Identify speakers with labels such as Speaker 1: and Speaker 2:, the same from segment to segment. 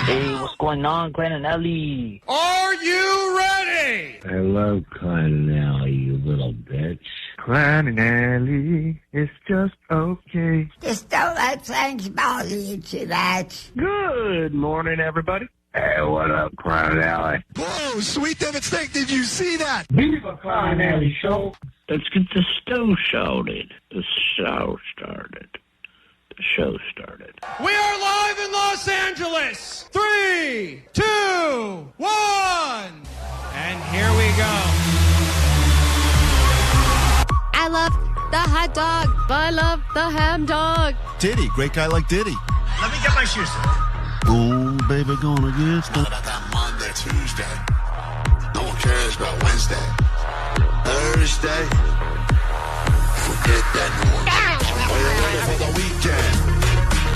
Speaker 1: Hey, what's going on, Klein and Ellie?
Speaker 2: Are you ready?
Speaker 3: I love Klein and Ellie, you little bitch.
Speaker 4: Klein and Ellie, it's just okay.
Speaker 5: Just don't let things bother you too much.
Speaker 4: Good morning, everybody.
Speaker 3: Hey, what up, Klein and Ellie?
Speaker 2: Whoa, sweet David Steak, did you see that?
Speaker 3: Viva Klein and Ellie show. Let's get the show started. The show started. The show started.
Speaker 2: We are live in Los Angeles. 3, 2, 1. And here we go.
Speaker 6: I love the hot dog, but I love the ham dog.
Speaker 7: Diddy, great guy like Diddy.
Speaker 2: Let me get my shoes on.
Speaker 7: Ooh, baby, gonna get stuck.
Speaker 8: About that Monday, Tuesday. No one cares about Wednesday. Thursday. Forget that noise. Are you ready for the weekend?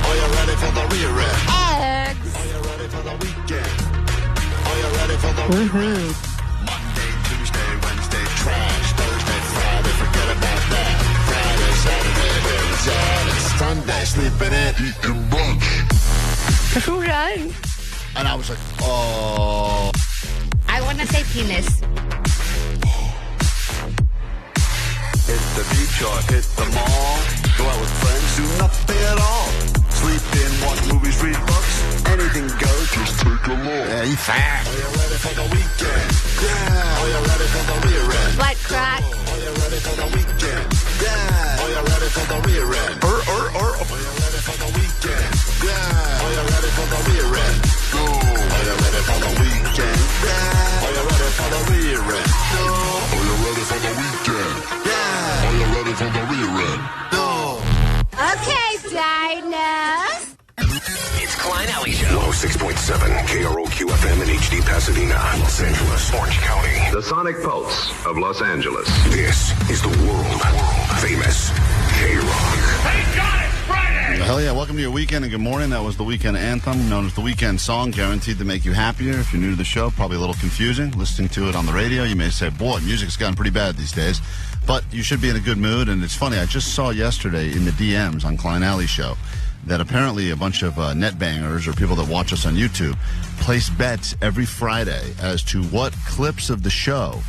Speaker 8: Are you ready for the rear end?
Speaker 6: Eggs.
Speaker 8: Are you ready for the weekend? Are you ready for the rear end? Monday, Tuesday, Wednesday, trash. Thursday, Friday, forget about that. Friday, Saturday, Saturday, Sunday, sleeping in, eating brunch.
Speaker 6: Who run?
Speaker 8: And I was like, oh.
Speaker 6: I want to say penis.
Speaker 8: Hit the beach or hit the mall. Go out with friends, do nothing at all. Sleep in, watch movies, read books. Anything goes, just take a look. Yeah, you fat. Are you ready for the weekend? Yeah. Are you ready for the rear end?
Speaker 6: Butt crack.
Speaker 8: Are you ready for the weekend? Yeah. Are you ready for the rear end? Are you ready for the weekend? Yeah. Are you ready for the rear end? Go. Are you ready for the weekend? Yeah. Are you ready for the rear end? No. Are you ready for the weekend? Yeah. Are you ready for the rear end? No.
Speaker 6: Okay, Dinah.
Speaker 9: It's Klein Alley Show. 106.7 KROQ FM in HD Pasadena, Los Angeles, Orange County.
Speaker 10: The Sonic Pulse of Los Angeles.
Speaker 9: This is the world famous K-Rock.
Speaker 2: Thank God it's Friday.
Speaker 7: Hell yeah, welcome to your weekend and good morning. That was the weekend anthem, known as the weekend song, guaranteed to make you happier. If you're new to the show, probably a little confusing. Listening to it on the radio, you may say, boy, music's gotten pretty bad these days. But you should be in a good mood, and it's funny, I just saw yesterday in the DMs on Klein Alley Show that apparently a bunch of netbangers or people that watch us on YouTube place bets every Friday as to what clips of the show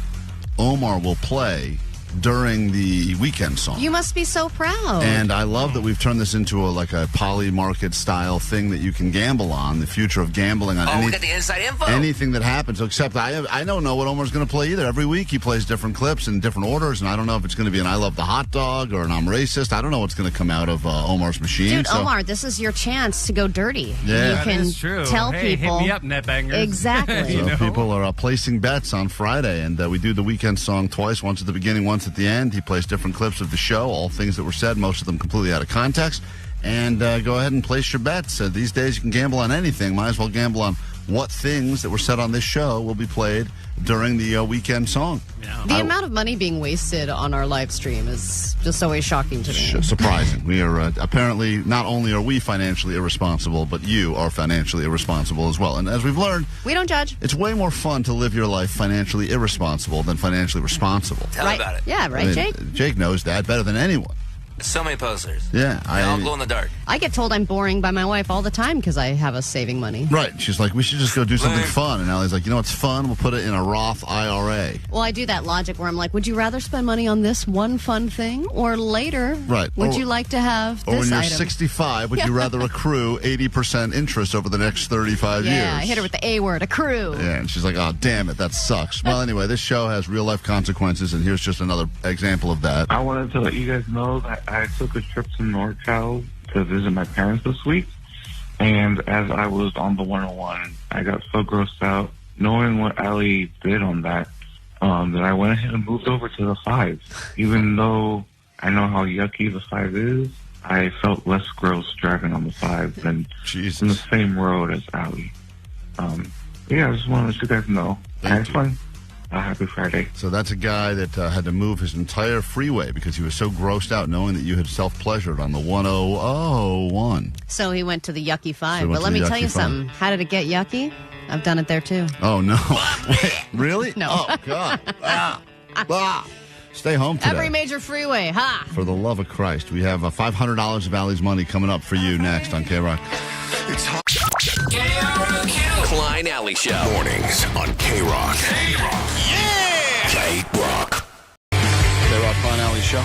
Speaker 7: Omar will play during the weekend song.
Speaker 6: You must be so proud.
Speaker 7: And I love that we've turned this into a poly market style thing that you can gamble on. The future of gambling on
Speaker 9: We got the inside info.
Speaker 7: anything that happens. Except I don't know what Omar's going to play either. Every week he plays different clips in different orders, and I don't know if it's going to be an I love the hot dog or an I'm racist. I don't know what's going to come out of Omar's machine.
Speaker 6: Dude, Omar, this is your chance to go dirty.
Speaker 7: Yeah.
Speaker 6: You
Speaker 7: That
Speaker 6: can
Speaker 11: is true.
Speaker 6: tell
Speaker 11: Hey,
Speaker 6: people.
Speaker 11: hit me up, Netbangers.
Speaker 6: Exactly.
Speaker 7: So people are placing bets on Friday, and we do the weekend song twice, once at the beginning, once at the end. He plays different clips of the show, all things that were said, most of them completely out of context. And go ahead and place your bets. These days you can gamble on anything. Might as well gamble on what things that were said on this show will be played during the weekend song.
Speaker 11: Yeah.
Speaker 6: The amount of money being wasted on our live stream is just always shocking to me.
Speaker 7: Surprising. We are apparently, not only are we financially irresponsible, but you are financially irresponsible as well. And as we've learned,
Speaker 6: We don't judge.
Speaker 7: it's way more fun to live your life financially irresponsible than financially responsible.
Speaker 9: Tell me about it.
Speaker 6: Yeah, right, Jake?
Speaker 7: Jake knows that better than anyone.
Speaker 9: So many posters.
Speaker 7: Yeah.
Speaker 9: They all glow in the dark.
Speaker 6: I get told I'm boring by my wife all the time because I have us saving money.
Speaker 7: Right. She's like, we should just go do something
Speaker 9: Right.
Speaker 7: fun. And Allie's like, you know what's fun? We'll put it in a Roth IRA.
Speaker 6: Well, I do that logic where I'm like, would you rather spend money on this one fun thing or later?
Speaker 7: Right.
Speaker 6: Would
Speaker 7: Or-
Speaker 6: you like to have
Speaker 7: Or
Speaker 6: this
Speaker 7: when you're
Speaker 6: item?
Speaker 7: 65, would you rather accrue 80% interest over the next 35 years?
Speaker 6: Yeah, I hit her with the A word, accrue.
Speaker 7: Yeah, and she's like, oh, damn it, that sucks. Well, anyway, this show has real-life consequences, and here's just another example of that.
Speaker 4: I wanted to let you guys know that I took a trip to NorCal to visit my parents this week. And as I was on the 101, I got so grossed out knowing what Allie did on that, that I went ahead and moved over to the 5. Even though I know how yucky the 5 is, I felt less gross driving on the 5 than
Speaker 7: Jesus.
Speaker 4: in the same road as Allie. Yeah, I just wanted to let you guys know. I had fun. Happy Friday.
Speaker 7: So that's a guy that had to move his entire freeway because he was so grossed out knowing that you had self-pleasured on the 101.
Speaker 6: So he went to the yucky 5.
Speaker 7: So he went
Speaker 6: But
Speaker 7: to
Speaker 6: let
Speaker 7: the
Speaker 6: me tell
Speaker 7: yucky
Speaker 6: you
Speaker 7: 5.
Speaker 6: something. How did it get yucky? I've done it there too.
Speaker 7: Oh, no. Wait, really?
Speaker 6: No.
Speaker 7: Oh, God. Stay home today.
Speaker 6: Every major freeway, ha!
Speaker 7: For the love of Christ. We have $500 of Allie's money coming up for you next on K-Rock.
Speaker 2: It's hot.
Speaker 9: Klein Alley Show. Mornings on K-Rock.
Speaker 2: Yeah!
Speaker 9: K-Rock.
Speaker 7: K-Rock Klein Alley Show.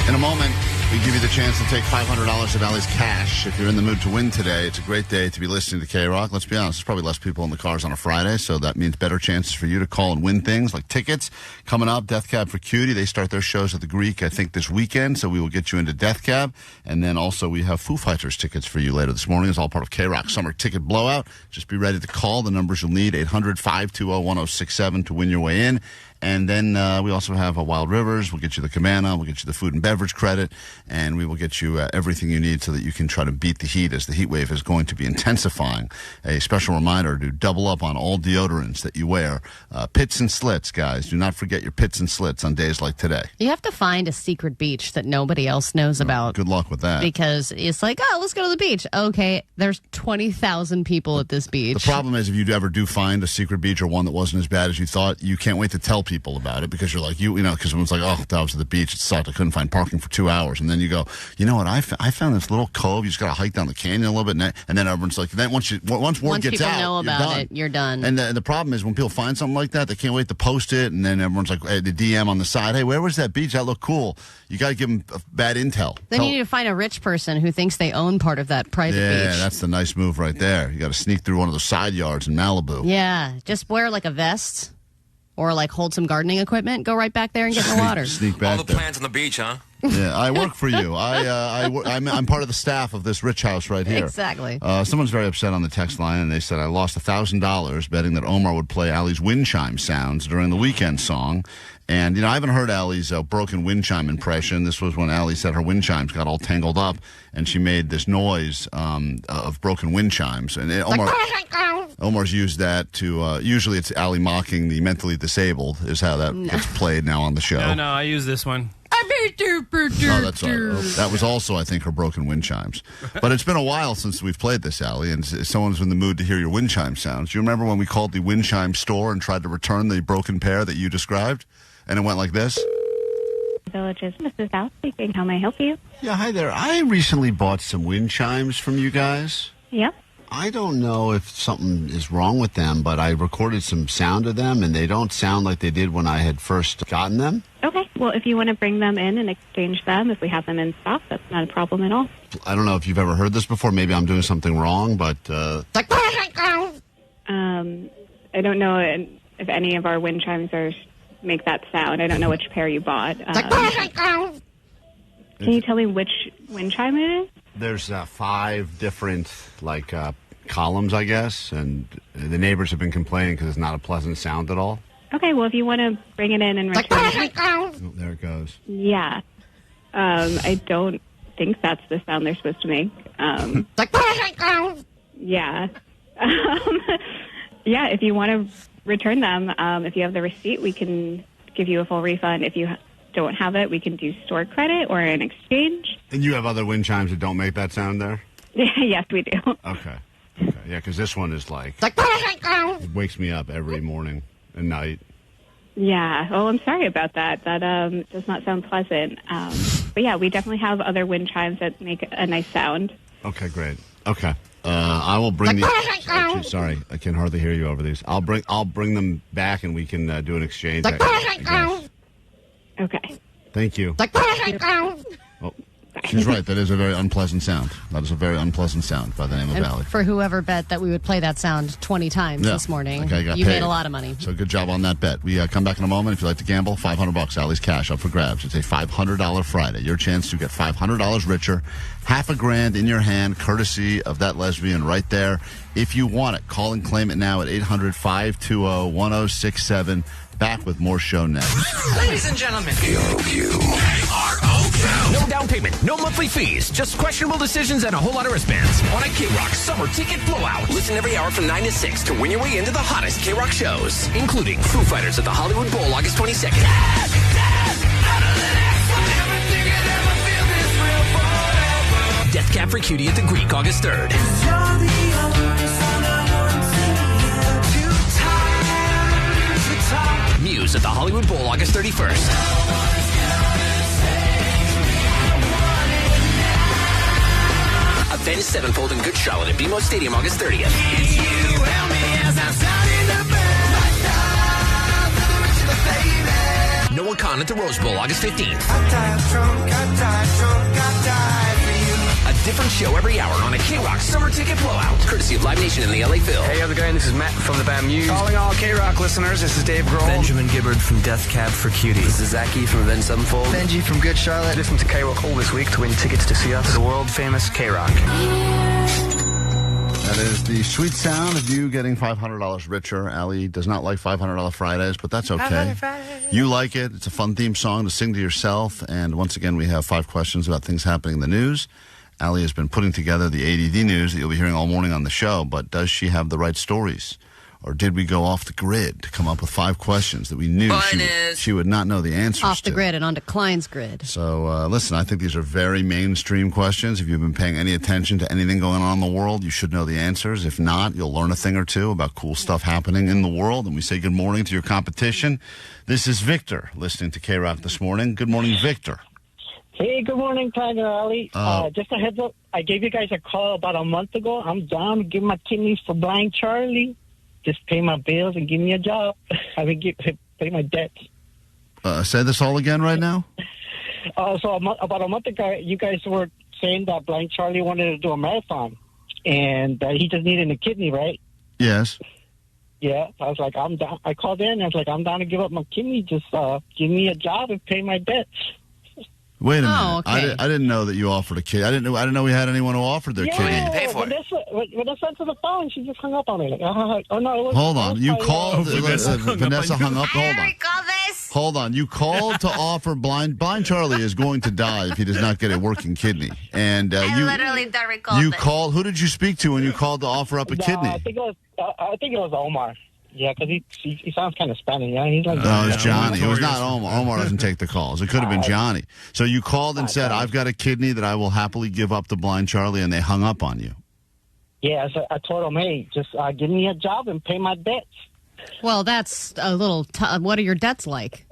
Speaker 7: In a moment, we give you the chance to take $500 of Alley's cash. If you're in the mood to win today, it's a great day to be listening to K-Rock. Let's be honest, there's probably less people in the cars on a Friday, so that means better chances for you to call and win things like tickets. Coming up, Death Cab for Cutie. They start their shows at the Greek, I think, this weekend, so we will get you into Death Cab. And then also we have Foo Fighters tickets for you later this morning. It's all part of K-Rock Summer Ticket Blowout. Just be ready to call. The numbers you'll need, 800-520-1067 to win your way in. And then we also have Wild Rivers. We'll get you the cabana. We'll get you the food and beverage credit. And we will get you everything you need so that you can try to beat the heat as the heat wave is going to be intensifying. A special reminder to double up on all deodorants that you wear. Pits and slits, guys. Do not forget your pits and slits on days like today.
Speaker 6: You have to find a secret beach that nobody else knows about.
Speaker 7: Good luck with that.
Speaker 6: Because it's like, oh, let's go to the beach. Okay, there's 20,000 people at this beach.
Speaker 7: The problem is if you ever do find a secret beach or one that wasn't as bad as you thought, you can't wait to tell people about it because you're like, you know, because someone's like, oh, that was at the beach. It sucked. I couldn't find parking for 2 hours. And then you go, you know what? I found this little cove. You just got to hike down the canyon a little bit. And then everyone's like, then once word gets out,
Speaker 6: know about you're done.
Speaker 7: And the problem is when people find something like that, they can't wait to post it. And then everyone's like, hey, the DM on the side, hey, where was that beach? That looked cool. You got to give them bad intel.
Speaker 6: Then you need to find a rich person who thinks they own part of that private beach.
Speaker 7: Yeah, that's the nice move right there. You got to sneak through one of those side yards in Malibu.
Speaker 6: Yeah, just wear like a vest. Or like hold some gardening equipment, go right back there and get in the water.
Speaker 7: Sneak back
Speaker 11: all the plants on the beach, huh?
Speaker 7: Yeah, I work for you. I'm part of the staff of this rich house right here.
Speaker 6: Exactly.
Speaker 7: Someone's very upset on the text line, and they said, I lost $1,000 betting that Omar would play Allie's wind chime sounds during the weekend song. And, you know, I haven't heard Allie's broken wind chime impression. This was when Allie said her wind chimes got all tangled up, and she made this noise of broken wind chimes. And Omar's used that to, usually it's Allie mocking the mentally disabled, is how that gets played now on the show.
Speaker 2: No, I use this one.
Speaker 7: Oh, that's right. That was also, I think, her broken wind chimes. But it's been a while since we've played this, Allie, and someone's in the mood to hear your wind chime sounds. Do you remember when we called the wind chime store and tried to return the broken pair that you described? And it went like this?
Speaker 12: Villages. This is Al speaking. How may I help you?
Speaker 7: Yeah, hi there. I recently bought some wind chimes from you guys.
Speaker 12: Yep.
Speaker 7: I don't know if something is wrong with them, but I recorded some sound of them, and they don't sound like they did when I had first gotten them.
Speaker 12: Okay. Well, if you want to bring them in and exchange them, if we have them in stock, that's not a problem at all.
Speaker 7: I don't know if you've ever heard this before. Maybe I'm doing something wrong, but...
Speaker 12: I don't know if any of our wind chimes make that sound. I don't know which pair you bought. Can you tell me which wind chime it is?
Speaker 7: There's 5 different, columns, I guess, and the neighbors have been complaining because it's not a pleasant sound at all.
Speaker 12: Okay, well, if you want to bring it in and return it...
Speaker 7: Oh, there it goes.
Speaker 12: Yeah. I don't think that's the sound they're supposed to make. Yeah. Yeah, if you want to return them, if you have the receipt, we can give you a full refund. If you don't have it, we can do store credit or an exchange.
Speaker 7: And you have other wind chimes that don't make that sound there?
Speaker 12: Yes, we do.
Speaker 7: Okay. Yeah, because this one is it wakes me up every morning and night.
Speaker 12: Yeah. Oh, I'm sorry about that. That does not sound pleasant. But yeah, we definitely have other wind chimes that make a nice sound.
Speaker 7: Okay, great. Okay. I will bring these. Actually, sorry, I can hardly hear you over these. I'll bring them back and we can do an exchange.
Speaker 12: Okay.
Speaker 7: Thank you. Oh, she's right. That is a very unpleasant sound. That is a very unpleasant sound by the name of Allie.
Speaker 6: For whoever bet that we would play that sound 20 times this morning, you made a lot of money.
Speaker 7: So good job on that bet. We come back in a moment. If you'd like to gamble, $500 Allie's cash up for grabs. It's a $500 Friday. Your chance to get $500 richer, $1,000 in your hand, courtesy of that lesbian right there. If you want it, call and claim it now at 800-520-1067. Back with more show next.
Speaker 11: Ladies and gentlemen,
Speaker 9: KROQ.
Speaker 11: No down payment, no monthly fees, just questionable decisions and a whole lot of wristbands on a K-Rock Summer Ticket Blowout.
Speaker 9: Listen every hour from 9 to 6 to win your way into the hottest K-Rock shows,
Speaker 11: including Foo Fighters at the Hollywood Bowl August 22nd. Death Cab for Cutie at the Greek August 3rd. Muse at the Hollywood Bowl August 31st. Avenged Sevenfold in Good Charlotte at BMO Stadium August 30th. UConn at the Rose Bowl, August 15th. A different show every hour on a K-Rock summer ticket blowout, courtesy of Live Nation in the LA Phil.
Speaker 13: Hey, how's it going? This is Matt from the band Muse. Calling all K-Rock listeners, this is Dave Grohl.
Speaker 14: Benjamin Gibbard from Death Cab for Cutie.
Speaker 13: This is Zachy from Avenged Sevenfold.
Speaker 14: Benji from Good Charlotte.
Speaker 13: Listen to K-Rock all this week to win tickets to see us at the world-famous K-Rock.
Speaker 7: That is the sweet sound of you getting $500 richer. Allie does not like $500 Fridays, but that's okay. You like it. It's a fun theme song to sing to yourself. And once again, we have 5 questions about things happening in the news. Allie has been putting together the A.D.D news that you'll be hearing all morning on the show, but does she have the right stories? Or did we go off the grid to come up with 5 questions that we knew she would not know the answers to?
Speaker 6: Off the grid and onto Klein's grid.
Speaker 7: So, listen, I think these are very mainstream questions. If you've been paying any attention to anything going on in the world, you should know the answers. If not, you'll learn a thing or two about cool stuff happening in the world. And we say good morning to your competition. This is Victor, listening to K-Rock this morning. Good morning, Victor.
Speaker 15: Hey, good morning, Klein and Allie. Just a heads up, I gave you guys a call about a month ago. I'm down to give my kidneys for Blind Charlie. Just pay my bills and give me a job. I mean, pay my debts.
Speaker 7: Say this all again right now?
Speaker 15: So about a month ago, you guys were saying that Blind Charlie wanted to do a marathon, and he just needed a kidney, right?
Speaker 7: Yes.
Speaker 15: Yeah, I was like, I'm down. I called in, and I was like, I'm down to give up my kidney. Just give me a job and pay my debts.
Speaker 7: Wait a minute.
Speaker 6: Okay.
Speaker 7: I didn't know that you offered a kidney. I didn't know we had anyone who offered their kidney.
Speaker 15: Pay for it. When I sent to the phone, she just hung up on me. Like, oh no, it was.
Speaker 7: Hold on. You called.
Speaker 2: Vanessa
Speaker 7: hung up. Hold on. Hold on. You called to offer Blind Charlie is going to die if he does not get a working kidney. And
Speaker 16: I literally don't recall
Speaker 7: you
Speaker 16: this.
Speaker 7: called. Who did you speak to when you called to offer up a kidney?
Speaker 15: I think it was Omar. Yeah, because he sounds kind of Spanish. Yeah, he's like.
Speaker 7: No, it's Johnny. It was not Omar. Omar doesn't take the calls. It could have been Johnny. So you called and said, "I've got a kidney that I will happily give up to Blind Charlie," and they hung up on you.
Speaker 15: Yeah, so I told him, "Hey, just give me a job and pay my debts."
Speaker 6: Well, that's a little. What are your debts like?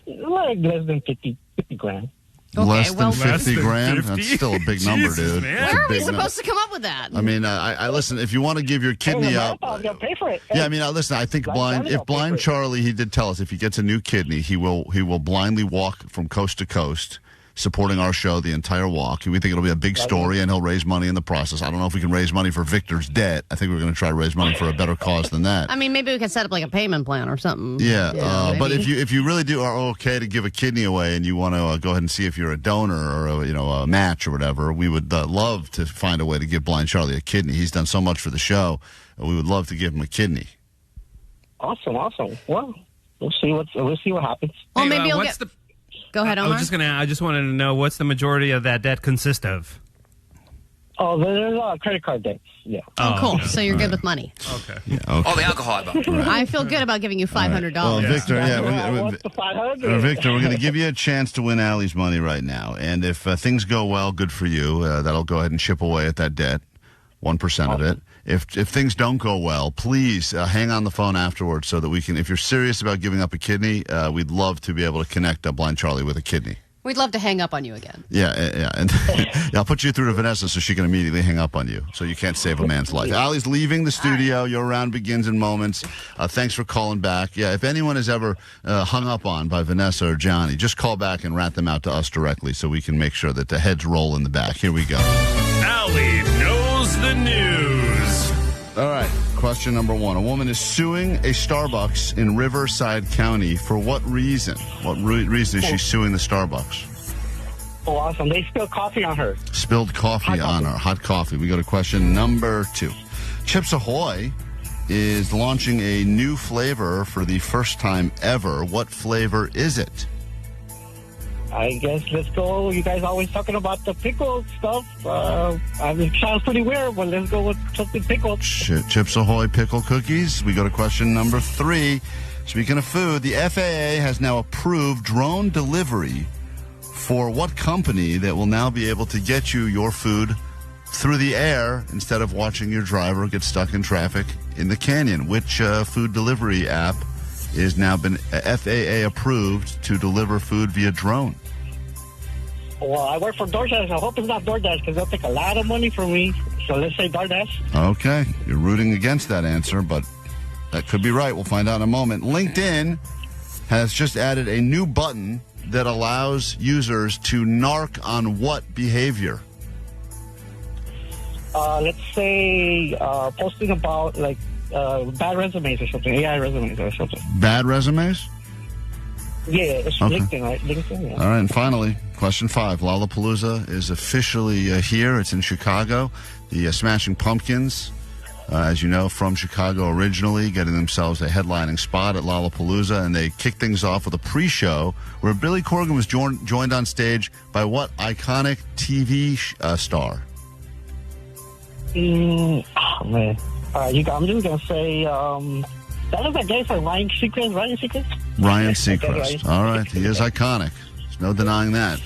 Speaker 15: Like less than 50 grand.
Speaker 6: Okay,
Speaker 7: less than 50
Speaker 2: less than
Speaker 7: grand?
Speaker 2: 50?
Speaker 7: That's still a big number,
Speaker 2: Jesus,
Speaker 7: dude.
Speaker 2: man.
Speaker 7: That's
Speaker 6: Where
Speaker 7: a
Speaker 6: are we
Speaker 7: big
Speaker 6: supposed to come up with that?
Speaker 7: I mean, I listen. If you want to give your kidney up,
Speaker 15: I'm gonna pay for it.
Speaker 7: yeah. I mean, listen. I think Blind Charlie, he did tell us if he gets a new kidney, he will blindly walk from coast to coast, supporting our show the entire walk. We think it'll be a big story, and he'll raise money in the process. I don't know if we can raise money for Victor's debt. I think we're going to try to raise money for a better cause than that.
Speaker 6: I mean, maybe we can set up like a payment plan or something.
Speaker 7: Yeah, but if you really are okay to give a kidney away, and you want to go ahead and see if you're a donor or a match or whatever, we would love to find a way to give Blind Charlie a kidney. He's done so much for the show. We would love to give him a kidney.
Speaker 15: Awesome. Well, we'll see what happens.
Speaker 6: Well,
Speaker 2: Hey,
Speaker 6: maybe you'll
Speaker 2: what's
Speaker 6: get. Go ahead, Omar.
Speaker 2: I just wanted to know what's the majority of that debt consist of?
Speaker 15: Oh, there's credit card debts. Yeah.
Speaker 6: Oh, cool. So you're good with money.
Speaker 2: Okay.
Speaker 7: Yeah, okay.
Speaker 11: Oh, the alcohol.
Speaker 6: I feel good about giving you $500.
Speaker 7: Well, Victor, Victor, we're going to give you a chance to win Allie's money right now. And if things go well, good for you. That'll go ahead and chip away at that debt, 1% of it. If things don't go well, please hang on the phone afterwards so that we can, if you're serious about giving up a kidney, we'd love to be able to connect Blind Charlie with a kidney.
Speaker 6: We'd love to hang up on you again.
Speaker 7: Yeah. And I'll put you through to Vanessa so she can immediately hang up on you so you can't save a man's life. Allie's leaving the studio. Your round begins in moments. Thanks for calling back. Yeah, if anyone is ever hung up on by Vanessa or Johnny, just call back and rat them out to us directly so we can make sure that the heads roll in the back. Here we go.
Speaker 2: Allie knows the news.
Speaker 7: All right, question number 1. A woman is suing a Starbucks in Riverside County. For what reason? What reason is she suing the Starbucks?
Speaker 15: Oh, awesome. They spilled coffee on her.
Speaker 7: Spilled coffee on her. Hot coffee. We go to question number 2. Chips Ahoy is launching a new flavor for the first time ever. What flavor is it?
Speaker 15: I guess let's go. You guys always talking about the pickle stuff. It sounds pretty weird, but let's go with something pickled.
Speaker 7: Chips Ahoy pickle cookies. We go to question number 3. Speaking of food, the FAA has now approved drone delivery for what company that will now be able to get you your food through the air instead of watching your driver get stuck in traffic in the canyon? Which food delivery app is now been FAA approved to deliver food via drone?
Speaker 15: Well, I work for DoorDash. I hope it's not DoorDash because they'll take a lot of money from me. So let's say DoorDash.
Speaker 7: Okay. You're rooting against that answer, but that could be right. We'll find out in a moment. LinkedIn has just added a new button that allows users to narc on what behavior?
Speaker 15: Let's say posting about like bad resumes or something, AI resumes or something.
Speaker 7: Bad resumes?
Speaker 15: Yeah, it's
Speaker 7: Okay.
Speaker 15: LinkedIn, right? LinkedIn, yeah.
Speaker 7: All right, and finally, question 5. Lollapalooza is officially here. It's in Chicago. The Smashing Pumpkins, as you know, from Chicago originally, getting themselves a headlining spot at Lollapalooza, and they kicked things off with a pre-show where Billy Corgan was joined on stage by what iconic TV star?
Speaker 15: Oh, man. All right, I'm just going to say, that was that guy for Ryan Seacrest.
Speaker 7: Ryan Seacrest. All right, he is iconic. There's no denying that.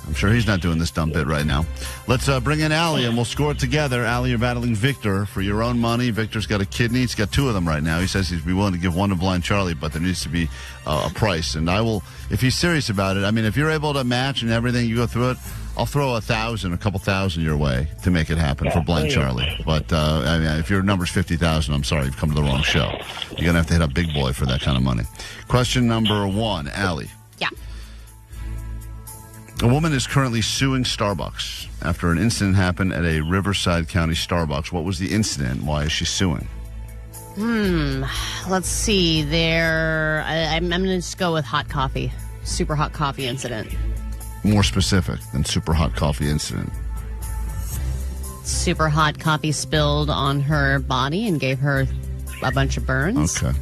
Speaker 7: I'm sure he's not doing this dumb bit right now. Let's bring in Allie, and we'll score it together. Allie, you're battling Victor for your own money. Victor's got a kidney. He's got 2 of them right now. He says he'd be willing to give 1 to Blind Charlie, but there needs to be a price. And I will, if he's serious about it, I mean, if you're able to match and everything, you go through it, I'll throw a couple thousand your way to make it happen for Blind Charlie. But I mean, if your number's 50,000, I'm sorry, you've come to the wrong show. You're going to have to hit up Big Boy for that kind of money. Question number 1, Allie.
Speaker 6: Yeah.
Speaker 7: A woman is currently suing Starbucks after an incident happened at a Riverside County Starbucks. What was the incident? Why is she suing?
Speaker 6: Let's see. I'm going to just go with hot coffee. Super hot coffee incident.
Speaker 7: More specific than super hot coffee incident.
Speaker 6: Super hot coffee spilled on her body and gave her a bunch of burns.
Speaker 7: Okay.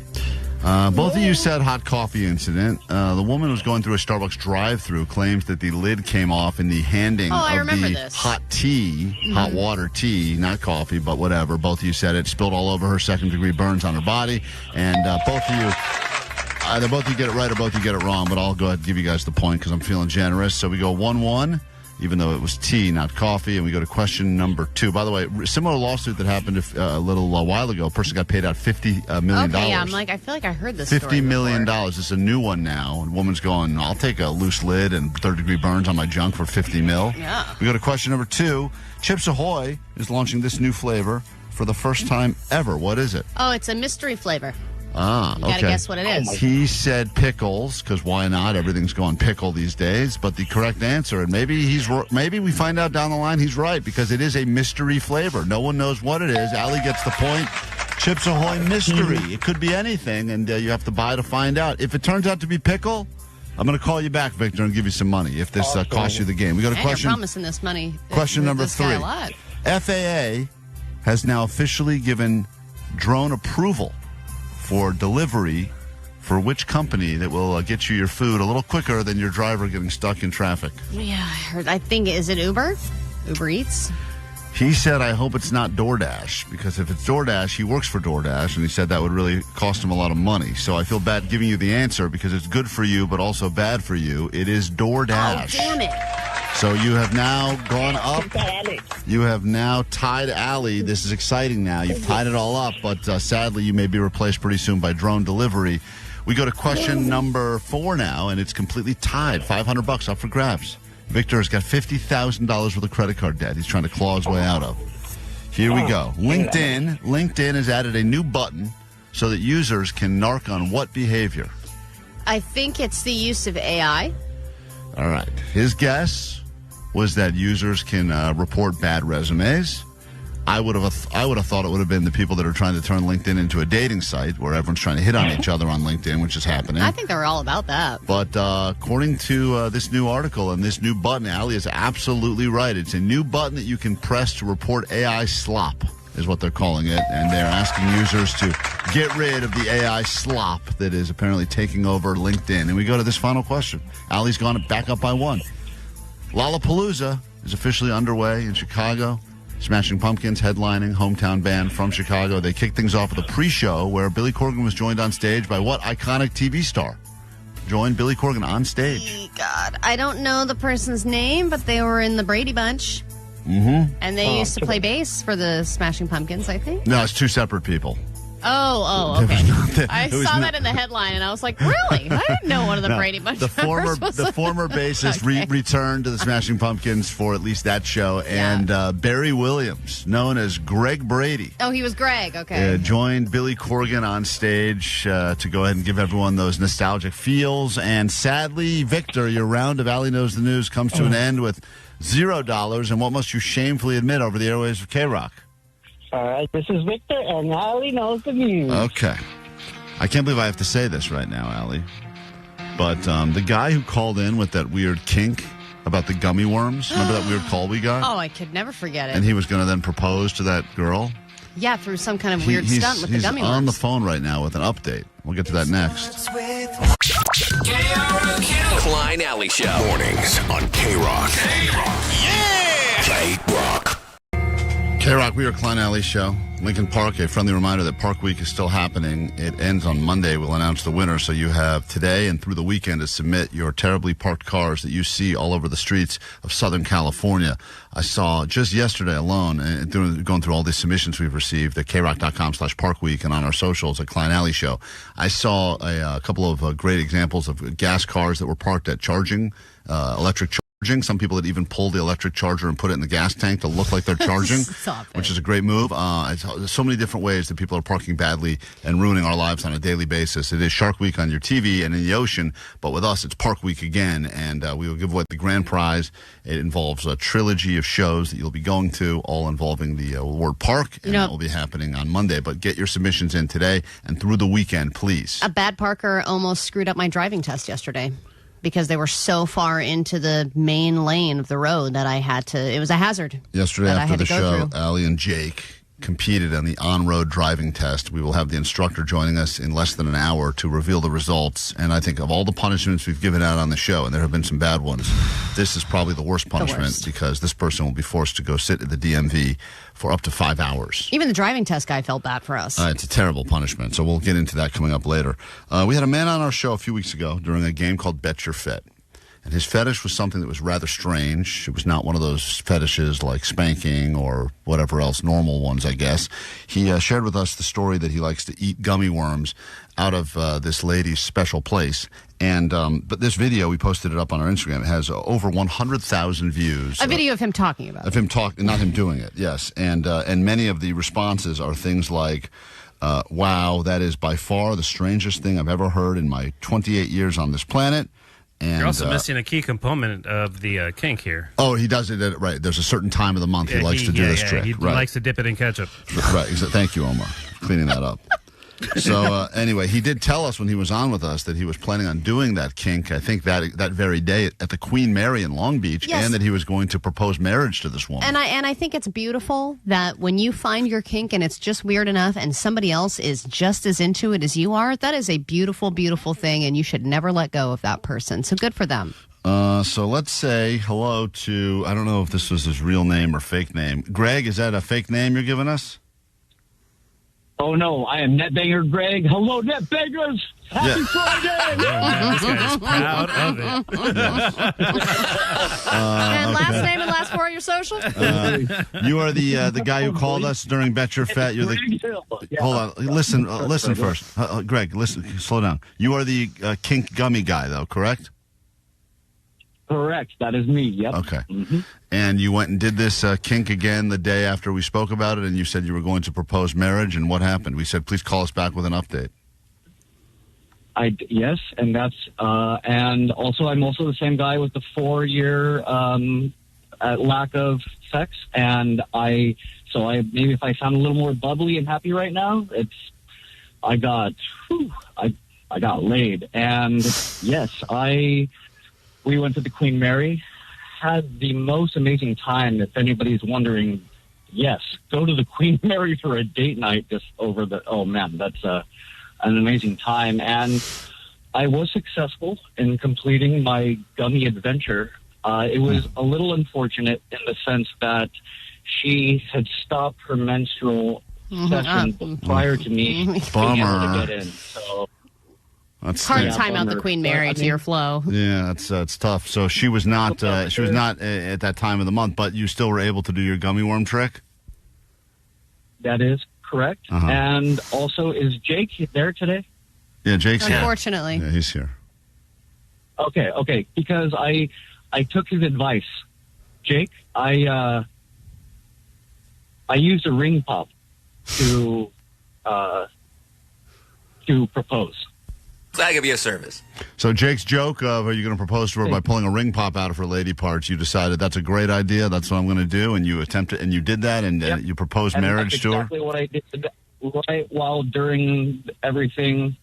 Speaker 7: Both of you said hot coffee incident. The woman was going through a Starbucks drive-thru, claims that the lid came off in the handing of the hot tea, hot water tea, not coffee, but whatever. Both of you said it. Spilled all over her, second-degree burns on her body. And both of you, either both of you get it right or both of you get it wrong, but I'll go ahead and give you guys the point because I'm feeling generous. So we go 1-1. Even though it was tea, not coffee. And we go to question number 2. By the way, similar lawsuit that happened a little while ago. A person got paid out $50 million.
Speaker 6: Okay, I'm like, I feel like I heard this
Speaker 7: $50 million. It's a new one now. And a woman's going, I'll take a loose lid and third-degree burns on my junk for $50 million.
Speaker 6: Yeah.
Speaker 7: We go to question number 2. Chips Ahoy is launching this new flavor for the first time ever. What is it?
Speaker 6: Oh, it's a mystery flavor.
Speaker 7: Ah, okay.
Speaker 6: You gotta guess what it is.
Speaker 7: He said pickles, because why not? Everything's going pickle these days. But the correct answer, and maybe we find out down the line he's right, because it is a mystery flavor. No one knows what it is. Allie gets the point. Chips Ahoy mystery. It could be anything, and you have to buy to find out. If it turns out to be pickle, I'm going to call you back, Victor, and give you some money if this costs you the game. We got a question.
Speaker 6: You're promising this money.
Speaker 7: Question number
Speaker 6: this guy
Speaker 7: 3.
Speaker 6: a lot.
Speaker 7: FAA has now officially given drone approval for delivery for which company that will get you your food a little quicker than your driver getting stuck in traffic?
Speaker 6: Yeah, I heard. I think, is it Uber? Uber Eats?
Speaker 7: He said, I hope it's not DoorDash, because if it's DoorDash, he works for DoorDash, and he said that would really cost him a lot of money. So I feel bad giving you the answer because it's good for you, but also bad for you. It is DoorDash.
Speaker 6: Oh, damn it.
Speaker 7: So you have now gone up. You have now tied Allie. This is exciting now. You've tied it all up, but sadly you may be replaced pretty soon by drone delivery. We go to question number 4 now, and it's completely tied. $500 up for grabs. Victor has got $50,000 worth of credit card debt he's trying to claw his way out of. Here we go. LinkedIn has added a new button so that users can narc on what behavior?
Speaker 6: I think it's the use of AI.
Speaker 7: All right. His guess was that users can report bad resumes. I would have thought it would have been the people that are trying to turn LinkedIn into a dating site where everyone's trying to hit on each other on LinkedIn, which is happening.
Speaker 6: I think they're all about that.
Speaker 7: But according to this new article and this new button, Allie is absolutely right. It's a new button that you can press to report AI slop, is what they're calling it. And they're asking users to get rid of the AI slop that is apparently taking over LinkedIn. And we go to this final question. Allie's gone back up by 1. Lollapalooza is officially underway in Chicago. Smashing Pumpkins headlining, hometown band from Chicago. They kicked things off with a pre-show where Billy Corgan was joined on stage by what iconic TV star? Joined Billy Corgan on stage.
Speaker 6: God, I don't know the person's name, but they were in the Brady Bunch.
Speaker 7: Mm-hmm.
Speaker 6: And they used to play bass for the Smashing Pumpkins, I think.
Speaker 7: No, it's 2 separate people.
Speaker 6: Okay. I saw that in the headline, and I was like, really? I didn't know one of the Brady Bunch
Speaker 7: the former bassist returned to the Smashing Pumpkins for at least that show, and Barry Williams, known as Greg Brady.
Speaker 6: Oh, he was Greg. Okay.
Speaker 7: Joined Billy Corgan on stage to go ahead and give everyone those nostalgic feels. And sadly, Victor, your round of Allie Knows the News comes to an end with $0. And what must you shamefully admit over the airwaves of K-Rock?
Speaker 15: All right, this is Victor, and Allie Knows the News.
Speaker 7: Okay. I can't believe I have to say this right now, Allie. But the guy who called in with that weird kink about the gummy worms, remember that weird call we got?
Speaker 6: Oh, I could never forget it.
Speaker 7: And he was going to then propose to that girl?
Speaker 6: Yeah, through some kind of weird stunt with the gummy worms.
Speaker 7: He's on the phone right now with an update. We'll get to that next.
Speaker 9: Klein Alley Show. Mornings on K-Rock. Yeah! K-Rock.
Speaker 7: K-Rock, we are Klein Alley Show. Lincoln Park, a friendly reminder that Park Week is still happening. It ends on Monday. We'll announce the winner. So you have today and through the weekend to submit your terribly parked cars that you see all over the streets of Southern California. I saw just yesterday alone, going through all these submissions we've received at krock.com/parkweek and on our socials at Klein Alley Show. I saw a couple of great examples of gas cars that were parked at charging, electric charging. Some people that even pull the electric charger and put it in the gas tank to look like they're charging, which is a great move. There's so many different ways that people are parking badly and ruining our lives on a daily basis. It is Shark Week on your TV and in the ocean, but with us, it's Park Week again, and we will give away the grand prize. It involves a trilogy of shows that you'll be going to, all involving the word park, and that will be happening on Monday. But get your submissions in today and through the weekend, please.
Speaker 6: A bad parker almost screwed up my driving test yesterday, because they were so far into the main lane of the road that it was a hazard.
Speaker 7: Yesterday after the show, Allie and Jake competed on the on-road driving test. We will have the instructor joining us in less than an hour to reveal the results. And I think of all the punishments we've given out on the show, and there have been some bad ones, this is probably the worst punishment because this person will be forced to go sit at the DMV for up to 5 hours.
Speaker 6: Even the driving test guy felt bad for us.
Speaker 7: It's a terrible punishment, so we'll get into that coming up later. We had a man on our show a few weeks ago during a game called Bet Your Fet. And his fetish was something that was rather strange. It was not one of those fetishes like spanking or whatever else, normal ones, I guess. He shared with us the story that he likes to eat gummy worms out of this lady's special place. And but this video, we posted it up on our Instagram. It has over 100,000 views.
Speaker 6: A video of him talking about it.
Speaker 7: Of him talking, not him doing it, yes. And many of the responses are things like, wow, that is by far the strangest thing I've ever heard in my 28 years on this planet. And,
Speaker 16: you're also missing a key component of the kink here.
Speaker 7: Oh, he does it right. There's a certain time of the month he likes to do this trick.
Speaker 16: He likes to dip it in ketchup.
Speaker 7: Right. Thank you, Omar, for cleaning that up. So anyway, he did tell us when he was on with us that he was planning on doing that kink, I think that very day at the Queen Mary in Long Beach, and that he was going to propose marriage to this woman.
Speaker 6: And I think it's beautiful that when you find your kink and it's just weird enough and somebody else is just as into it as you are, that is a beautiful, beautiful thing, and you should never let go of that person. So good for them.
Speaker 7: So let's say hello to, I don't know if this was his real name or fake name. Greg, is that a fake name you're giving us?
Speaker 17: Oh, no, I am Netbanger Greg. Hello, Netbangers. Happy Friday.
Speaker 16: This guy is proud of it.
Speaker 6: And last name and last four of your social?
Speaker 7: You are the guy who called us during Bet Your Fet. You're the. Hold on. Listen first. Greg, listen. Slow down. You are the kink gummy guy, though, correct?
Speaker 17: Correct. That is me. Yep.
Speaker 7: Okay. Mm-hmm. And you went and did this kink again the day after we spoke about it, and you said you were going to propose marriage, and what happened? We said, please call us back with an update.
Speaker 17: Yes, and that's and also I'm also the same guy with the 4-year lack of sex, and maybe if I sound a little more bubbly and happy right now, I got laid, and yes, we went to the Queen Mary, had the most amazing time. If anybody's wondering, yes, go to the Queen Mary for a date night just over that's an amazing time. And I was successful in completing my gummy adventure. It was a little unfortunate in the sense that she had stopped her menstrual session prior to me being able to get in. So
Speaker 6: it's hard to time out the Queen Mary to your flow.
Speaker 7: Yeah, it's tough. So she was not at that time of the month, but you still were able to do your gummy worm trick?
Speaker 17: That is correct.
Speaker 7: Uh-huh.
Speaker 17: And also, is Jake there today?
Speaker 7: Yeah, Jake's here.
Speaker 6: Unfortunately.
Speaker 7: Yeah, he's here.
Speaker 17: Okay. Because I took his advice. Jake, I used a ring pop to propose.
Speaker 18: Glad I give you a service.
Speaker 7: So Jake's joke of, are you going to propose to her by pulling a ring pop out of her lady parts? You decided that's a great idea. That's what I'm going to do, and you attempted, and you did that, and you proposed
Speaker 17: And
Speaker 7: marriage
Speaker 17: that's
Speaker 7: to her.
Speaker 17: exactly what I did right while during everything,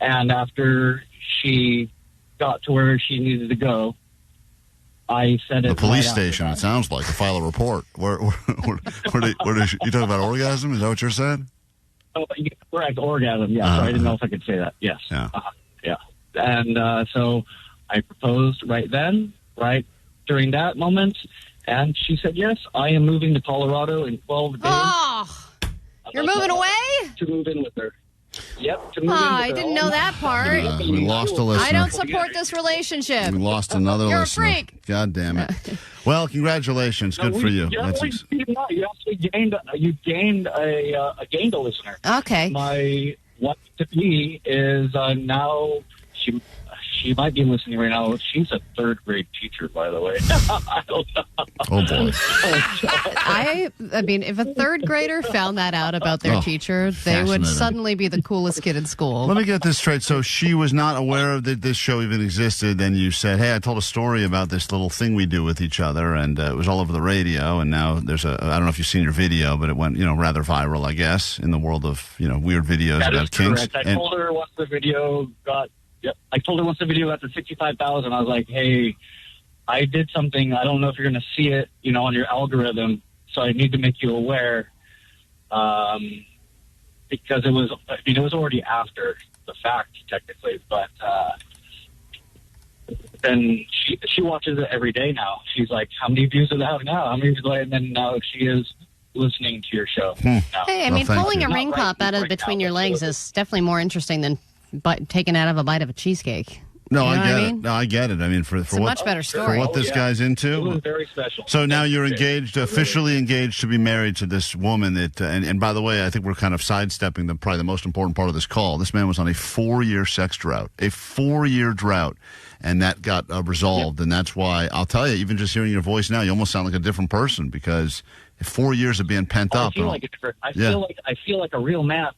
Speaker 17: and after she got to where she needed to go, I said it.
Speaker 7: The police
Speaker 17: right
Speaker 7: station. It sounds like to file a report. Where you talking about orgasm? Is that what you're saying?
Speaker 17: Oh, correct, orgasm. Yeah, I didn't know if I could say that. Yes.
Speaker 7: Yeah.
Speaker 17: Yeah. And so I proposed right then, right during that moment, and she said yes. I am moving to Colorado in 12 days.
Speaker 6: Oh, you're moving away?
Speaker 17: To move in with her. Yep. To move in with
Speaker 6: I
Speaker 17: her.
Speaker 6: didn't know that part.
Speaker 7: We lost a listener.
Speaker 6: I don't support this relationship.
Speaker 7: We lost another
Speaker 6: You're
Speaker 7: listener.
Speaker 6: a freak.
Speaker 7: God damn it. Well, congratulations. Good for you.
Speaker 17: You actually gained a listener.
Speaker 6: Okay.
Speaker 17: My wife-to-be is now, she might be listening right now. She's a third grade teacher, by the way. I don't know.
Speaker 7: Oh, boy.
Speaker 6: I mean, if a third grader found that out about their teacher, they would
Speaker 7: fascinating.
Speaker 6: suddenly be the coolest kid in school.
Speaker 7: Let me get this straight. So she was not aware of that this show even existed. Then you said, hey, I told a story about this little thing we do with each other, and it was all over the radio. And now there's I don't know if you've seen your video, but it went, rather viral, I guess, in the world of, weird videos
Speaker 17: That
Speaker 7: about
Speaker 17: is
Speaker 7: kinks.
Speaker 17: correct. I told her once the video got to 65,000, I was like, hey, I did something. I don't know if you're going to see it, on your algorithm. So I need to make you aware, because it was already after the fact, technically. But then she watches it every day now. She's like, how many views does it have now? How many views? And then now she is listening to your show. Now.
Speaker 6: Hey, I mean, pulling a ring pop out of between your legs is definitely more interesting than taking out of a bite of a cheesecake.
Speaker 7: No,
Speaker 6: You know
Speaker 7: I
Speaker 6: what
Speaker 7: get
Speaker 6: I
Speaker 7: it.
Speaker 6: mean?
Speaker 7: No, I get it. I mean, for
Speaker 6: a
Speaker 7: what,
Speaker 6: much better story.
Speaker 7: For what this guy's into.
Speaker 17: It was very special.
Speaker 7: So now you're engaged, officially engaged to be married to this woman that, and by the way, I think we're kind of sidestepping probably the most important part of this call. This man was on a 4-year sex drought, and that got resolved. And that's why, I'll tell you, even just hearing your voice now, you almost sound like a different person, because 4 years of being pent up.
Speaker 17: I feel like a real man.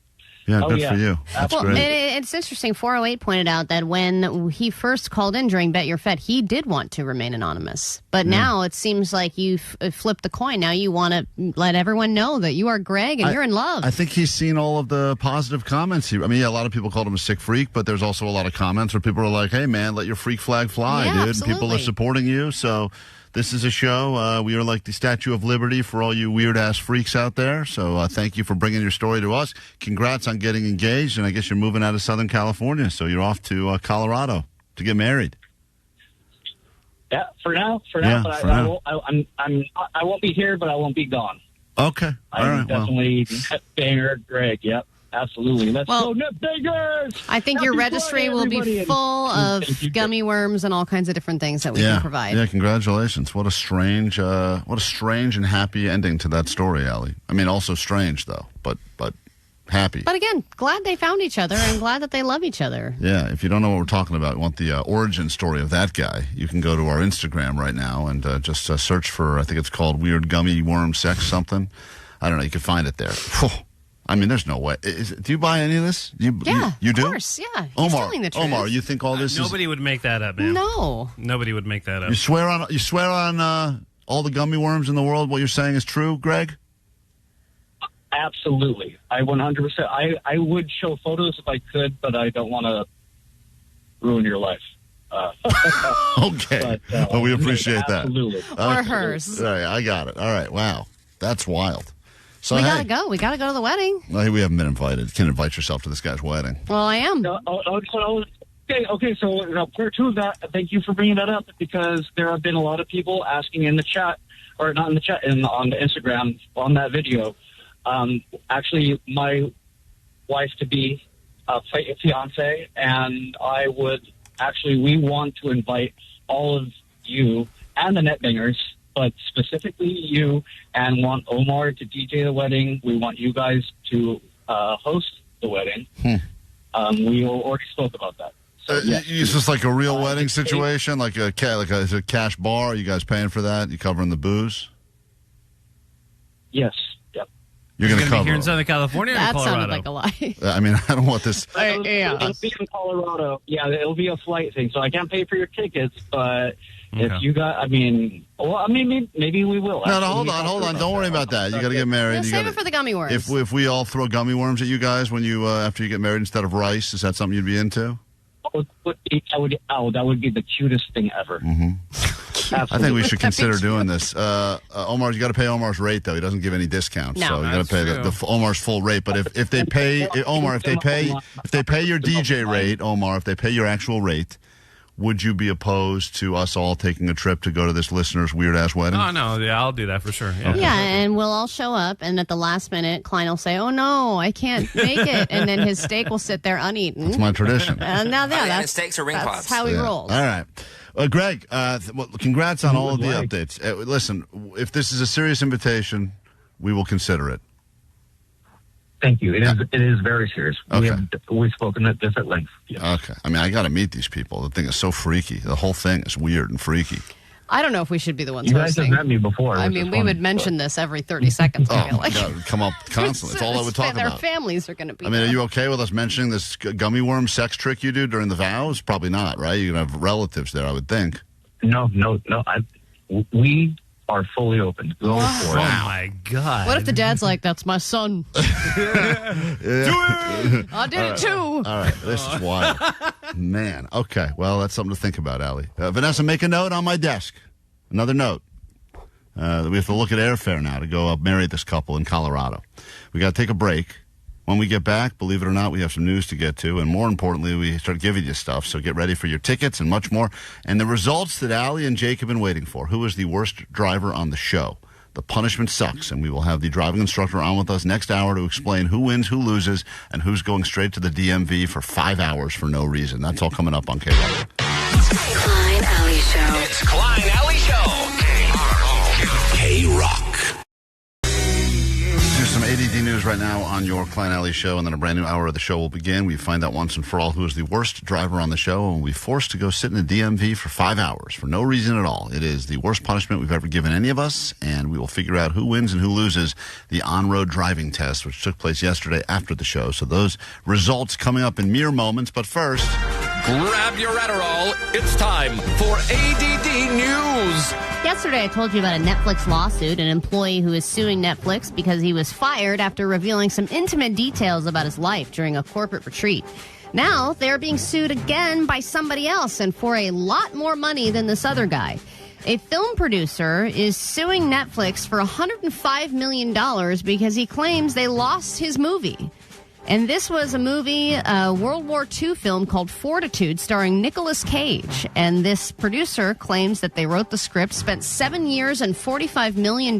Speaker 7: Yeah, good for you. That's
Speaker 6: well,
Speaker 7: great.
Speaker 6: It's interesting. 408 pointed out that when he first called in during Bet Your Fet, he did want to remain anonymous. But now it seems like you've flipped the coin. Now you want to let everyone know that you are Greg and you're in love.
Speaker 7: I think he's seen all of the positive comments. A lot of people called him a sick freak, but there's also a lot of comments where people are like, hey, man, let your freak flag fly, dude.
Speaker 6: Absolutely.
Speaker 7: People are supporting you, so... This is a show. We are like the Statue of Liberty for all you weird-ass freaks out there. So thank you for bringing your story to us. Congrats on getting engaged, and I guess you're moving out of Southern California, so you're off to Colorado to get married.
Speaker 17: Yeah, for now.
Speaker 7: Yeah,
Speaker 17: But
Speaker 7: for now.
Speaker 17: I won't be here, but I won't be gone.
Speaker 7: Okay. All right.
Speaker 17: Definitely Netbanger Greg. Yep. Absolutely. Let's go Netbangers!
Speaker 6: I think your registry will be full of gummy worms and all kinds of different things that we can provide.
Speaker 7: Yeah, congratulations. What a strange and happy ending to that story, Allie. I mean, also strange, though, but happy.
Speaker 6: But again, glad they found each other and glad that they love each other.
Speaker 7: Yeah, if you don't know what we're talking about, you want the origin story of that guy, you can go to our Instagram right now and just search for, I think it's called Weird Gummy Worm Sex something. I don't know, you can find it there. I mean, there's no way. Do you buy any of this? You do?
Speaker 6: Of course, yeah. He's telling the truth.
Speaker 7: Omar, you think all this
Speaker 16: Nobody would make that up, man.
Speaker 6: No.
Speaker 16: Nobody would make that up.
Speaker 7: You swear on all the gummy worms in the world, what you're saying is true, Greg?
Speaker 17: Absolutely. I 100%. I would show photos if I could, but I don't want to ruin your life.
Speaker 7: Okay. Well, we appreciate that.
Speaker 17: Absolutely.
Speaker 6: Or hers.
Speaker 7: All right, I got it. All right, wow. That's wild. So
Speaker 6: we gotta go. We gotta go to the wedding.
Speaker 7: Well, we haven't been invited. You can't invite yourself to this guy's wedding.
Speaker 6: Well, I am.
Speaker 17: Okay. So part two of that. Thank you for bringing that up, because there have been a lot of people asking in the chat, or not in the chat, on the Instagram on that video. Actually, my wife-to-be, fiance, and I would we want to invite all of you and the Netbangers, but specifically you, and want Omar to DJ the wedding. We want you guys to host the wedding. We already spoke about that. So, yes,
Speaker 7: is this like a real wedding situation? Like a is it a cash bar? Are you guys paying for that? You covering the booze?
Speaker 17: Yes. Yep.
Speaker 7: You're going to cover
Speaker 16: be here in Southern California or
Speaker 6: That
Speaker 16: Colorado?
Speaker 6: sounded like a lie.
Speaker 7: I mean, I don't want this.
Speaker 17: It'll be in Colorado. Yeah, it'll be a flight thing, so I can't pay for your tickets. But if you got, maybe we will.
Speaker 7: No, hold on. Don't worry about that. You got to get married.
Speaker 6: Save it for the gummy worms.
Speaker 7: If we all throw gummy worms at you guys when you after you get married instead of rice, is that something you'd be into?
Speaker 17: That would be the cutest thing ever.
Speaker 7: I think we should consider doing this. Omar, you got to pay Omar's rate though. He doesn't give any discounts, so you got to pay the Omar's full rate. But if they pay Omar, if they pay your DJ rate, Omar, if they pay your actual rate, would you be opposed to us all taking a trip to go to this listener's weird ass wedding?
Speaker 16: Oh no, yeah, I'll do that for sure. Yeah.
Speaker 6: Yeah, and we'll all show up, and at the last minute, Klein will say, "Oh no, I can't make it," and then his steak will sit there uneaten.
Speaker 7: That's my tradition.
Speaker 6: That's
Speaker 18: steaks are ring
Speaker 6: that's
Speaker 18: pops.
Speaker 6: how he rolls.
Speaker 7: All right. Greg, congrats on all of the updates. Listen, if this is a serious invitation, we will consider it.
Speaker 17: Thank you. It is very serious.
Speaker 7: Okay.
Speaker 17: We've spoken at this at length. Yes.
Speaker 7: Okay. I mean, I got to meet these people. The thing is so freaky. The whole thing is weird and freaky.
Speaker 6: I don't know if we should be the ones
Speaker 17: you guys
Speaker 6: hosting.
Speaker 17: have met me before.
Speaker 6: I mean, we would mention this every 30 seconds. I feel like.
Speaker 7: God, it would come up constantly. It's all I would talk
Speaker 6: Their
Speaker 7: about.
Speaker 6: families are going to be
Speaker 7: I mean,
Speaker 6: there.
Speaker 7: are you okay with us mentioning this gummy worm sex trick you do during the vows? Probably not, right? You're going to have relatives there, I would think.
Speaker 17: No. We are fully open. Go for it.
Speaker 16: Oh my God!
Speaker 6: What if the dad's like, "That's my son"?
Speaker 7: Do it.
Speaker 6: I did it too.
Speaker 7: All right, this is wild, man. Okay, well, that's something to think about, Allie. Vanessa, make a note on my desk. Another note. We have to look at airfare now to go marry this couple in Colorado. We got to take a break. When we get back, believe it or not, we have some news to get to, and more importantly, we start giving you stuff. So get ready for your tickets and much more. And the results that Allie and Jake have been waiting for. Who is the worst driver on the show? The punishment sucks, and we will have the driving instructor on with us next hour to explain who wins, who loses, and who's going straight to the DMV for 5 hours for no reason. That's all coming up on K-Rock.
Speaker 9: Klein Alley Show.
Speaker 11: It's Klein Alley Show.
Speaker 9: K-Rock.
Speaker 7: There's some A.D.D news right now on your Klein Alley Show, and then a brand new hour of the show will begin. We find out once and for all who is the worst driver on the show, and we'll be forced to go sit in a DMV for 5 hours for no reason at all. It is the worst punishment we've ever given any of us, and we will figure out who wins and who loses the on-road driving test, which took place yesterday after the show. So those results coming up in mere moments, but first...
Speaker 11: Grab your Adderall. It's time for ADD News.
Speaker 6: Yesterday, I told you about a Netflix lawsuit, an employee who is suing Netflix because he was fired after revealing some intimate details about his life during a corporate retreat. Now, they're being sued again by somebody else, and for a lot more money than this other guy. A film producer is suing Netflix for $105 million because he claims they lost his movie. And this was a movie, a World War II film called Fortitude, starring Nicolas Cage. And this producer claims that they wrote the script, spent 7 years and $45 million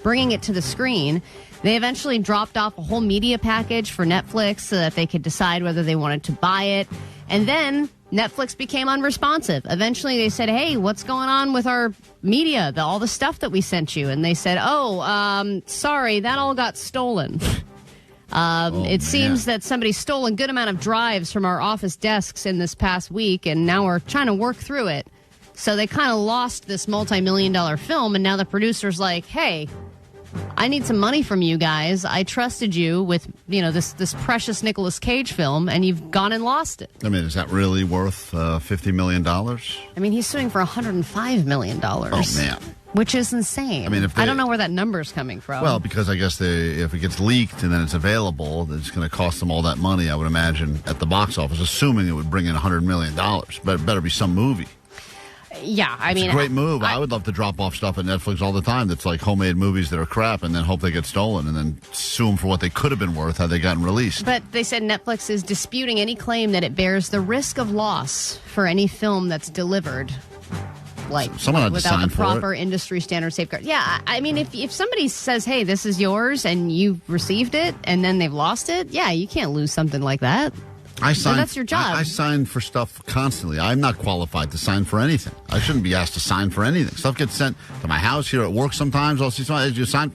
Speaker 6: bringing it to the screen. They eventually dropped off a whole media package for Netflix so that they could decide whether they wanted to buy it. And then Netflix became unresponsive. Eventually they said, "Hey, what's going on with our media, all the stuff that we sent you?" And they said, sorry, that all got stolen. It seems that somebody stole a good amount of drives from our office desks in this past week, and now we're trying to work through it. So they kind of lost this multi-million-dollar film, and now the producer's like, "Hey, I need some money from you guys. I trusted you with, this precious Nicolas Cage film, and you've gone and lost it."
Speaker 7: I mean, is that really worth $50 million?
Speaker 6: I mean, he's suing for $105 million.
Speaker 7: Oh, man.
Speaker 6: Which is insane. I mean, I don't know where that number's coming from.
Speaker 7: Well, because I guess if it gets leaked and then it's available, then it's going to cost them all that money, I would imagine, at the box office, assuming it would bring in $100 million. But it better be some movie.
Speaker 6: Yeah, I mean...
Speaker 7: It's a great move. I would love to drop off stuff at Netflix all the time that's like homemade movies that are crap and then hope they get stolen and then sue them for what they could have been worth had they gotten released.
Speaker 6: But they said Netflix is disputing any claim that it bears the risk of loss for any film that's delivered.
Speaker 7: Someone had to
Speaker 6: without
Speaker 7: sign
Speaker 6: the
Speaker 7: for
Speaker 6: proper industry standard safeguard. Yeah, I mean, if somebody says, "Hey, this is yours," and you've received it, and then they've lost it, yeah, you can't lose something like that. That's your job.
Speaker 7: I sign for stuff constantly. I'm not qualified to sign for anything. I shouldn't be asked to sign for anything. Stuff gets sent to my house here at work sometimes. I'll see someone, you sign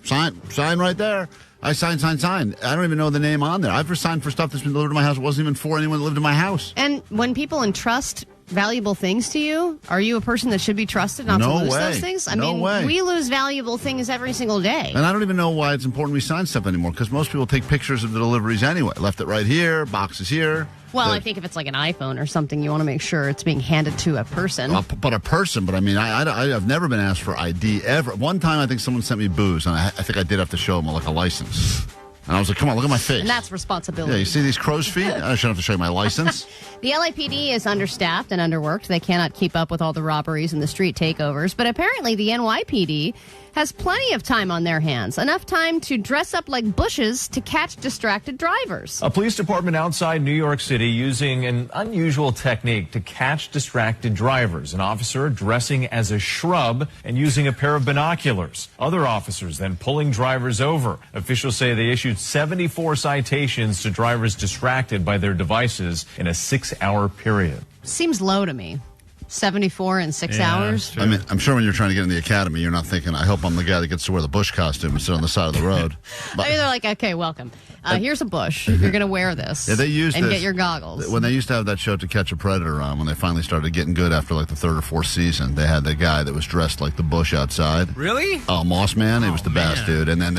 Speaker 7: right there. I sign. I don't even know the name on there. I've signed for stuff that's been delivered to my house. It wasn't even for anyone that lived in my house.
Speaker 6: And when people entrust valuable things to you, are you a person that should be trusted not to lose those things? I mean, we lose valuable things every single day.
Speaker 7: And I don't even know why it's important we sign stuff anymore, because most people take pictures of the deliveries anyway. Left it right here, boxes here.
Speaker 6: Well, I think if it's like an iPhone or something, you want to make sure it's being handed to a person.
Speaker 7: But I mean, I've never been asked for ID ever. One time I think someone sent me booze, and I think I did have to show them like a license. And I was like, come on, look at my face.
Speaker 6: And that's responsibility.
Speaker 7: Yeah, you see these crow's feet? I shouldn't have to show you my license.
Speaker 6: The LAPD is understaffed and underworked. They cannot keep up with all the robberies and the street takeovers. But apparently the NYPD has plenty of time on their hands. Enough time to dress up like bushes to catch distracted drivers.
Speaker 19: A police department outside New York City using an unusual technique to catch distracted drivers. An officer dressing as a shrub and using a pair of binoculars. Other officers then pulling drivers over. Officials say they issued 74 citations to drivers distracted by their devices in a 6-hour period.
Speaker 6: Seems low to me. 74 in 6 hours.
Speaker 7: I mean, I'm sure when you're trying to get in the academy, you're not thinking, I hope I'm the guy that gets to wear the bush costume and sit on the side of the road.
Speaker 6: But, I mean, they're like, okay, welcome. Here's a bush. You're going to wear this.
Speaker 7: Yeah, they used
Speaker 6: and
Speaker 7: this,
Speaker 6: get your goggles.
Speaker 7: When they used to have that show To Catch a Predator on, when they finally started getting good after like the third or fourth season, they had the guy that was dressed like the bush outside.
Speaker 16: Really?
Speaker 7: Oh, Moss Man. He was the best, dude. And then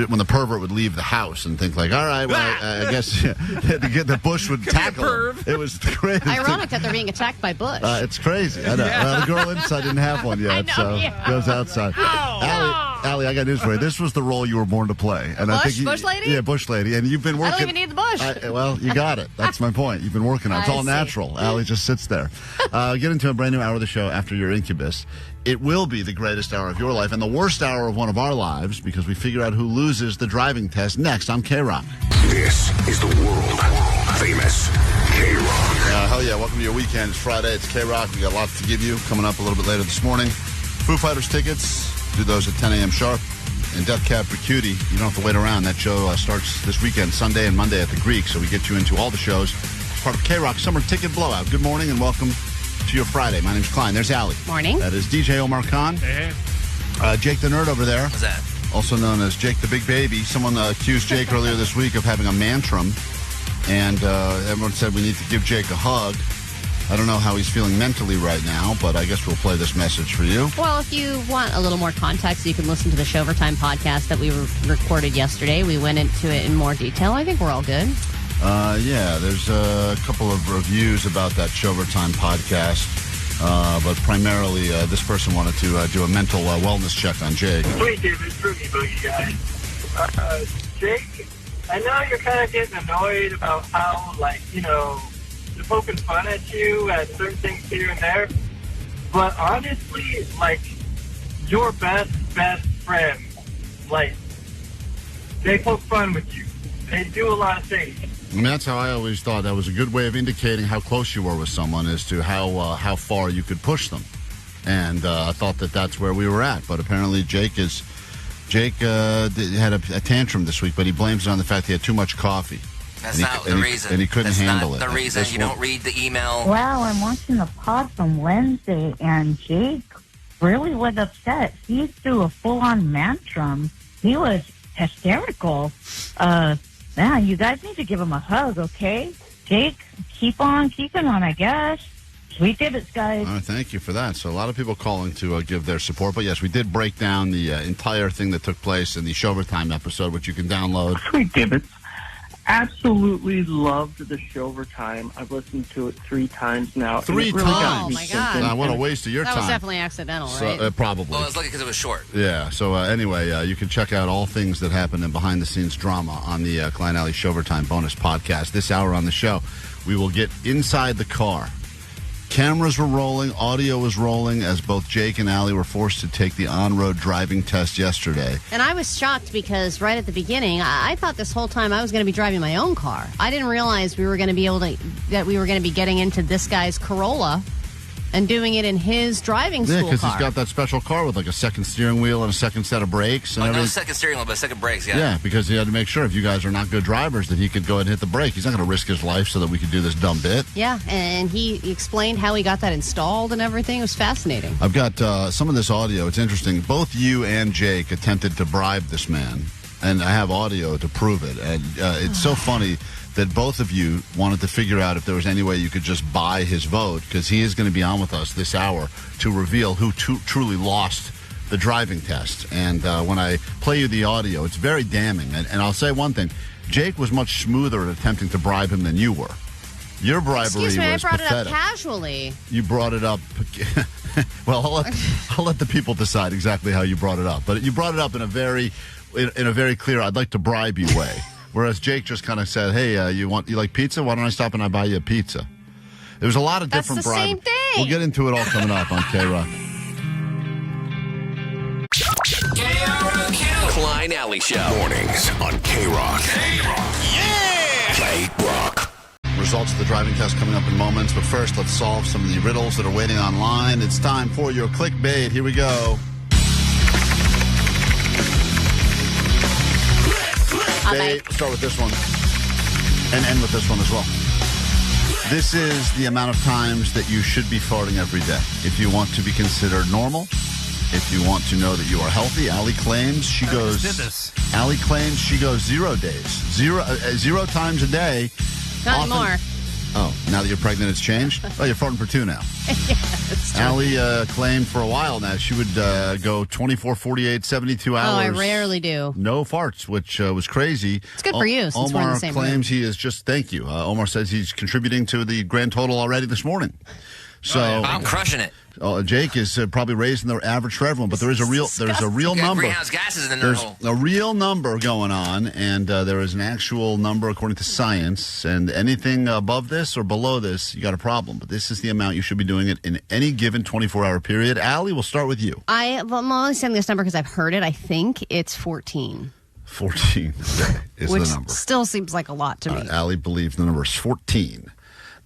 Speaker 7: when the pervert would leave the house and think like, all right, well, I guess the bush would tackle him. It was crazy.
Speaker 6: Ironic that they're being attacked by bush.
Speaker 7: It's crazy. I know. Well, the girl inside didn't have one yet, goes outside. Allie, I got news for you. This was the role you were born to play. And
Speaker 6: Bush lady?
Speaker 7: Yeah, bush lady. And you've been working.
Speaker 6: I don't even need the bush.
Speaker 7: Well, you got it. That's my point. You've been working on it. It's all natural. Allie just sits there. Get into a brand new hour of the show after your incubus. It will be the greatest hour of your life and the worst hour of one of our lives, because we figure out who loses the driving test next on K-Rock.
Speaker 9: This is the world famous K-Rock.
Speaker 7: Hell yeah. Welcome to your weekend. It's Friday. It's K-Rock. We got lots to give you coming up a little bit later this morning. Foo Fighters tickets. Do those at 10 a.m. sharp. And Death Cab for Cutie. You don't have to wait around. That show starts this weekend, Sunday and Monday at the Greek. So we get you into all the shows. It's part of K-Rock Summer Ticket Blowout. Good morning and welcome to your Friday. My name's Klein. There's Allie.
Speaker 6: Morning.
Speaker 7: That is DJ Omar Khan.
Speaker 16: Hey.
Speaker 7: Jake the Nerd over there.
Speaker 18: What's that?
Speaker 7: Also known as Jake the Big Baby. Someone accused Jake earlier this week of having a mantrum. And everyone said we need to give Jake a hug. I don't know how he's feeling mentally right now, but I guess we'll play this message for you.
Speaker 6: Well, if you want a little more context, you can listen to the Showvertime podcast that we recorded yesterday. We went into it in more detail. I think we're all good.
Speaker 7: Yeah, there's a couple of reviews about that Showvertime podcast, but primarily this person wanted to do a mental wellness check on Jake.
Speaker 20: Hey, David, it's Ruby Boogie guy. Jake, I know you're kind of getting annoyed about how, they're poking fun at you at certain things here and there, but honestly, your best friend, they poke fun with you. They do a lot of things.
Speaker 7: I mean, that's how I always thought. That was a good way of indicating how close you were with someone as to how far you could push them. And I thought that's where we were at. But apparently Jake had a tantrum this week, but he blames it on the fact he had too much coffee.
Speaker 18: That's not the reason.
Speaker 7: And he couldn't handle it.
Speaker 18: That's the reason. You don't read the email.
Speaker 21: Well, I'm watching the pod from Wednesday, and Jake really was upset. He threw a full-on mantrum. He was hysterical. Man, you guys need to give him a hug, okay? Jake, keep on keeping on, I guess. Sweet divots, guys.
Speaker 7: All right, thank you for that. So a lot of people calling to give their support. But, yes, we did break down the entire thing that took place in the Showvertime episode, which you can download.
Speaker 20: Sweet divots. Absolutely loved the Showvertime. I've listened to it 3 times now.
Speaker 7: 3
Speaker 20: really
Speaker 7: times?
Speaker 6: Oh, my God.
Speaker 7: What a waste of your time.
Speaker 6: That was definitely accidental, right?
Speaker 7: So, probably.
Speaker 18: Well, it's lucky because it was short.
Speaker 7: Yeah. So, anyway, you can check out all things that happen in behind-the-scenes drama on the Klein Alley Showvertime bonus podcast. This hour on the show, we will get inside the car. Cameras were rolling, audio was rolling, as both Jake and Allie were forced to take the on-road driving test yesterday.
Speaker 6: And I was shocked because right at the beginning, I thought this whole time I was going to be driving my own car. I didn't realize we were going to be getting into this guy's Corolla and doing it in his driving
Speaker 7: Yeah,
Speaker 6: school
Speaker 7: because
Speaker 6: car.
Speaker 7: he's got that special car with like a second steering wheel and a second set of brakes. And
Speaker 18: No
Speaker 7: everything.
Speaker 18: second steering wheel, but second brakes, yeah.
Speaker 7: Yeah, because he had to make sure if you guys are not good drivers that he could go ahead and hit the brake. He's not going to risk his life so that we could do this dumb bit.
Speaker 6: Yeah, and he explained how he got that installed and everything. It was fascinating.
Speaker 7: I've got some of this audio. It's interesting. Both you and Jake attempted to bribe this man, and I have audio to prove it. And it's so funny that both of you wanted to figure out if there was any way you could just buy his vote, because he is going to be on with us this hour to reveal who truly lost the driving test. And when I play you the audio, it's very damning. And I'll say one thing. Jake was much smoother at attempting to bribe him than you were. Your bribery
Speaker 6: Excuse me, I
Speaker 7: was
Speaker 6: brought
Speaker 7: pathetic.
Speaker 6: it up casually.
Speaker 7: You brought it up. Well, I'll let the people decide exactly how you brought it up. But you brought it up in a very clear, I'd like to bribe you way. Whereas Jake just kind of said, hey, you like pizza? Why don't I stop and I buy you a pizza? There was a lot of different bribery.
Speaker 6: That's the same thing.
Speaker 7: We'll get into it all coming up on K-Rock.
Speaker 9: Klein Alley Show. Mornings on K-Rock. Yeah! K-Rock.
Speaker 7: Results of the driving test coming up in moments. But first, let's solve some of the riddles that are waiting online. It's time for your clickbait. Here we go. Start with this one and end with this one as well. This is the amount of times that you should be farting every day. If you want to be considered normal, if you want to know that you are healthy, Allie claims she goes. Allie claims she goes 0 days, zero times a day.
Speaker 6: Not anymore.
Speaker 7: Oh, now that you're pregnant, it's changed? Oh, you're farting for 2 now. Allie claimed for a while now she would go 24, 48, 72 hours.
Speaker 6: Oh, I rarely do.
Speaker 7: No farts, which was crazy.
Speaker 6: It's good for you, since we're in the same
Speaker 7: claims
Speaker 6: room.
Speaker 7: he is just, thank you. Number says he's contributing to the grand total already this morning. So
Speaker 18: I'm crushing it.
Speaker 7: Jake is probably raising the average for everyone, but there's a real number.
Speaker 18: Greenhouse gases in
Speaker 7: There's a real number going on, and there is an actual number according to science. And anything above this or below this, you got a problem. But this is the amount you should be doing it in any given 24-hour period. Allie, we'll start with you.
Speaker 6: I'm only saying this number because I've heard it. I think it's 14.
Speaker 7: 14 is
Speaker 6: Which
Speaker 7: the number.
Speaker 6: still seems like a lot to me.
Speaker 7: Allie believes the number is 14.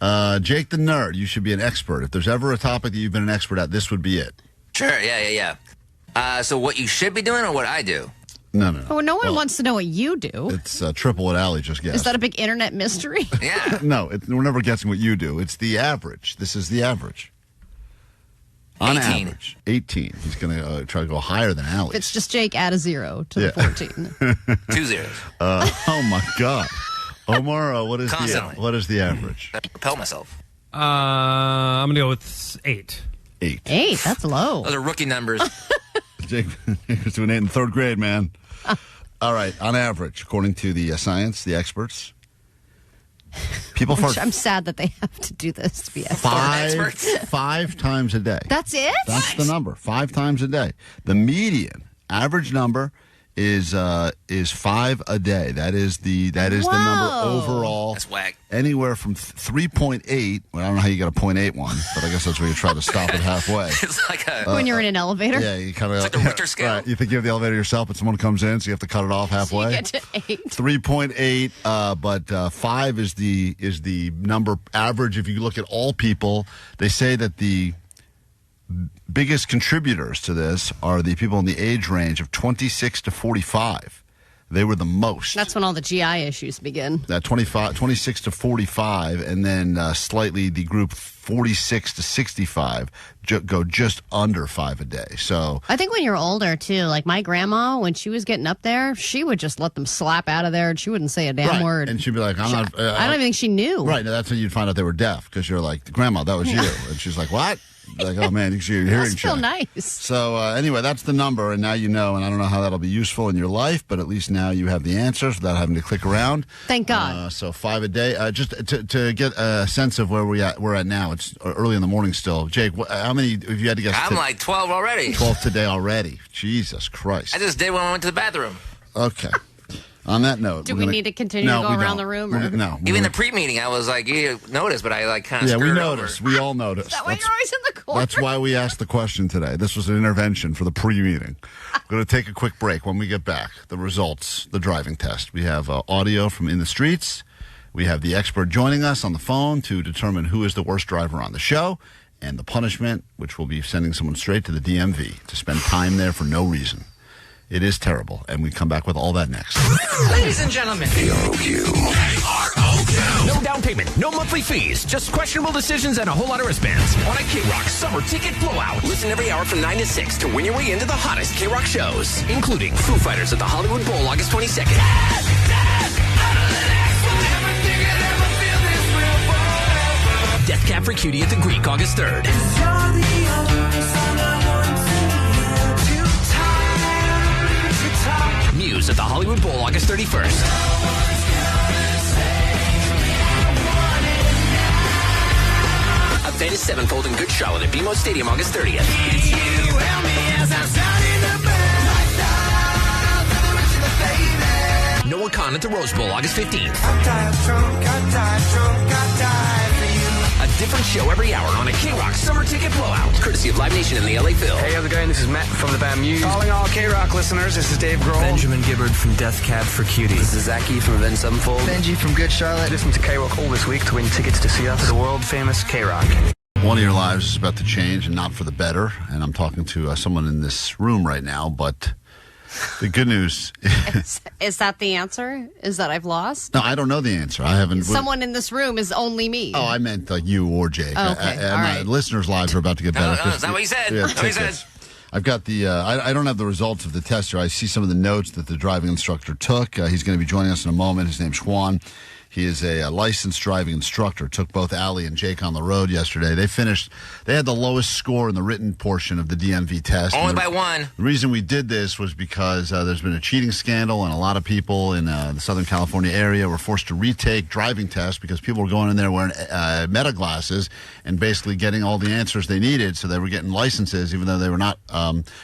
Speaker 7: Jake the nerd, you should be an expert. If there's ever a topic that you've been an expert at, this would be it.
Speaker 18: Sure, yeah. So what you should be doing or what I do?
Speaker 7: No.
Speaker 6: Oh, no one wants to know what you do.
Speaker 7: It's triple what Allie just guessed.
Speaker 6: Is that a big internet mystery?
Speaker 18: Yeah.
Speaker 7: No, we're never guessing what you do. It's the average. This is the average. On
Speaker 18: 18.
Speaker 7: average, 18. He's going to try to go higher than Allie.
Speaker 6: It's just Jake, add a 0 to the 14.
Speaker 18: 2 zeros.
Speaker 7: Oh, my God. Omar, what is the average?
Speaker 18: I propel myself.
Speaker 16: I'm going to go with 8.
Speaker 7: 8.
Speaker 6: 8? That's low.
Speaker 18: Those are rookie numbers.
Speaker 7: Jake is doing 8 in 3rd grade, man. All right, on average, according to the science, the experts, people fart.
Speaker 6: I'm sad that they have to do this to be experts.
Speaker 7: 5 times a day.
Speaker 6: That's it?
Speaker 7: That's the number. 5 times a day. The median average number is 5 a day. That is the number overall.
Speaker 18: That's whack.
Speaker 7: Anywhere from 3.8. Well, I don't know how you got a 0.8 one, but I guess that's where you try to stop it halfway.
Speaker 18: It's like
Speaker 6: when you're in an elevator.
Speaker 7: Yeah, you kind of
Speaker 18: like the Richter scale.
Speaker 7: Right, you think you have the elevator yourself, but someone comes in, so you have to cut it off halfway.
Speaker 6: So you get to 8.
Speaker 7: 3.8, but 5 is the number average. If you look at all people, they say that the biggest contributors to this are the people in the age range of 26 to 45. They were the most.
Speaker 6: That's when all the GI issues begin.
Speaker 7: 26 to 45, and then slightly the group 46 to 65 go just under 5 a day. So
Speaker 6: I think when you're older, too, like my grandma, when she was getting up there, she would just let them slap out of there, and she wouldn't say a damn word.
Speaker 7: And she'd be like, I don't
Speaker 6: even think she knew.
Speaker 7: Right, now that's when you'd find out they were deaf, because you're like, Grandma, that was you. And she's like, what? Like, oh, man, you're hearing
Speaker 6: feel nice.
Speaker 7: So, anyway, that's the number, and now you know, and I don't know how that'll be useful in your life, but at least now you have the answers without having to click around.
Speaker 6: Thank God.
Speaker 7: So 5 a day. Just to get a sense of where we're at now, it's early in the morning still. Jake, how many, if you had to guess?
Speaker 18: I'm like 12 already.
Speaker 7: 12 today already. Jesus Christ.
Speaker 18: I just did when I went to the bathroom.
Speaker 7: Okay. On that note,
Speaker 6: do we need to continue to go around the room? Or?
Speaker 7: No.
Speaker 18: Even the pre-meeting, I was like, you noticed, but I like kind of
Speaker 7: we
Speaker 18: screwed
Speaker 7: noticed.
Speaker 18: over.
Speaker 7: We all noticed.
Speaker 6: Is that why you're always in the corner?
Speaker 7: That's why we asked the question today. This was an intervention for the pre-meeting. We're going to take a quick break. When we get back, the results, the driving test. We have audio from In the Streets. We have the expert joining us on the phone to determine who is the worst driver on the show. and the punishment, which will be sending someone straight to the DMV to spend time there for no reason. It is terrible, and we come back with all that next.
Speaker 11: Ladies and gentlemen, KROQ. No down payment, no monthly fees, just questionable decisions and a whole lot of wristbands. On a K-Rock Summer Ticket Blowout. Listen every hour from 9 to 6 to win your way into the hottest K-Rock shows, including Foo Fighters at the Hollywood Bowl August 22nd. Death Cab for Cutie at the Greek August 3rd. Muse at the Hollywood Bowl August 31st. Avenged Sevenfold in Good Charlotte at BMO Stadium August 30th. Noah Khan at the Rose Bowl August 15th. A different show every hour on a K-Rock Summer Ticket Blowout, courtesy of Live Nation in the LA Phil.
Speaker 13: Hey, how's it going? This is Matt from the band Muse. Calling all K-Rock listeners, this is Dave Grohl.
Speaker 14: Benjamin Gibbard from Death Cab for Cutie.
Speaker 13: This is Zachy from Avenged Sevenfold.
Speaker 14: Benji from Good Charlotte.
Speaker 13: Listen to K-Rock all this week to win tickets to see us at the world-famous K-Rock.
Speaker 7: One of your lives is about to change, and not for the better. And I'm talking to someone in this room right now, but the good news
Speaker 6: is that the answer? Is that I've lost?
Speaker 7: No, I don't know the answer. I haven't.
Speaker 6: Someone in this room is only me.
Speaker 7: Oh, I meant like you or Jake.
Speaker 6: Oh, okay.
Speaker 7: All right. Listeners' lives are about to get better.
Speaker 18: Is that what he said?
Speaker 7: Yeah,
Speaker 18: That's what he said.
Speaker 7: I've got the. I don't have the results of the test here. I see some of the notes that the driving instructor took. He's going to be joining us in a moment. His name's Juan. He is a licensed driving instructor. Took both Allie and Jake on the road yesterday. They finished. They had the lowest score in the written portion of the DMV test.
Speaker 18: Only by one.
Speaker 7: The reason we did this was because there's been a cheating scandal, and a lot of people in the Southern California area were forced to retake driving tests because people were going in there wearing meta glasses and basically getting all the answers they needed. So they were getting licenses even though they were not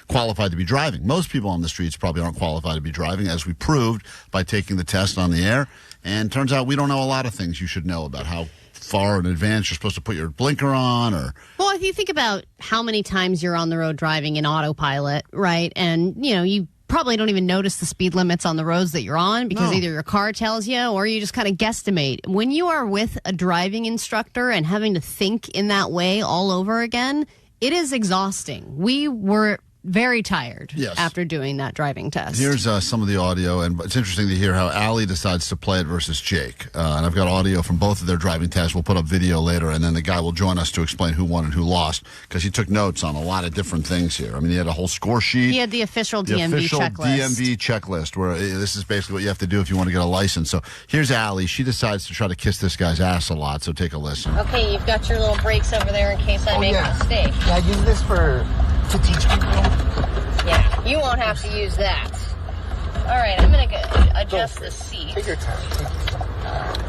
Speaker 7: qualified to be driving. Most people on the streets probably aren't qualified to be driving, as we proved by taking the test on the air. And turns out we don't know a lot of things you should know about how far in advance you're supposed to put your blinker on.
Speaker 6: Well, if you think about how many times you're on the road driving in autopilot, right? And, you probably don't even notice the speed limits on the roads that you're on because either your car tells you or you just kind of guesstimate. When you are with a driving instructor and having to think in that way all over again, it is exhausting. We were very tired after doing that driving test.
Speaker 7: Here's some of the audio, and it's interesting to hear how Allie decides to play it versus Jake. And I've got audio from both of their driving tests. We'll put up video later, and then the guy will join us to explain who won and who lost, because he took notes on a lot of different things here. I mean, he had a whole score sheet.
Speaker 6: He had the official DMV
Speaker 7: checklist, where this is basically what you have to do if you want to get a license. So here's Allie. She decides to try to kiss this guy's ass a lot, so take a listen.
Speaker 6: Okay, you've got your little brakes over there in case I make a mistake.
Speaker 1: Yeah, I use this to teach people.
Speaker 6: Yeah, you won't have to use that. All right, I'm going to adjust the seat.
Speaker 1: Take your time.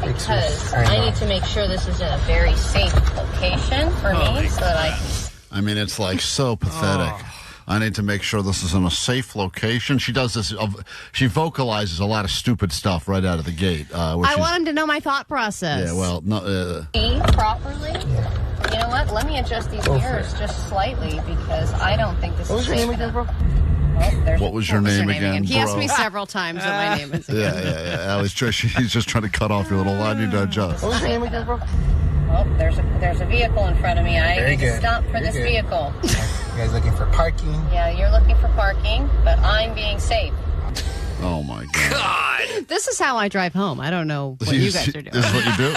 Speaker 6: Because I need to make sure this is in a very safe location for me so that I can...
Speaker 7: I mean, it's like so pathetic. I need to make sure this is in a safe location. She does this. She vocalizes a lot of stupid stuff right out of the gate.
Speaker 6: I want him to know my thought process.
Speaker 7: Yeah, well, no.
Speaker 6: See properly? Yeah. You know what? Let me adjust these mirrors just slightly because I don't think this is safe. What was your name again, bro?
Speaker 7: What was your name again,
Speaker 6: He asked me several times what my name is.
Speaker 7: Yeah. Allie's he's just trying to cut off your little line. You don't adjust.
Speaker 1: What was your name again, bro?
Speaker 6: Oh, there's a vehicle in front of me. I need to stop for this vehicle.
Speaker 1: You guys looking for parking?
Speaker 6: Yeah, you're looking for parking, but I'm being safe.
Speaker 7: Oh, my God.
Speaker 6: This is how I drive home. I don't know what you guys are doing.
Speaker 7: This is what you do?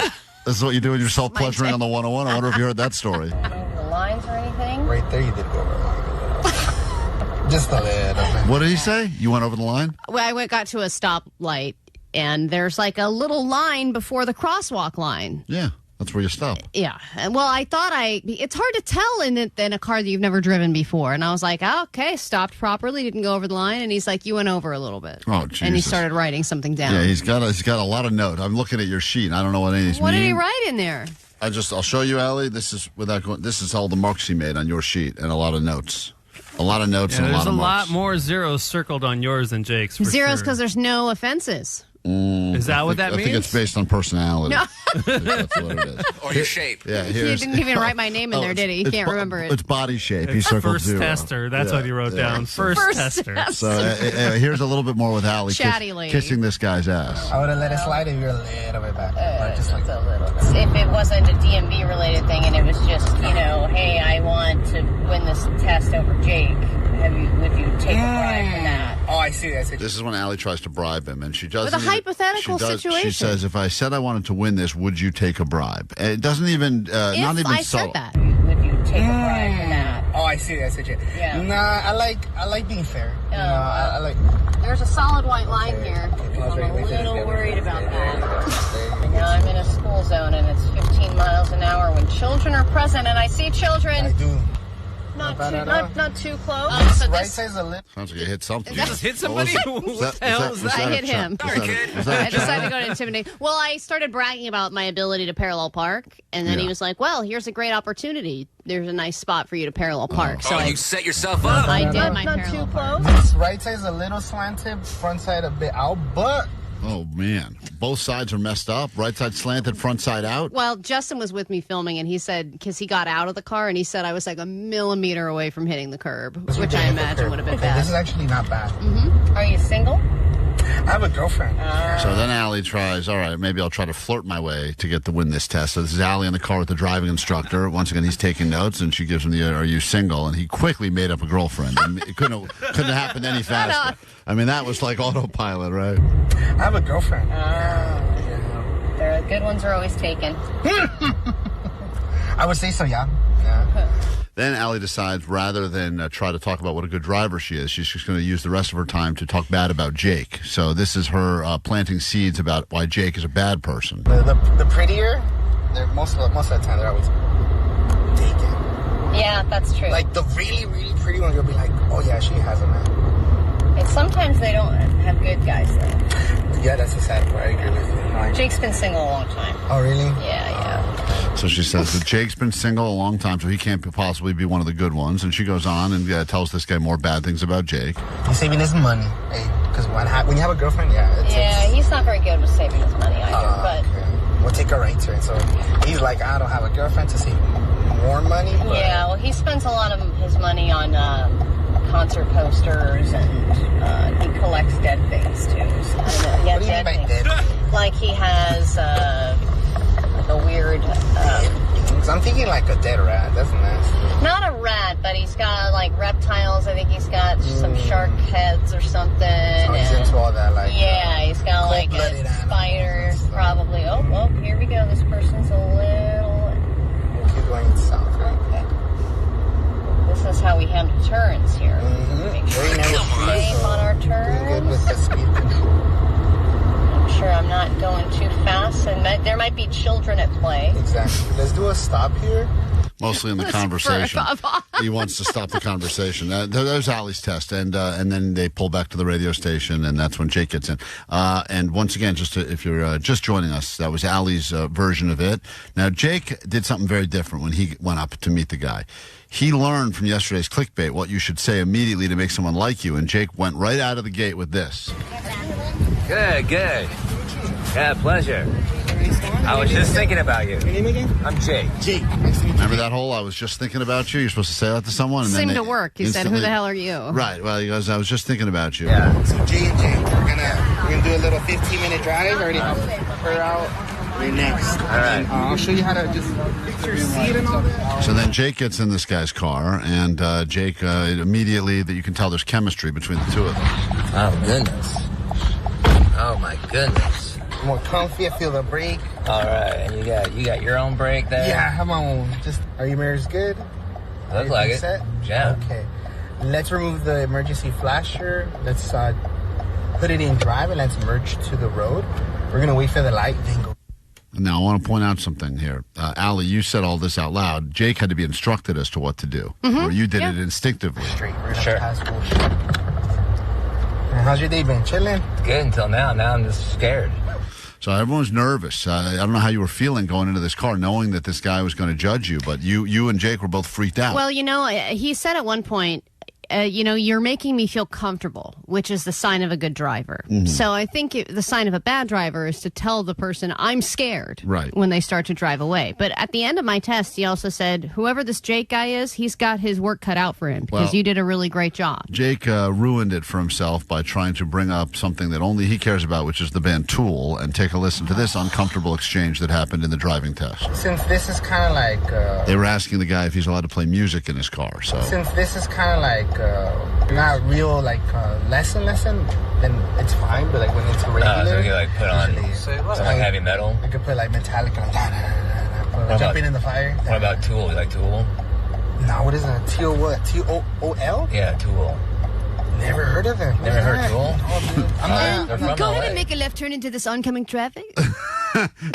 Speaker 7: This is what you do when you're self-pleasuring on the 101? I wonder if you heard that story.
Speaker 6: The lines or anything?
Speaker 1: Right there, you did go over the line. Just a little.
Speaker 7: What did he say? You went over the line?
Speaker 6: Well, I got to a stoplight, and there's like a little line before the crosswalk line.
Speaker 7: Yeah. That's where you stop.
Speaker 6: Yeah. Well, I thought it's hard to tell in a car that you've never driven before. And I was like, okay, stopped properly, didn't go over the line. And he's like, you went over a little bit.
Speaker 7: Oh, Jesus.
Speaker 6: And he started writing something down.
Speaker 7: Yeah, he's got a lot of notes. I'm looking at your sheet. I don't know what any of these mean.
Speaker 6: What did he write in there?
Speaker 7: I'll show you, Allie. This is all the marks he made on your sheet and a lot of notes. A lot of notes and a lot of marks.
Speaker 16: There's a lot more zeros circled on yours than Jake's.
Speaker 6: Zeros because there's no offenses.
Speaker 16: Is that what that
Speaker 7: I
Speaker 16: means?
Speaker 7: think it's based on personality.
Speaker 6: No.
Speaker 7: I think that's what it is.
Speaker 18: Or your shape.
Speaker 7: Yeah,
Speaker 6: He didn't even write my name in there, did he? He can't remember it.
Speaker 7: It's body shape. He
Speaker 16: It's
Speaker 7: circled
Speaker 16: first
Speaker 7: 0.
Speaker 16: tester. That's what he wrote down. First tester.
Speaker 7: So here's a little bit more with Allie
Speaker 6: Chatty lady.
Speaker 7: kissing this guy's ass.
Speaker 1: I would have let it slide if you're a little bit back. Just like
Speaker 6: a little. If it wasn't a DMV related thing and it was just, hey, I want to win this test over Jake, would you take a bribe for that?
Speaker 1: Oh, I see.
Speaker 7: This is when Allie tries to bribe him, and she doesn't.
Speaker 6: With a hypothetical situation.
Speaker 7: She says, "If I said I wanted to win this, would you take a bribe?" And it doesn't even. Not even
Speaker 6: I
Speaker 7: so.
Speaker 6: said that, would you take a bribe for that?
Speaker 1: Oh, I see.
Speaker 6: Yeah.
Speaker 1: Nah, I like being fair. I like.
Speaker 6: There's a solid white line here. I'm a little worried about that. Now I'm in a school zone, and it's 15 miles an hour when children are present, and I see children.
Speaker 1: I do.
Speaker 6: Not too close.
Speaker 1: Right side's a lip.
Speaker 7: Sounds like you hit something.
Speaker 16: You just hit somebody? What the hell was that?
Speaker 6: I hit him. I decided to go to intimidate. Well, I started bragging about my ability to parallel park, and then he was like, well, here's a great opportunity. There's a nice spot for you to parallel park. So
Speaker 18: you set yourself up.
Speaker 6: I did my
Speaker 1: not
Speaker 6: parallel
Speaker 1: too
Speaker 6: park.
Speaker 1: This right side's a little slanted, front side a bit out, but...
Speaker 7: Oh, man. Both sides are messed up. Right side slanted, front side out.
Speaker 6: Well, Justin was with me filming, and he said, because he got out of the car, and he said I was like a millimeter away from hitting the curb, which I imagine would have been bad.
Speaker 1: This is actually not bad.
Speaker 6: Mm-hmm. Are you single?
Speaker 1: I have a girlfriend.
Speaker 7: So then Allie tries, all right, maybe I'll try to flirt my way to win this test. So this is Allie in the car with the driving instructor. Once again, he's taking notes, and she gives him are you single? And he quickly made up a girlfriend. And it couldn't have happened any faster. I mean, that was like autopilot, right?
Speaker 1: I have a girlfriend.
Speaker 6: The good ones are always taken.
Speaker 1: I would say so, yeah.
Speaker 7: Then Allie decides, rather than try to talk about what a good driver she is, she's just going to use the rest of her time to talk bad about Jake. So this is her planting seeds about why Jake is a bad person.
Speaker 1: The prettier, most of the time, they're always taken.
Speaker 6: Yeah, that's true.
Speaker 1: Like the really, really pretty one, you'll be like, oh yeah, she has a man.
Speaker 6: And sometimes they don't have good guys, though.
Speaker 1: Yeah, that's the sad part. I agree with you.
Speaker 6: Jake's been single a long time.
Speaker 1: Oh, really?
Speaker 6: Yeah.
Speaker 7: So she says that Jake's been single a long time, so he can't possibly be one of the good ones. And she goes on and tells this guy more bad things about Jake.
Speaker 1: He's saving his money. Because when you have a girlfriend,
Speaker 6: he's not very good with saving his money either. But
Speaker 1: okay. We'll take a right turn. So he's like, I don't have a girlfriend to save more money. But...
Speaker 6: Yeah, well, he spends a lot of his money on concert posters, and he collects dead things too. So,
Speaker 1: what do you mean by dead things?
Speaker 6: Like he has a weird.
Speaker 1: I'm thinking like a dead rat. That's nasty.
Speaker 6: Not a rat, but he's got like reptiles. I think he's got some shark heads or something.
Speaker 1: Oh, he's into all that, like.
Speaker 6: Yeah, he's got like a spider, probably. Oh, well, here we go. This person's a little.
Speaker 1: We'll keep going south, right?
Speaker 6: This is how we handle turns here. Make sure we safe on our turns.
Speaker 1: Good with the speed control.
Speaker 6: Make sure I'm not going too fast, and there might be children at play.
Speaker 1: Exactly. Let's do a stop here.
Speaker 7: Mostly in the conversation. He wants to stop the conversation. There's Allie's test, and then they pull back to the radio station, and that's when Jake gets in. And once again, if you're just joining us, that was Allie's version of it. Now, Jake did something very different when he went up to meet the guy. He learned from yesterday's Clickbait what you should say immediately to make someone like you, and Jake went right out of the gate with this.
Speaker 13: Good. Yeah, pleasure. I was just thinking about you.
Speaker 1: Your name again?
Speaker 13: I'm Jake.
Speaker 1: Jake.
Speaker 7: Remember that whole "I was just thinking about you"? You're supposed to say that to someone, and
Speaker 6: Seemed
Speaker 7: then
Speaker 6: to work. He said, "Who the hell are you?"
Speaker 7: Right. Well, he goes, "I was just thinking about you."
Speaker 13: Yeah.
Speaker 1: So Jay and Jake, we're gonna do a little 15-minute drive. I already have her out. You're next.
Speaker 13: All right.
Speaker 1: I'll show you how to just fix your seat and all that.
Speaker 7: So then Jake gets in this guy's car, and Jake immediately that you can tell there's chemistry between the two of them.
Speaker 13: Oh goodness. Oh my goodness.
Speaker 1: More comfy. I feel the brake.
Speaker 13: All right, and you got your own brake there.
Speaker 1: Yeah, I have my own. Are your mirrors good?
Speaker 13: Look like it.
Speaker 1: Set?
Speaker 13: Yeah.
Speaker 1: Okay. Let's remove the emergency flasher. Let's put it in drive and let's merge to the road. We're gonna wait for the light, then go.
Speaker 7: Now, I want to point out something here. Allie, you said all this out loud. Jake had to be instructed as to what to do, or you did it instinctively.
Speaker 1: Straight.
Speaker 13: Sure.
Speaker 1: How's your day been? Chilling?
Speaker 13: Good until now. Now I'm just scared.
Speaker 7: So everyone's nervous. I don't know how you were feeling going into this car, knowing that this guy was going to judge you, but you and Jake were both freaked out.
Speaker 6: Well, he said at one point, you're making me feel comfortable, which is the sign of a good driver.
Speaker 7: Mm-hmm.
Speaker 6: So I think the sign of a bad driver is to tell the person I'm scared when they start to drive away. But at the end of my test, he also said, whoever this Jake guy is, he's got his work cut out for him because you did a really great job.
Speaker 7: Jake ruined it for himself by trying to bring up something that only he cares about, which is the band Tool, and take a listen to this uncomfortable exchange that happened in the driving test.
Speaker 1: Since this is kind of like...
Speaker 7: They were asking the guy if he's allowed to play music in his car. So
Speaker 1: since this is kind of like not real like lesson, then it's fine. But like when it's regular,
Speaker 13: so you can like put on some like heavy metal.
Speaker 1: I could put like Metallica, like, jumping in the fire.
Speaker 13: What about Tool? You like Tool?
Speaker 1: No, what is that? T-O-O-L?
Speaker 13: Yeah, Tool.
Speaker 1: Never heard of them.
Speaker 13: Never heard Tool?
Speaker 1: I'm
Speaker 6: Go ahead and make a left turn into this oncoming traffic.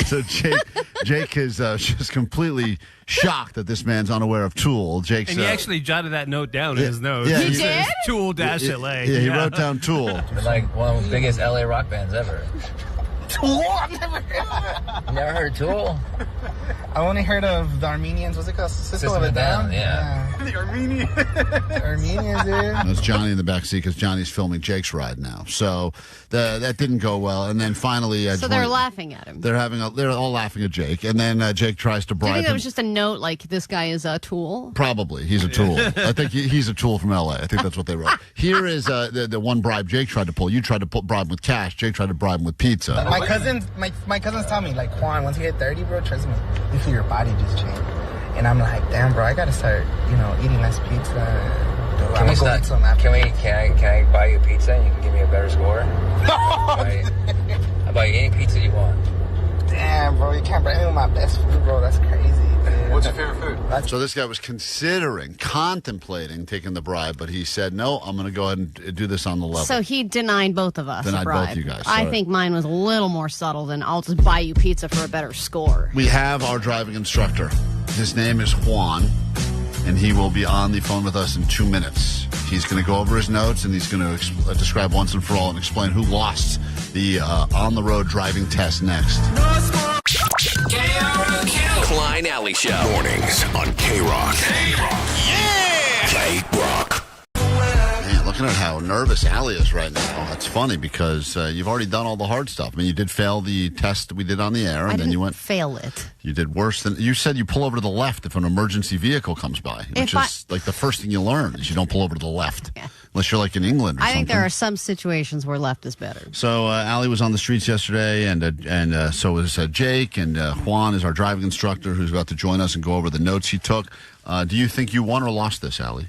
Speaker 7: So Jake is just completely shocked that this man's unaware of Tool. Jake's,
Speaker 16: and he actually jotted that note down in his notes.
Speaker 7: Yeah,
Speaker 16: he
Speaker 7: he
Speaker 16: says
Speaker 7: did?
Speaker 16: Tool-LA.
Speaker 7: Yeah, he wrote down Tool.
Speaker 13: They're like one of the biggest LA rock bands ever.
Speaker 1: Tool? I've never heard of that.
Speaker 13: You never heard of Tool?
Speaker 1: I only heard of the Armenians. What's it called? System of a Down?
Speaker 13: Yeah.
Speaker 1: The Armenians. Armenians, dude.
Speaker 7: That's Johnny in the backseat because Johnny's filming Jake's ride now. So that didn't go well. And then finally...
Speaker 6: so they're laughing at him.
Speaker 7: They're all laughing at Jake. And then Jake tries to bribe him.
Speaker 6: Do you think that was just a note like this guy is a tool?
Speaker 7: Probably. He's a tool. I think he's a tool from L.A. I think that's what they wrote. Here is the one bribe Jake tried to pull. You tried to bribe him with cash. Jake tried to bribe him with pizza.
Speaker 1: My cousins tell me, like, Juan, once you hit 30, bro, trust me, you feel your body just change. And I'm like, damn, bro, I gotta start, eating less pizza.
Speaker 13: Can I buy you pizza and you can give me a better score? I'll buy you any pizza you want.
Speaker 1: Damn, bro, you can't bring me with my best food, bro. That's crazy. Dude.
Speaker 2: What's your favorite food?
Speaker 7: So this guy was contemplating taking the bribe, but he said, no, I'm going to go ahead and do this on the level.
Speaker 6: So he denied both of us
Speaker 7: Denied
Speaker 6: a bribe.
Speaker 7: both you guys.
Speaker 6: I think mine was a little more subtle than I'll just buy you pizza for a better score.
Speaker 7: We have our driving instructor. His name is Juan, and he will be on the phone with us in 2 minutes. He's going to go over his notes, and he's going to describe once and for all and explain who lost the on-the-road driving test next.
Speaker 9: Klein Alley Show. Mornings on K-Rock.
Speaker 8: Yeah!
Speaker 9: K-Rock.
Speaker 7: Man, looking at how nervous Allie is right now. That's funny because you've already done all the hard stuff. I mean, you did fail the test we did on the air, and then you went...
Speaker 6: fail it.
Speaker 7: You did worse than... You said you pull over to the left if an emergency vehicle comes by, which is like the first thing you learn is you don't pull over to the left. Yeah. Unless you're like in England or something.
Speaker 6: I think there are some situations where left is better.
Speaker 7: So Allie was on the streets yesterday, and so was Jake, and Juan is our driving instructor who's about to join us and go over the notes he took. Do you think you won or lost this, Allie?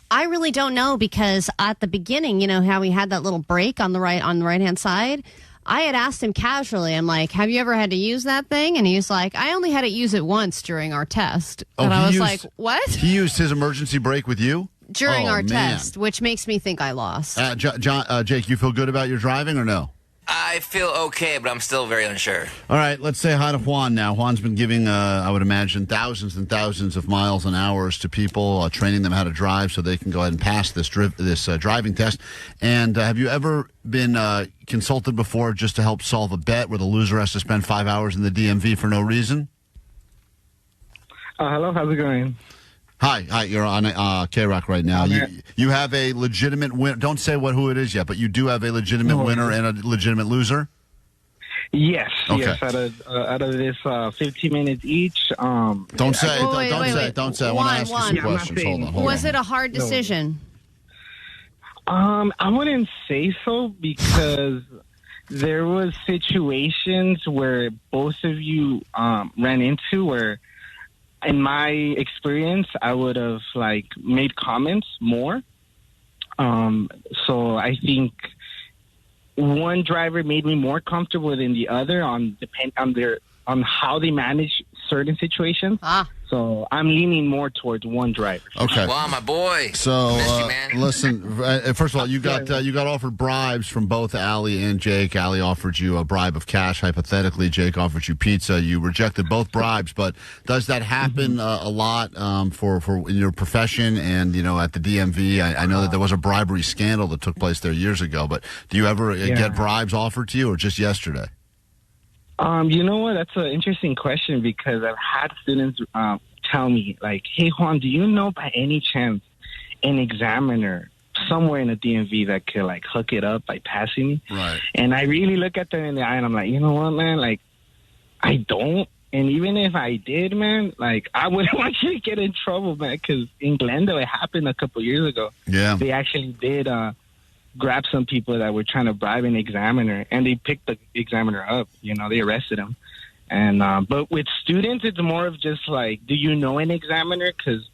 Speaker 6: I really don't know because at the beginning, how we had that little break on the right-hand side, I had asked him casually, I'm like, have you ever had to use that thing? And he's like, I only had to use it once during our test. And I was like, what?
Speaker 7: He used his emergency brake with you?
Speaker 6: During our test, which makes me think I lost.
Speaker 7: Jake, you feel good about your driving or no?
Speaker 18: I feel okay, but I'm still very unsure.
Speaker 7: All right, let's say hi to Juan now. Juan's been giving, I would imagine, thousands and thousands of miles and hours to people, training them how to drive so they can go ahead and pass this driving test. And have you ever been consulted before just to help solve a bet where the loser has to spend 5 hours in the DMV for no reason?
Speaker 5: Hello, how's it going?
Speaker 7: Hi, you're on K-Rock right now. You have a legitimate winner. Don't say who it is yet, but you do have a legitimate winner and a legitimate loser?
Speaker 5: Yes,
Speaker 7: okay.
Speaker 5: Yes. Out of this 15 minutes each.
Speaker 7: Don't say it. Don't say it. I want to ask you some questions. Hold on.
Speaker 6: Was it a hard decision?
Speaker 5: I wouldn't say so because there was situations where both of you ran into where, in my experience, I would have made comments more. So I think one driver made me more comfortable than the other on how they manage certain situations. So I'm leaning more towards one driver.
Speaker 7: Okay.
Speaker 18: Wow, my boy.
Speaker 7: So listen. First of all, you got offered bribes from both Allie and Jake. Allie offered you a bribe of cash. Hypothetically, Jake offered you pizza. You rejected both bribes. But does that happen a lot for in your profession and at the DMV? I know that there was a bribery scandal that took place there years ago. But do you ever get bribes offered to you, or just yesterday?
Speaker 5: You know what? That's an interesting question because I've had students tell me, hey, Juan, do you know by any chance an examiner somewhere in the DMV that could like hook it up by passing me.
Speaker 7: Right.
Speaker 5: And I really look at them in the eye and I'm like, you know what, man? Like, I don't. And even if I did, man, like, I wouldn't want you to get in trouble, man, because in Glendale, it happened a couple years ago.
Speaker 7: Yeah.
Speaker 5: They actually did grab some people that were trying to bribe an examiner, and they picked the examiner up. You know, they arrested him. And but with students, it's more of just like, do you know an examiner? Because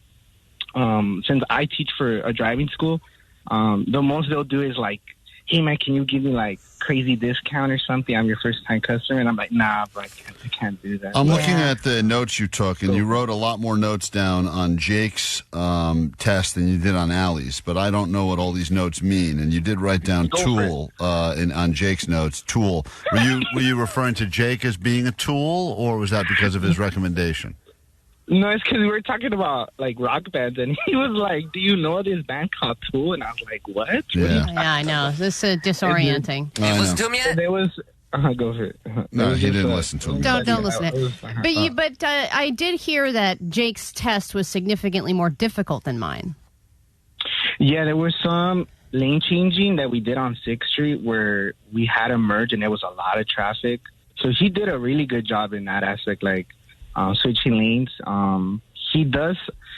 Speaker 5: since I teach for a driving school, the most they'll do is like, hey, man, can you give me like crazy discount or something? I'm your first time customer. And I'm like, nah, bro, I can't do that.
Speaker 7: I'm looking at the notes you took, and you wrote a lot more notes down on Jake's test than you did on Allie's, but I don't know what all these notes mean. And you did write down tool on Jake's notes, tool. Were you referring to Jake as being a tool, or was that because of his recommendation?
Speaker 5: No, it's because we were talking about, like, rock bands, and he was like, do you know this band called Tool? And I was like, what?
Speaker 6: Yeah, I know. This is disorienting.
Speaker 18: Did you listen to him yet?
Speaker 5: There was... go for it.
Speaker 7: No, he didn't listen to him.
Speaker 6: Don't listen to it. But I did hear that Jake's test was significantly more difficult than mine.
Speaker 5: Yeah, there was some lane changing that we did on 6th Street where we had to merge, and there was a lot of traffic. So he did a really good job in that aspect, like, switching lanes. He does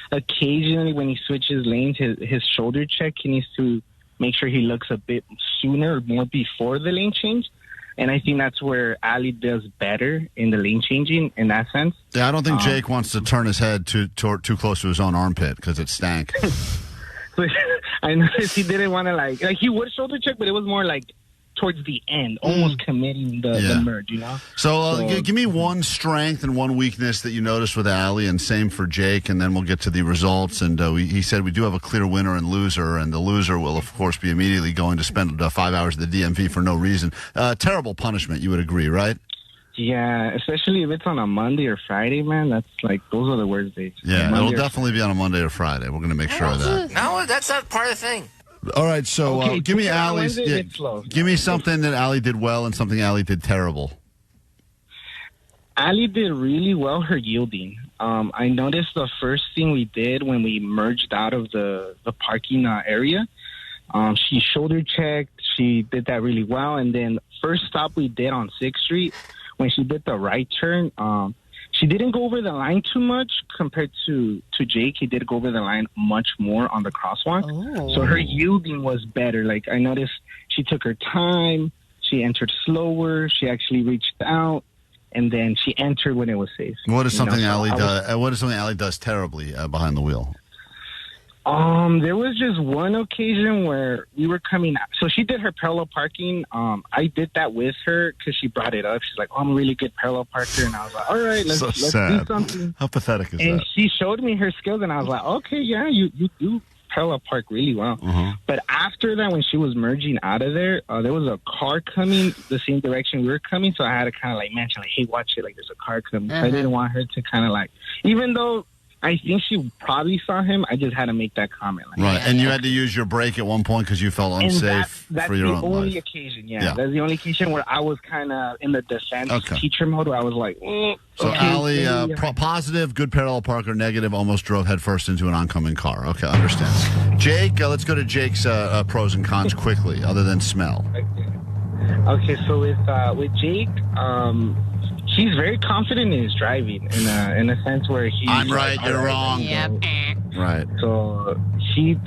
Speaker 5: occasionally, when he switches lanes, his shoulder check, he needs to make sure he looks a bit sooner or more before the lane change. And I think that's where Ali does better in the lane changing in that sense.
Speaker 7: Yeah, I don't think Jake wants to turn his head too close to his own armpit because it stank.
Speaker 5: I noticed he didn't want to like he would shoulder check, but it was more like towards the end, almost committing the merge, you know?
Speaker 7: So give me one strength and one weakness that you noticed with Ali, and same for Jake, and then we'll get to the results. And he said we do have a clear winner and loser, and the loser will, of course, be immediately going to spend 5 hours at the DMV for no reason. Terrible punishment, you would agree, right?
Speaker 5: Yeah, especially if it's on a Monday or Friday, man. That's like, those are the worst days.
Speaker 7: Yeah, it'll definitely be on a Monday or Friday. We're going to make sure of that.
Speaker 18: No, that's not part of the thing.
Speaker 7: All right, so give me Allie's. Give me something that Allie did well and something Allie did terrible.
Speaker 5: Allie did really well her yielding. I noticed the first thing we did when we merged out of the parking area, she shoulder checked. She did that really well. And then first stop we did on 6th Street, when she did the right turn, she didn't go over the line too much compared to Jake. He did go over the line much more on the crosswalk. Oh. So her yielding was better. Like, I noticed she took her time. She entered slower. She actually reached out, and then she entered when it was safe.
Speaker 7: What is something Allie does? What is something Allie does terribly behind the wheel?
Speaker 5: There was just one occasion where we were coming out. So she did her parallel parking. I did that with her because she brought it up. She's like, I'm a really good parallel parker. And I was like, all right, let's do something.
Speaker 7: How pathetic is
Speaker 5: and
Speaker 7: that?
Speaker 5: She showed me her skills, and I was like, okay, yeah, you do parallel park really well.
Speaker 7: Uh-huh.
Speaker 5: But after that, when she was merging out of there was a car coming the same direction we were coming. So I had to kind of like mention, like, hey, watch it. Like, there's a car coming.
Speaker 6: Uh-huh.
Speaker 5: I didn't want her to kind of like, even though I think she probably saw him, I just had to make that comment. Like,
Speaker 7: right, and you had to use your brake at one point because you felt unsafe for your own life.
Speaker 5: That's the only occasion, yeah. That's the only occasion where I was kind of in the defense teacher mode, where I was like,
Speaker 7: So Allie, positive, good parallel parker, negative, almost drove headfirst into an oncoming car. Okay, understand. Jake, let's go to Jake's pros and cons quickly, other than smell.
Speaker 5: Okay, so with Jake, he's very confident in his driving, in a sense where he's...
Speaker 7: I'm right, you're wrong.
Speaker 6: Yep.
Speaker 7: Right.
Speaker 5: So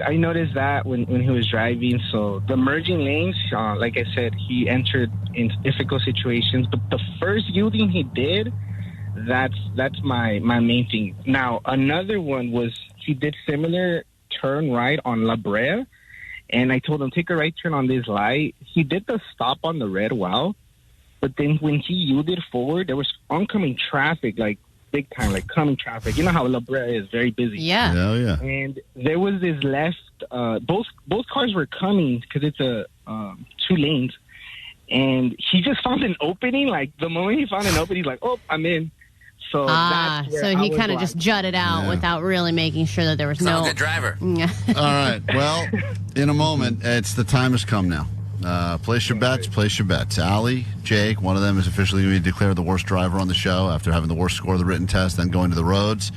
Speaker 5: I noticed that when he was driving. So the merging lanes, like I said, he entered in difficult situations. But the first yielding he did, that's my main thing. Now, another one was he did similar turn right on La Brea. And I told him, take a right turn on this light. He did the stop on the red wow. But then when he yielded forward, there was oncoming traffic, like big time, like coming traffic. You know how La Brea is very busy.
Speaker 6: Yeah.
Speaker 7: Oh, yeah.
Speaker 5: And there was this left, both cars were coming because it's a 2 lanes. And he just found an opening. Like the moment he found an opening, he's like, oh, I'm in. So
Speaker 6: so he kind of just jutted out without really making sure that there was
Speaker 18: Not a good driver.
Speaker 7: All right. Well, in a moment, the time has come now. Place your bets. Place your bets. Allie, Jake, one of them is officially going to be declared the worst driver on the show after having the worst score of the written test, then going to the roads.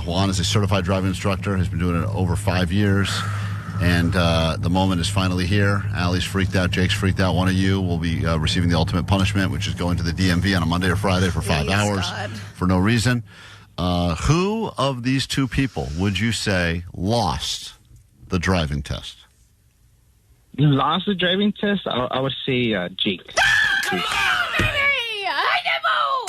Speaker 7: Juan is a certified driving instructor. Has been doing it over 5 years. And the moment is finally here. Allie's freaked out. Jake's freaked out. One of you will be receiving the ultimate punishment, which is going to the DMV on a Monday or Friday for 5 hours for no reason. Who of these two people would you say lost the driving test?
Speaker 5: You lost the driving test? I would say Jake.
Speaker 6: Come on, baby! I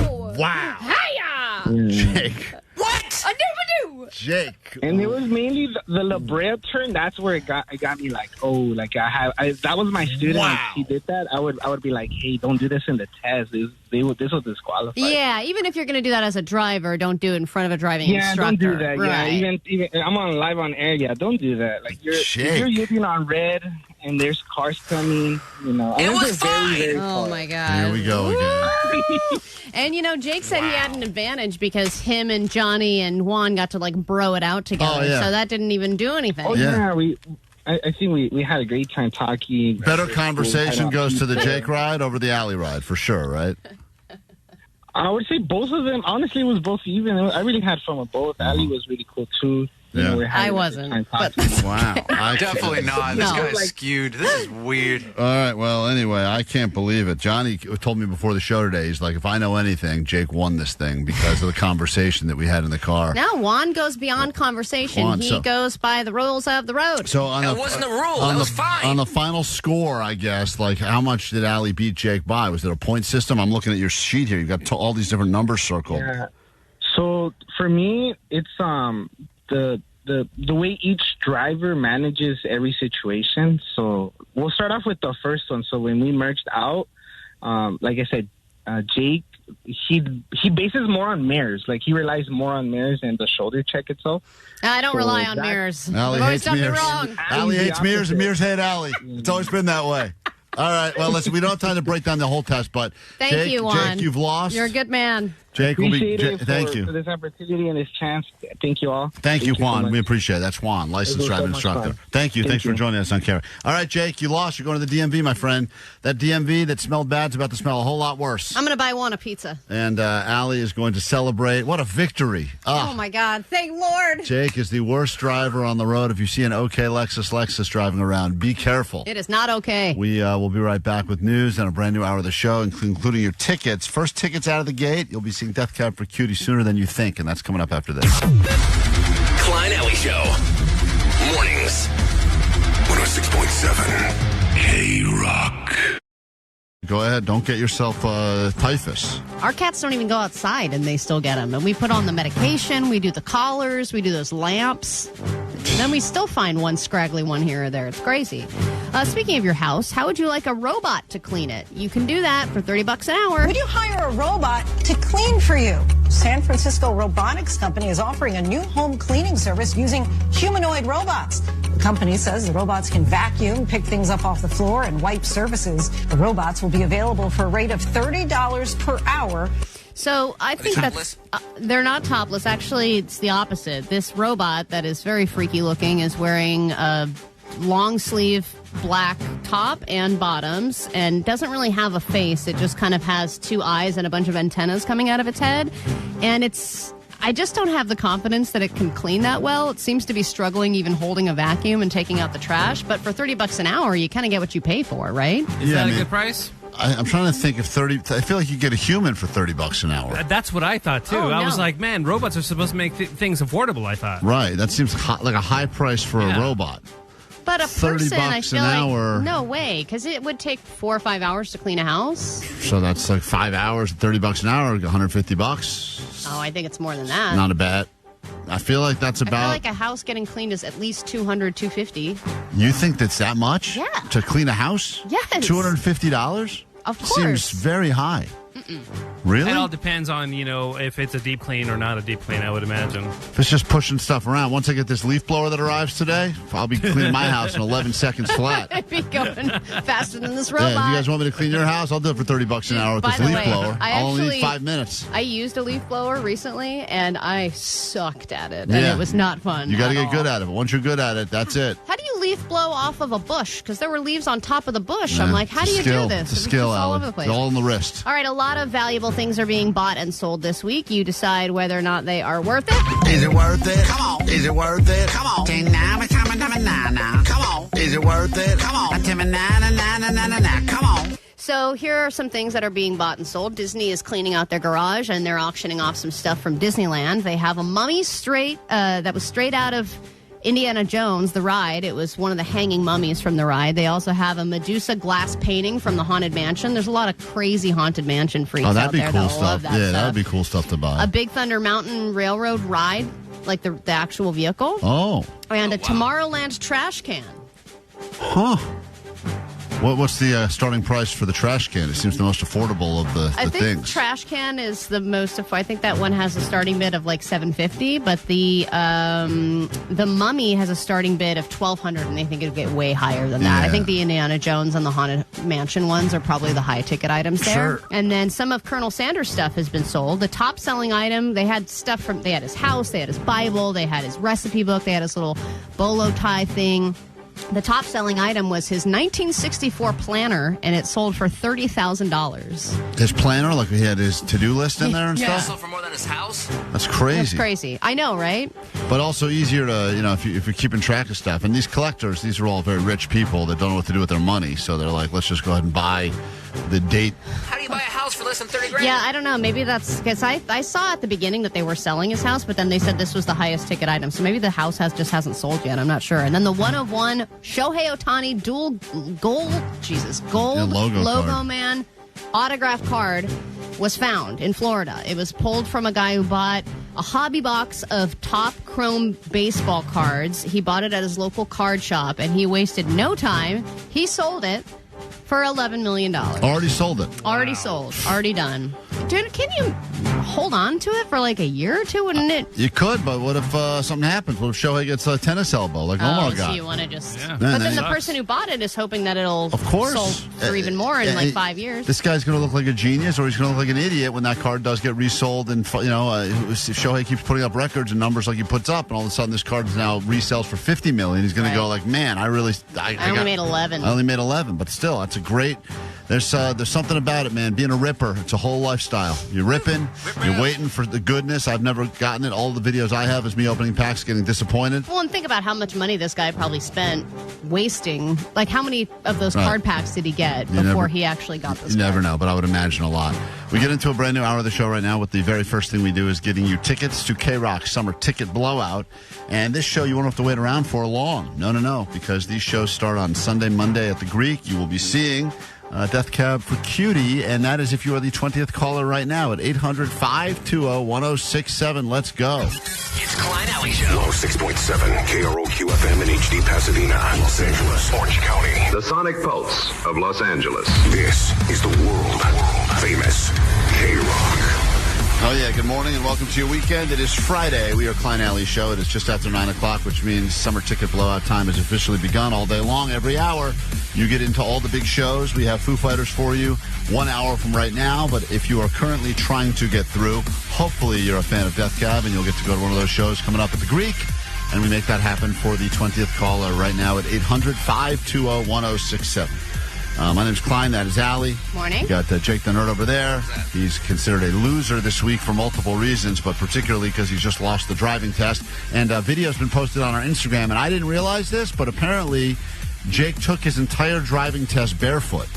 Speaker 6: know!
Speaker 7: Wow.
Speaker 6: Hiya!
Speaker 7: Jake.
Speaker 6: What? A do.
Speaker 7: Jake.
Speaker 5: And it was mainly the La Brea turn. That's where it got me like, that was my student.
Speaker 7: Wow.
Speaker 5: If he did that, I would be like, hey, don't do this in the test. This will disqualify.
Speaker 6: Yeah, even if you're going to do that as a driver, don't do it in front of a driving instructor.
Speaker 5: Don't do that.
Speaker 6: Right.
Speaker 5: Yeah, even I'm on live on air. Yeah, don't do that. Like if you're using on red and there's cars coming,
Speaker 18: It was fine.
Speaker 5: Very
Speaker 6: Oh my God.
Speaker 7: Here we go again.
Speaker 6: And Jake said he had an advantage because him and Johnny and Juan got to bro it out together.
Speaker 7: Oh, yeah.
Speaker 6: So that didn't even do anything.
Speaker 5: Oh yeah, I think we had a great time talking.
Speaker 7: Better conversation goes to the Jake ride over the Allie ride for sure, right?
Speaker 5: I would say both of them. Honestly, it was both even. I really had fun with both. Allie was really cool too.
Speaker 7: Yeah.
Speaker 6: I wasn't.
Speaker 7: Wow.
Speaker 13: Definitely not. This guy's skewed. This is weird.
Speaker 7: All right. Well, anyway, I can't believe it. Johnny told me before the show today, he's like, if I know anything, Jake won this thing because of the conversation that we had in the car.
Speaker 6: Now Juan goes beyond conversation. He goes by the rules of the road.
Speaker 7: So
Speaker 18: That wasn't a rule. That was fine.
Speaker 7: On the final score, I guess, how much did Allie beat Jake by? Was it a point system? I'm looking at your sheet here. You've got all these different numbers circled.
Speaker 5: Yeah. So for me, it's the way each driver manages every situation. So we'll start off with the first one. So when we merged out, like I said, Jake, he bases more on mirrors. Like he relies more on mirrors and the shoulder check itself.
Speaker 6: I don't rely on mirrors.
Speaker 7: Allie
Speaker 6: I've always
Speaker 7: hates
Speaker 6: done it
Speaker 7: mirrors.
Speaker 6: wrong.
Speaker 7: Allie hates mirrors and mirrors hate Allie. It's always been that way. All right. Well, listen, we don't have time to break down the whole test, but
Speaker 6: Thank you, Juan.
Speaker 7: Jake, you've lost.
Speaker 6: You're a good man.
Speaker 7: Jake will be.
Speaker 5: Appreciate it
Speaker 7: Thank you
Speaker 5: for this opportunity and this chance. Thank you all.
Speaker 7: Thank you, Juan.
Speaker 5: so much.
Speaker 7: We appreciate it. That's Juan, licensed
Speaker 5: It was so
Speaker 7: driving
Speaker 5: much
Speaker 7: instructor.
Speaker 5: fun.
Speaker 7: Thank you.
Speaker 5: Thank
Speaker 7: Thanks for
Speaker 5: you.
Speaker 7: joining us on Camera. All right, Jake, you lost. You're going to the DMV, my friend. That DMV that smelled bad is about to smell a whole lot worse.
Speaker 6: I'm going to buy Juan a pizza.
Speaker 7: And Allie is going to celebrate. What a victory.
Speaker 6: Oh, my God. Thank Lord.
Speaker 7: Jake is the worst driver on the road. If you see an OK Lexus driving around, be careful.
Speaker 6: It is not okay.
Speaker 7: We will be right back with news and a brand new hour of the show, including your tickets. First tickets out of the gate. You'll be seeing Death Cab for Cutie sooner than you think, and that's coming up after this.
Speaker 9: Klein Alley Show. Mornings. 106.7 K-Rock.
Speaker 7: Go ahead. Don't get yourself typhus.
Speaker 6: Our cats don't even go outside, and they still get them. And we put on the medication, we do the collars, we do those lamps. And then we still find one scraggly one here or there. It's crazy. Speaking of your house, how would you like a robot to clean it? You can do that for $30 an hour.
Speaker 3: Would you hire a robot to clean for you? San Francisco robotics company is offering a new home cleaning service using humanoid robots. The company says the robots can vacuum, pick things up off the floor, and wipe surfaces. The robots will be available for a rate of $30 per hour.
Speaker 6: So I think that's they're not topless. Actually, it's the opposite. This robot that is very freaky looking is wearing a long sleeve black top and bottoms and doesn't really have a face. It just kind of has two eyes and a bunch of antennas coming out of its head. And I just don't have the confidence that it can clean that well. It seems to be struggling even holding a vacuum and taking out the trash. But for $30 an hour, you kind of get what you pay for, right?
Speaker 16: Is that a good price?
Speaker 7: I'm trying to think if I feel like you get a human for $30 an hour.
Speaker 16: That's what I thought, too. I was like, man, robots are supposed to make things affordable, I thought.
Speaker 7: Right. That seems like a high price for a robot.
Speaker 6: But a person, I feel
Speaker 7: an
Speaker 6: like,
Speaker 7: hour.
Speaker 6: no way, because it would take 4 or 5 hours to clean a house.
Speaker 7: So that's like 5 hours, $30 an hour, $150.
Speaker 6: Oh, I think it's more than that.
Speaker 7: Not a bad. I feel like that's about.
Speaker 6: I feel like a house getting cleaned is at least $200, $250.
Speaker 7: You think that's that much?
Speaker 6: Yeah.
Speaker 7: To clean a house?
Speaker 6: Yes.
Speaker 7: $250?
Speaker 6: Of course.
Speaker 7: Seems very high. Really?
Speaker 16: It all depends on, if it's a deep clean or not a deep clean, I would imagine.
Speaker 7: If it's just pushing stuff around. Once I get this leaf blower that arrives today, I'll be cleaning my house in 11 seconds flat.
Speaker 6: I'd be going faster than this robot.
Speaker 7: Yeah, if you guys want me to clean your house, I'll do it for $30 an hour with
Speaker 6: By
Speaker 7: this
Speaker 6: the
Speaker 7: leaf
Speaker 6: way,
Speaker 7: blower. I'll only
Speaker 6: actually-
Speaker 7: need 5 minutes.
Speaker 6: I used a leaf blower recently, and I sucked at it. And
Speaker 7: Yeah.
Speaker 6: it was not fun.
Speaker 7: You got to
Speaker 6: at
Speaker 7: get
Speaker 6: all.
Speaker 7: good at it. But once you're good at it, that's it.
Speaker 6: How do you leaf blow off of a bush because there were leaves on top of the bush. I'm like, how do you do this?
Speaker 7: It's a skill,
Speaker 6: all
Speaker 7: Alan.
Speaker 6: over the place.
Speaker 7: It's all in the wrist.
Speaker 6: All right, a lot of valuable things are being bought and sold this week. You decide whether or not they are worth it.
Speaker 8: Is it worth it? Come on. Is it worth it? Come on. Come on. Is it worth it? Come on. Come on.
Speaker 6: So here are some things that are being bought and sold. Disney is cleaning out their garage, and they're auctioning off some stuff from Disneyland. They have a mummy that was straight out of Indiana Jones, the ride. It was one of the hanging mummies from the ride. They also have a Medusa glass painting from the Haunted Mansion. There's a lot of crazy Haunted Mansion freaks out there.
Speaker 7: That'd be cool
Speaker 6: that love
Speaker 7: stuff.
Speaker 6: that
Speaker 7: Yeah,
Speaker 6: stuff.
Speaker 7: that would be cool stuff to buy.
Speaker 6: A Big Thunder Mountain Railroad ride, like the actual vehicle.
Speaker 7: Oh.
Speaker 6: And a Tomorrowland trash can.
Speaker 7: Huh. What's the starting price for the trash can? It seems the most affordable of the
Speaker 6: I think
Speaker 7: things.
Speaker 6: trash can is the most. I think that one has a starting bid of like $750, but the Mummy has a starting bid of $1,200, and they think it'll get way higher than that.
Speaker 7: Yeah.
Speaker 6: I think the Indiana Jones and the Haunted Mansion ones are probably the high ticket items there.
Speaker 7: Sure.
Speaker 6: And then some of Colonel Sanders' stuff has been sold. The top selling item, they had stuff from. They had his house, they had his Bible, they had his recipe book, they had his little bolo tie thing. The top selling item was his 1964 planner, and it sold for $30,000.
Speaker 7: His planner, like he had his to-do list in there and
Speaker 6: Yeah.
Speaker 7: stuff?
Speaker 18: So for more than his house?
Speaker 7: That's crazy.
Speaker 6: That's crazy. I know, right?
Speaker 7: But also easier to, if you're keeping track of stuff. And these collectors, these are all very rich people that don't know what to do with their money. So they're like, let's just go ahead and buy the date.
Speaker 18: How do you buy a house for less than $30,000?
Speaker 6: Yeah, I don't know. Maybe that's because I saw at the beginning that they were selling his house, but then they said this was the highest ticket item. So maybe the house just hasn't sold yet. I'm not sure. And then the 1/1 Shohei Ohtani dual gold
Speaker 7: logo card.
Speaker 6: man autograph card was found in Florida. It was pulled from a guy who bought a hobby box of top chrome baseball cards. He bought it at his local card shop, and he wasted no time. He sold it for $11 million.
Speaker 7: Already sold it.
Speaker 6: Already sold. Already done. Dude, can you hold on to it for like a year or two? Wouldn't it?
Speaker 7: You could, but what if something happens? What if Shohei gets a tennis elbow like Omar
Speaker 6: So
Speaker 7: got?
Speaker 6: you want to just...
Speaker 7: Yeah.
Speaker 6: But
Speaker 7: Man,
Speaker 6: then the
Speaker 7: that
Speaker 6: person who bought it is hoping that it'll
Speaker 7: Of course.
Speaker 6: sold for even more in like 5 years.
Speaker 7: This guy's going to look like a genius, or he's going to look like an idiot when that card does get resold. And Shohei keeps putting up records and numbers like he puts up, and all of a sudden this card is now resells for $50 million. He's going to go like, man, I
Speaker 6: only made 11.
Speaker 7: I only made 11, but still, that's a great. There's something about it, man. Being a ripper, it's a whole lifestyle. You're ripping, you're waiting for the goodness. I've never gotten it. All the videos I have is me opening packs, getting disappointed.
Speaker 6: Well, and think about how much money this guy probably spent wasting. Like, how many of those card packs did he get before he actually got this?
Speaker 7: You never know, but I would imagine a lot. We get into a brand new hour of the show right now with the very first thing we do is getting you tickets to K-Rock's Summer Ticket Blowout. And this show you won't have to wait around for long. No, because these shows start on Sunday, Monday at the Greek. You will be seeing Death Cab for Cutie, and that is if you are the 20th caller right now at 800-520-1067. Let's go.
Speaker 9: It's Klein Alley Show. 106.7 KROQ FM in HD Pasadena, Los Angeles, Orange County.
Speaker 10: The Sonic Pulse of Los Angeles.
Speaker 9: This is the world famous K-Rock.
Speaker 7: Oh, yeah, good morning and welcome to your weekend. It is Friday. We are Klein Alley Show. It is just after 9 o'clock, which means summer ticket blowout time has officially begun all day long. Every hour, you get into all the big shows. We have Foo Fighters for you 1 hour from right now. But if you are currently trying to get through, hopefully you're a fan of Death Cab and you'll get to go to one of those shows coming up at the Greek. And we make that happen for the 20th caller right now at 800-520-1067. My name's Klein. That is Allie.
Speaker 6: Morning.
Speaker 7: You got Jake the Nerd over there. He's considered a loser this week for multiple reasons, but particularly because he's just lost the driving test. And video's been posted on our Instagram, and I didn't realize this, but apparently Jake took his entire driving test barefoot.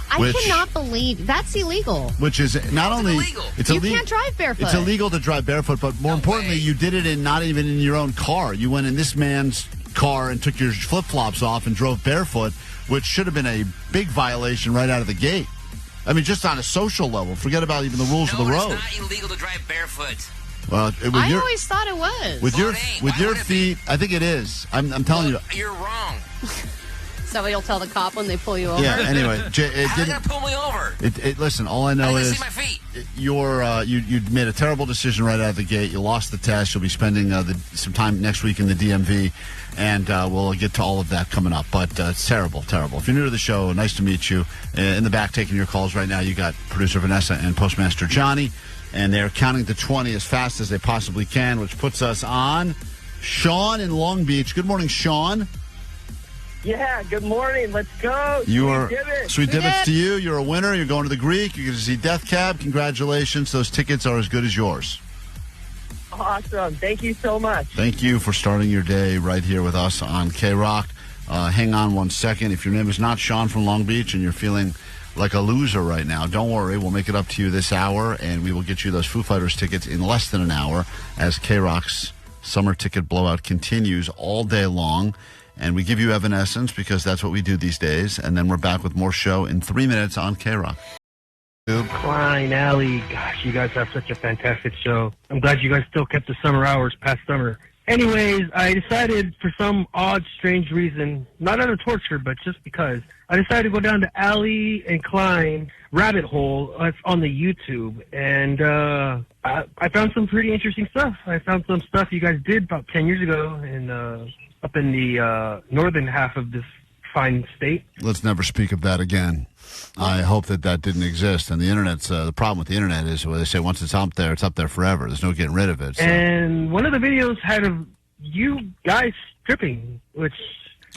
Speaker 6: I cannot believe that's illegal.
Speaker 7: Which is not only
Speaker 6: illegal. You can't drive barefoot.
Speaker 7: It's illegal to drive barefoot, but more importantly, you did it not even in your own car. You went in this man's car and took your flip-flops off and drove barefoot, which should have been a big violation right out of the gate. I mean, just on a social level. Forget about even the rules of the road.
Speaker 18: It's not illegal to drive barefoot.
Speaker 7: Well,
Speaker 6: I always thought it was.
Speaker 7: With your feet, I think it is. I'm telling you.
Speaker 18: You're wrong.
Speaker 6: So you'll tell the cop when they pull you over?
Speaker 7: Yeah, anyway.
Speaker 18: How are they going to pull me over?
Speaker 7: Listen, all I know is
Speaker 18: see my feet.
Speaker 7: you made a terrible decision right out of the gate. You lost the test. You'll be spending some time next week in the DMV, and we'll get to all of that coming up. But it's terrible. If you're new to the show, nice to meet you. In the back taking your calls right now, you got producer Vanessa and Postmaster Johnny, and they're counting to 20 as fast as they possibly can, which puts us on Sean in Long Beach. Good morning, Sean.
Speaker 20: Yeah, good morning. Let's go.
Speaker 7: You are
Speaker 20: Divots.
Speaker 7: Sweet Divots to you. You're a winner. You're going to the Greek. You're going to see Death Cab. Congratulations. Those tickets are as good as yours.
Speaker 20: Awesome. Thank you so much.
Speaker 7: Thank you for starting your day right here with us on K-Rock. Hang on 1 second. If your name is not Sean from Long Beach and you're feeling like a loser right now, don't worry. We'll make it up to you this hour, and we will get you those Foo Fighters tickets in less than an hour as K-Rock's summer ticket blowout continues all day long. And we give you Evanescence because that's what we do these days. And then we're back with more show in 3 minutes on K-Rock.
Speaker 20: Klein, Allie, gosh, you guys have such a fantastic show. I'm glad you guys still kept the summer hours past summer. Anyways, I decided for some odd, strange reason, not out of torture, but just because, I decided to go down to Allie and Klein rabbit hole on the YouTube. And I found some pretty interesting stuff. I found some stuff you guys did about 10 years ago up in the northern half of this fine state.
Speaker 7: Let's never speak of that again. I hope that didn't exist. And the internet's the problem with the internet is where they say once it's up there forever. There's no getting rid of it. So.
Speaker 20: And one of the videos had you guys stripping, which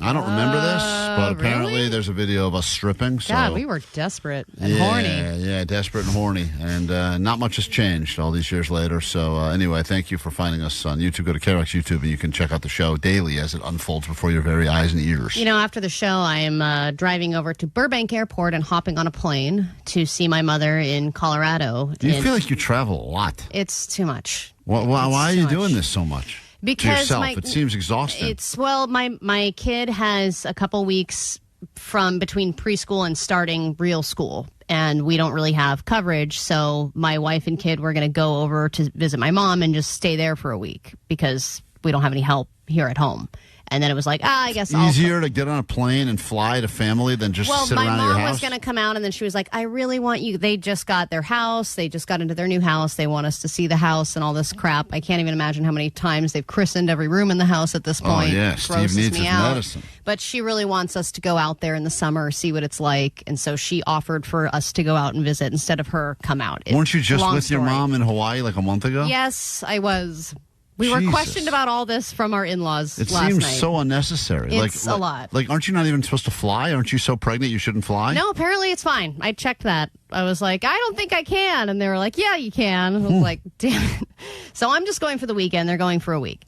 Speaker 7: I don't remember this, but apparently
Speaker 6: really?
Speaker 7: There's a video of us stripping. So.
Speaker 6: God, we were desperate and horny.
Speaker 7: Yeah, desperate and horny. And not much has changed all these years later. So anyway, thank you for finding us on YouTube. Go to K-Rock's YouTube and you can check out the show daily as it unfolds before your very eyes and ears.
Speaker 6: You know, after the show, I am driving over to Burbank Airport and hopping on a plane to see my mother in Colorado.
Speaker 7: Do you feel like you travel a lot?
Speaker 6: It's too much.
Speaker 7: Why are you doing this so much?
Speaker 6: Because
Speaker 7: to yourself, it seems exhausting.
Speaker 6: My kid has a couple weeks from between preschool and starting real school, and we don't really have coverage. So my wife and kid were going to go over to visit my mom and just stay there for a week because we don't have any help here at home. And then it was like, I guess
Speaker 7: easier to get on a plane and fly to family than just sit around your house?
Speaker 6: Well, my mom was going to come out, and then she was like, I really want you. They just got their house. They just got into their new house. They want us to see the house and all this crap. I can't even imagine how many times they've christened every room in the house at this point.
Speaker 7: Oh, yeah. Steve needs his medicine.
Speaker 6: But she really wants us to go out there in the summer, see what it's like. And so she offered for us to go out and visit instead of her come out.
Speaker 7: Weren't you just with your mom in Hawaii like a month ago?
Speaker 6: Yes, I was. We were questioned about all this from our in-laws last night.
Speaker 7: It seems so unnecessary.
Speaker 6: It's a lot.
Speaker 7: Like, aren't you not even supposed to fly? Aren't you so pregnant you shouldn't fly?
Speaker 6: No, apparently it's fine. I checked that. I was like, I don't think I can. And they were like, yeah, you can. I was like, damn it. So I'm just going for the weekend. They're going for a week.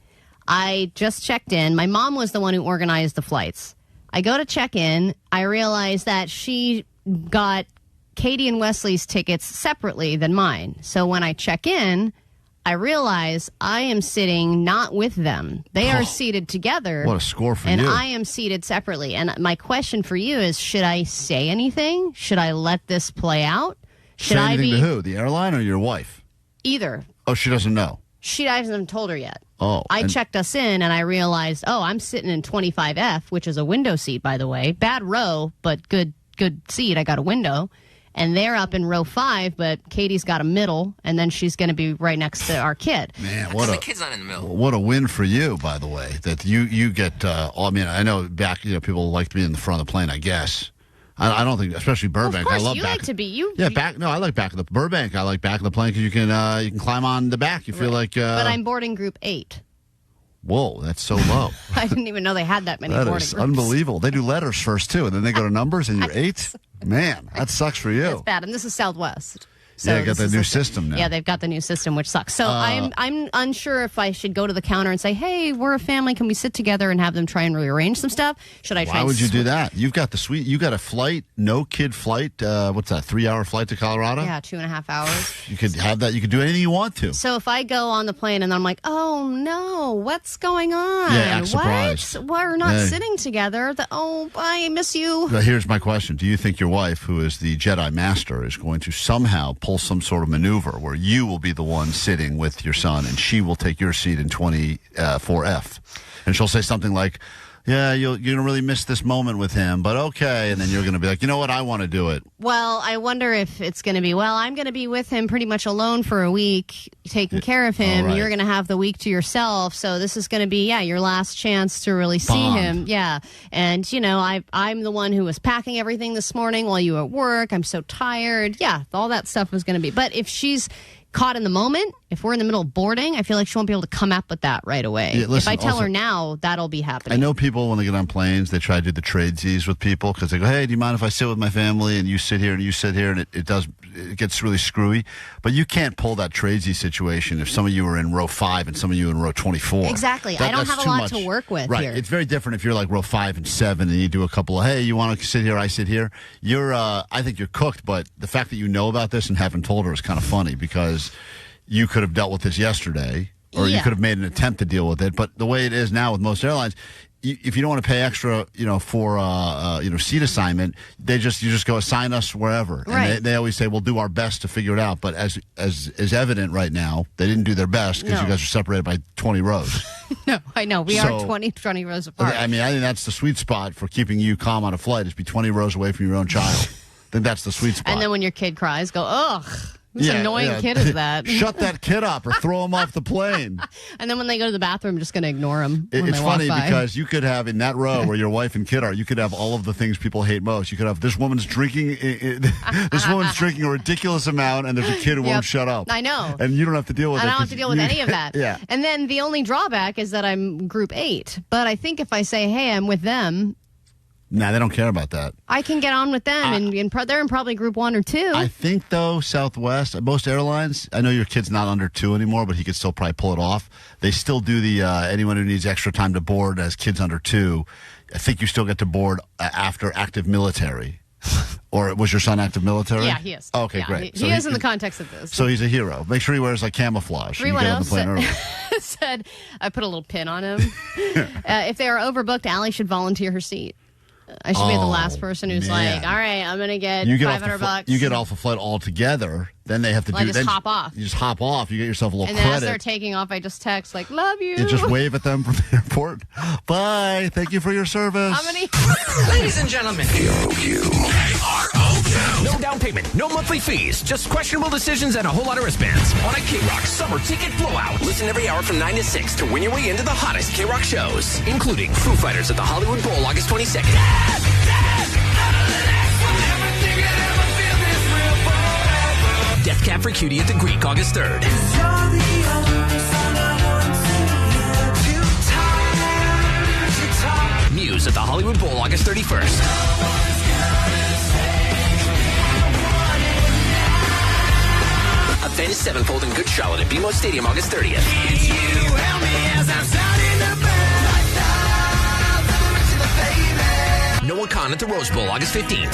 Speaker 6: I just checked in. My mom was the one who organized the flights. I go to check in. I realize that she got Katie and Wesley's tickets separately than mine. So when I check in, I realize I am sitting not with them. They are seated together.
Speaker 7: What a score for
Speaker 6: you.
Speaker 7: And
Speaker 6: I am seated separately. And my question for you is, should I say anything? Should I let this play out?
Speaker 7: Say anything to who? The airline or your wife?
Speaker 6: Either.
Speaker 7: Oh, she doesn't know.
Speaker 6: She hasn't told her yet.
Speaker 7: Oh.
Speaker 6: I checked us in and I realized, I'm sitting in 25F, which is a window seat, by the way. Bad row, but good seat. I got a window. And they're up in row 5, but Katie's got a middle, and then she's going to be right next to our kid.
Speaker 7: Man,
Speaker 18: the kid's not in the middle.
Speaker 7: What a win for you, by the way, that you get. I mean, I know people like to be in the front of the plane. I guess. I don't think, especially Burbank.
Speaker 6: Well, of course,
Speaker 7: I love
Speaker 6: you
Speaker 7: back.
Speaker 6: Like to be you.
Speaker 7: Yeah, back. No, I like back of the Burbank. I like back of the plane because you can climb on the back. You feel like.
Speaker 6: But I'm boarding group 8.
Speaker 7: Whoa, that's so low.
Speaker 6: I didn't even know they had that many boarding groups.
Speaker 7: That is unbelievable. They do letters first, too, and then they go to numbers, and you're 8? Man, that sucks for you.
Speaker 6: It's bad, and this is Southwest. So
Speaker 7: yeah, they got the new system now.
Speaker 6: Yeah, they've got the new system, which sucks. So I'm unsure if I should go to the counter and say, hey, we're a family. Can we sit together and have them try and rearrange some stuff? Should I try
Speaker 7: Why would you do that? You've got you got a flight, no kid flight. What's that, 3-hour flight to Colorado?
Speaker 6: Yeah, 2.5 hours.
Speaker 7: You could have that. You could do anything you want to.
Speaker 6: So if I go on the plane and I'm like, oh, no, what's going on?
Speaker 7: Yeah, act surprised.
Speaker 6: We're not sitting together. I miss you.
Speaker 7: But here's my question. Do you think your wife, who is the Jedi Master, is going to somehow pull some sort of maneuver where you will be the one sitting with your son and she will take your seat in 24F? And she'll say something like, yeah, you're going to really miss this moment with him, but okay. And then you're going to be like, you know what? I want to do it.
Speaker 6: Well, I wonder if it's going to be, I'm going to be with him pretty much alone for a week, taking care of him. Right. You're going to have the week to yourself. So this is going to be, your last chance to really see him. Yeah. And, I'm the one who was packing everything this morning while you were at work. I'm so tired. Yeah, all that stuff was going to be. But if she's caught in the moment. If we're in the middle of boarding, I feel like she won't be able to come up with that right away.
Speaker 7: Yeah, listen,
Speaker 6: if I tell
Speaker 7: also,
Speaker 6: her now, that'll be happening.
Speaker 7: I know people, when they get on planes, they try to do the tradesies with people because they go, hey, do you mind if I sit with my family and you sit here and you sit here? And it gets really screwy. But you can't pull that tradesy situation if some of you are in row 5 and some of you are in row 24.
Speaker 6: Exactly. I don't have a lot to work with
Speaker 7: right.
Speaker 6: here.
Speaker 7: It's very different if you're like row 5 and 7 and you do a couple of, hey, you want to sit here, I sit here. I think you're cooked, but the fact that you know about this and haven't told her is kind of funny because you could have dealt with this yesterday, or you could have made an attempt to deal with it. But the way it is now with most airlines, if you don't want to pay extra, for seat assignment, you just go assign us wherever.
Speaker 6: Right.
Speaker 7: And they always say we'll do our best to figure it out. But as is evident right now, they didn't do their best because you guys are separated by 20 rows.
Speaker 6: No, I know. We are 20 rows apart.
Speaker 7: I mean, I think that's the sweet spot for keeping you calm on a flight is be 20 rows away from your own child. I think that's the sweet spot.
Speaker 6: And then when your kid cries, go, ugh. Whose annoying kid is that?
Speaker 7: Shut that kid up or throw him off the plane.
Speaker 6: And then when they go to the bathroom, I'm just going to ignore them.
Speaker 7: It's funny because you could have in that row where your wife and kid are, you could have all of the things people hate most. You could have this woman's drinking a ridiculous amount, and there's a kid who won't shut up.
Speaker 6: I know.
Speaker 7: And you don't have to deal with it.
Speaker 6: I don't have to deal with any of that.
Speaker 7: Yeah.
Speaker 6: And then the only drawback is that I'm group 8. But I think if I say, hey, I'm with them,
Speaker 7: nah, they don't care about that.
Speaker 6: I can get on with them, and they're in probably group 1 or 2.
Speaker 7: I think, though, Southwest, most airlines, I know your kid's not under 2 anymore, but he could still probably pull it off. They still do the anyone who needs extra time to board as kids under 2. I think you still get to board after active military. Or was your son active military?
Speaker 6: Yeah, he is.
Speaker 7: Okay,
Speaker 6: yeah,
Speaker 7: great.
Speaker 6: He is in the context of this.
Speaker 7: So he's a hero. Make sure he wears like camouflage.
Speaker 6: 310 said, I put a little pin on him. If they are overbooked, Allie should volunteer her seat. I should be the last person who's like, all right, I'm going to get $500.
Speaker 7: You get off the flight altogether. Then they have to
Speaker 6: hop off.
Speaker 7: You just hop off. You get yourself a little
Speaker 6: and
Speaker 7: credit.
Speaker 6: then as they're taking off, I just text, like, love you.
Speaker 7: You just wave at them from the airport. Bye. Thank you for your service.
Speaker 6: How many?
Speaker 11: Ladies and gentlemen. KROQ. No down payment, no monthly fees, just questionable decisions and a whole lot of wristbands. On a K-Rock summer ticket blowout. Listen every hour from 9 to 6 to win your way into the hottest K-Rock shows, including Foo Fighters at the Hollywood Bowl August 22nd. Death Cab for Cutie at the Greek August 3rd. Muse at the Hollywood Bowl August 31st. Avenged Sevenfold in Good Charlotte at BMO Stadium August 30th. Noah Khan at the Rose Bowl August 15th.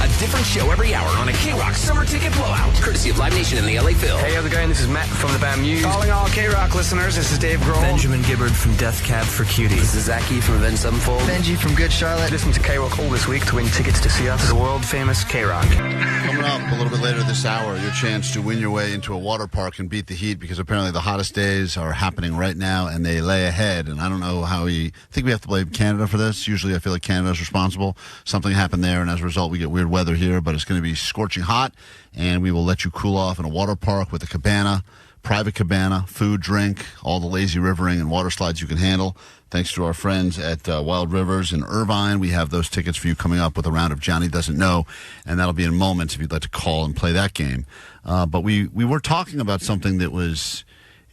Speaker 11: A different show every hour on a K-Rock summer ticket blowout. Courtesy of Live Nation in the LA Phil.
Speaker 14: Hey, how's it going? This is Matt from the band Muse.
Speaker 20: Calling all K-Rock listeners, this is Dave Grohl.
Speaker 14: Benjamin Gibbard from Death Cab for Cutie. This is Zachy from Avenged Sevenfold.
Speaker 21: Benji from Good Charlotte.
Speaker 14: Listen to K-Rock all this week to win tickets to see us at the world famous K-Rock.
Speaker 7: Coming up a little bit later this hour, your chance to win your way into a water park and beat the heat because apparently the hottest days are happening right now and they lay ahead. And I don't know how I think we have to blame Canada for this. Usually I feel like Canada's responsible. Something happened there, and as a result, we get weird weather here, but it's going to be scorching hot, and we will let you cool off in a water park with a cabana, private cabana, food, drink, all the lazy rivering and water slides you can handle. Thanks to our friends at Wild Rivers in Irvine. We have those tickets for you coming up with a round of Johnny Doesn't Know, and that'll be in moments if you'd like to call and play that game. But we were talking about something that was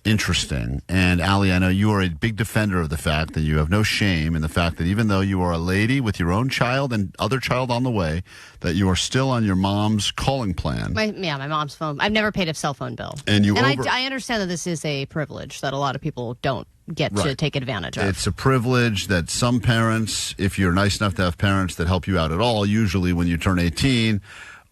Speaker 7: interesting. And Allie, I know you are a big defender of the fact that you have no shame in the fact that even though you are a lady with your own child and other child on the way, that you are still on your mom's calling plan.
Speaker 6: My mom's phone. I've never paid a cell phone bill.
Speaker 7: And
Speaker 6: I understand that this is a privilege that a lot of people don't get to take advantage of.
Speaker 7: It's a privilege that some parents, if you're nice enough to have parents that help you out at all, usually when you turn 18,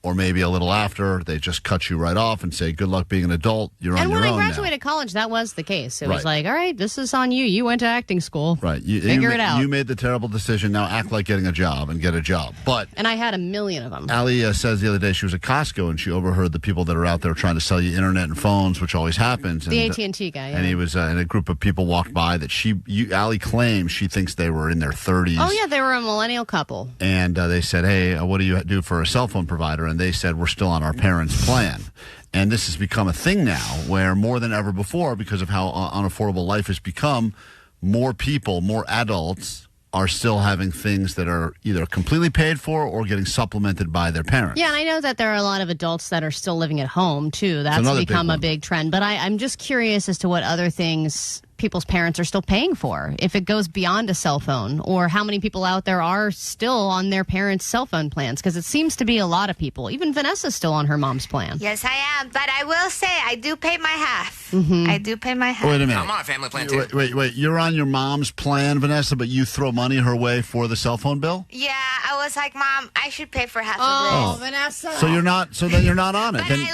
Speaker 7: or maybe a little after, they just cut you right off and say, good luck being an adult. You're on your own now.
Speaker 6: And when I graduated college, that was the case. It was like, all right, this is on you. You went to acting school.
Speaker 7: Right.
Speaker 6: Figure it out.
Speaker 7: You made the terrible decision. Now act like getting a job and get a job.
Speaker 6: And I had a million of them.
Speaker 7: Allie says the other day she was at Costco and she overheard the people that are out there trying to sell you internet and phones, which always happens.
Speaker 6: The AT&T guy, yeah.
Speaker 7: And he was, and a group of people walked by that Allie claims she thinks they were in their 30s.
Speaker 6: Oh, yeah, they were a millennial couple.
Speaker 7: And they said, hey, what do you do for a cell phone provider? And they said, we're still on our parents' plan. And this has become a thing now where more than ever before, because of how unaffordable life has become, more people, more adults are still having things that are either completely paid for or getting supplemented by their parents.
Speaker 6: Yeah, and I know that there are a lot of adults that are still living at home, too. That's
Speaker 7: another
Speaker 6: become
Speaker 7: big
Speaker 6: a big trend. But I'm just curious as to what other things people's parents are still paying for, if it goes beyond a cell phone, or how many people out there are still on their parents' cell phone plans, because it seems to be a lot of people. Even Vanessa's still on her mom's plan.
Speaker 4: Yes, I am, but I will say I do pay my half.
Speaker 6: Mm-hmm.
Speaker 4: I do pay my half.
Speaker 7: Wait a minute.
Speaker 18: I'm on a family plan, too.
Speaker 7: Wait. You're on your mom's plan, Vanessa, but you throw money her way for the cell phone bill?
Speaker 4: Yeah, I was like, Mom, I should pay for half
Speaker 6: Oh,
Speaker 4: of this.
Speaker 6: Vanessa.
Speaker 7: So then you're not on it.
Speaker 4: But
Speaker 7: Then,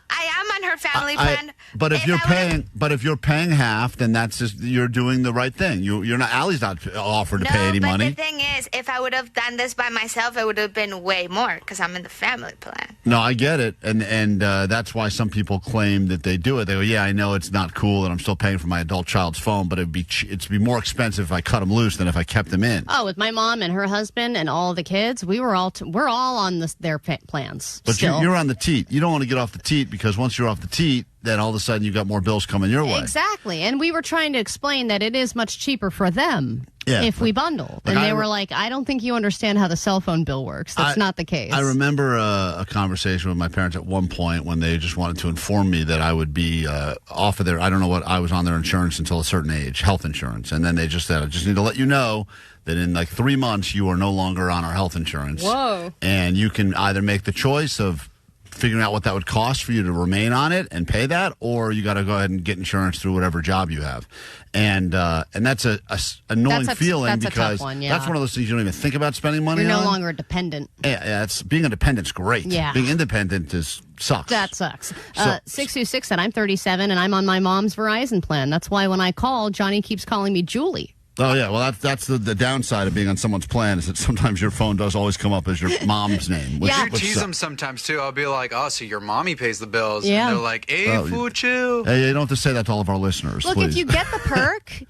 Speaker 4: I am on her family plan.
Speaker 7: but if you're paying half, then that's just you're doing the right thing. You're not. Allie's not offered to pay any money.
Speaker 4: The thing is, if I would have done this by myself, it would have been way more because I'm in the family plan.
Speaker 7: No, I get it, and that's why some people claim that they do it. They go, "Yeah, I know it's not cool, and I'm still paying for my adult child's phone, but it'd be more expensive if I cut them loose than if I kept them in."
Speaker 6: Oh, with my mom and her husband and all the kids, we're all on their plans.
Speaker 7: But
Speaker 6: still.
Speaker 7: you're on the teat. You don't want to get off the teat because once you're off the teat, then all of a sudden you got more bills coming your way.
Speaker 6: Exactly. And we were trying to explain that it is much cheaper for them if we bundle. And they were like, I don't think you understand how the cell phone bill works. That's not the case.
Speaker 7: I remember a conversation with my parents at one point when they just wanted to inform me that I would be off of their, I don't know what, I was on their insurance until a certain age, health insurance. And then they just said, I just need to let you know that in like 3 months you are no longer on our health insurance.
Speaker 6: Whoa.
Speaker 7: And you can either make the choice of figuring out what that would cost for you to remain on it and pay that, or you got to go ahead and get insurance through whatever job you have. And that's a annoying feeling
Speaker 6: that's
Speaker 7: because
Speaker 6: a tough one, yeah.
Speaker 7: that's one of those things you don't even think about spending money on.
Speaker 6: You're no longer dependent.
Speaker 7: Yeah, being independent's great.
Speaker 6: Yeah.
Speaker 7: Being independent sucks.
Speaker 6: That sucks. 626 said, I'm 37 and I'm on my mom's Verizon plan. That's why when I call, Johnny keeps calling me Julie.
Speaker 7: Oh, yeah. Well, that's the downside of being on someone's plan is that sometimes your phone does always come up as your mom's name.
Speaker 22: I tease them sometimes, too. I'll be like, oh, so your mommy pays the bills.
Speaker 6: Yeah.
Speaker 22: And they're like, hey, chill.
Speaker 7: Hey, you don't have to say that to all of our listeners,
Speaker 6: Look,
Speaker 7: please.
Speaker 6: if you get the perk,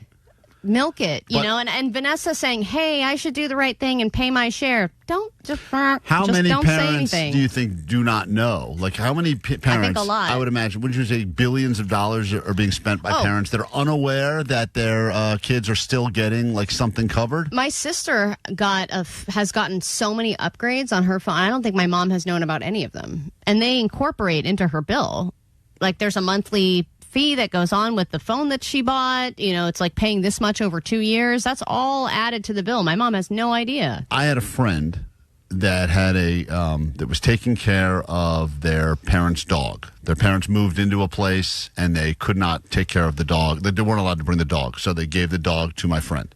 Speaker 6: milk it, you know. And Vanessa saying, hey, I should do the right thing and pay my share. Don't just
Speaker 7: How many
Speaker 6: don't
Speaker 7: parents
Speaker 6: say anything.
Speaker 7: do you think do not know? Like, how many parents?
Speaker 6: I think a lot.
Speaker 7: I would imagine. Wouldn't you say billions of dollars are being spent by parents that are unaware that their kids are still getting like something covered?
Speaker 6: My sister has gotten so many upgrades on her phone. I don't think my mom has known about any of them, and they incorporate into her bill. Like, there's a monthly fee that goes on with the phone that she bought. You know, it's like paying this much over 2 years. That's all added to the bill. My mom has no idea.
Speaker 7: I had a friend that had that was taking care of their parents' dog. Their parents moved into a place and they could not take care of the dog. They weren't allowed to bring the dog, so they gave the dog to my friend.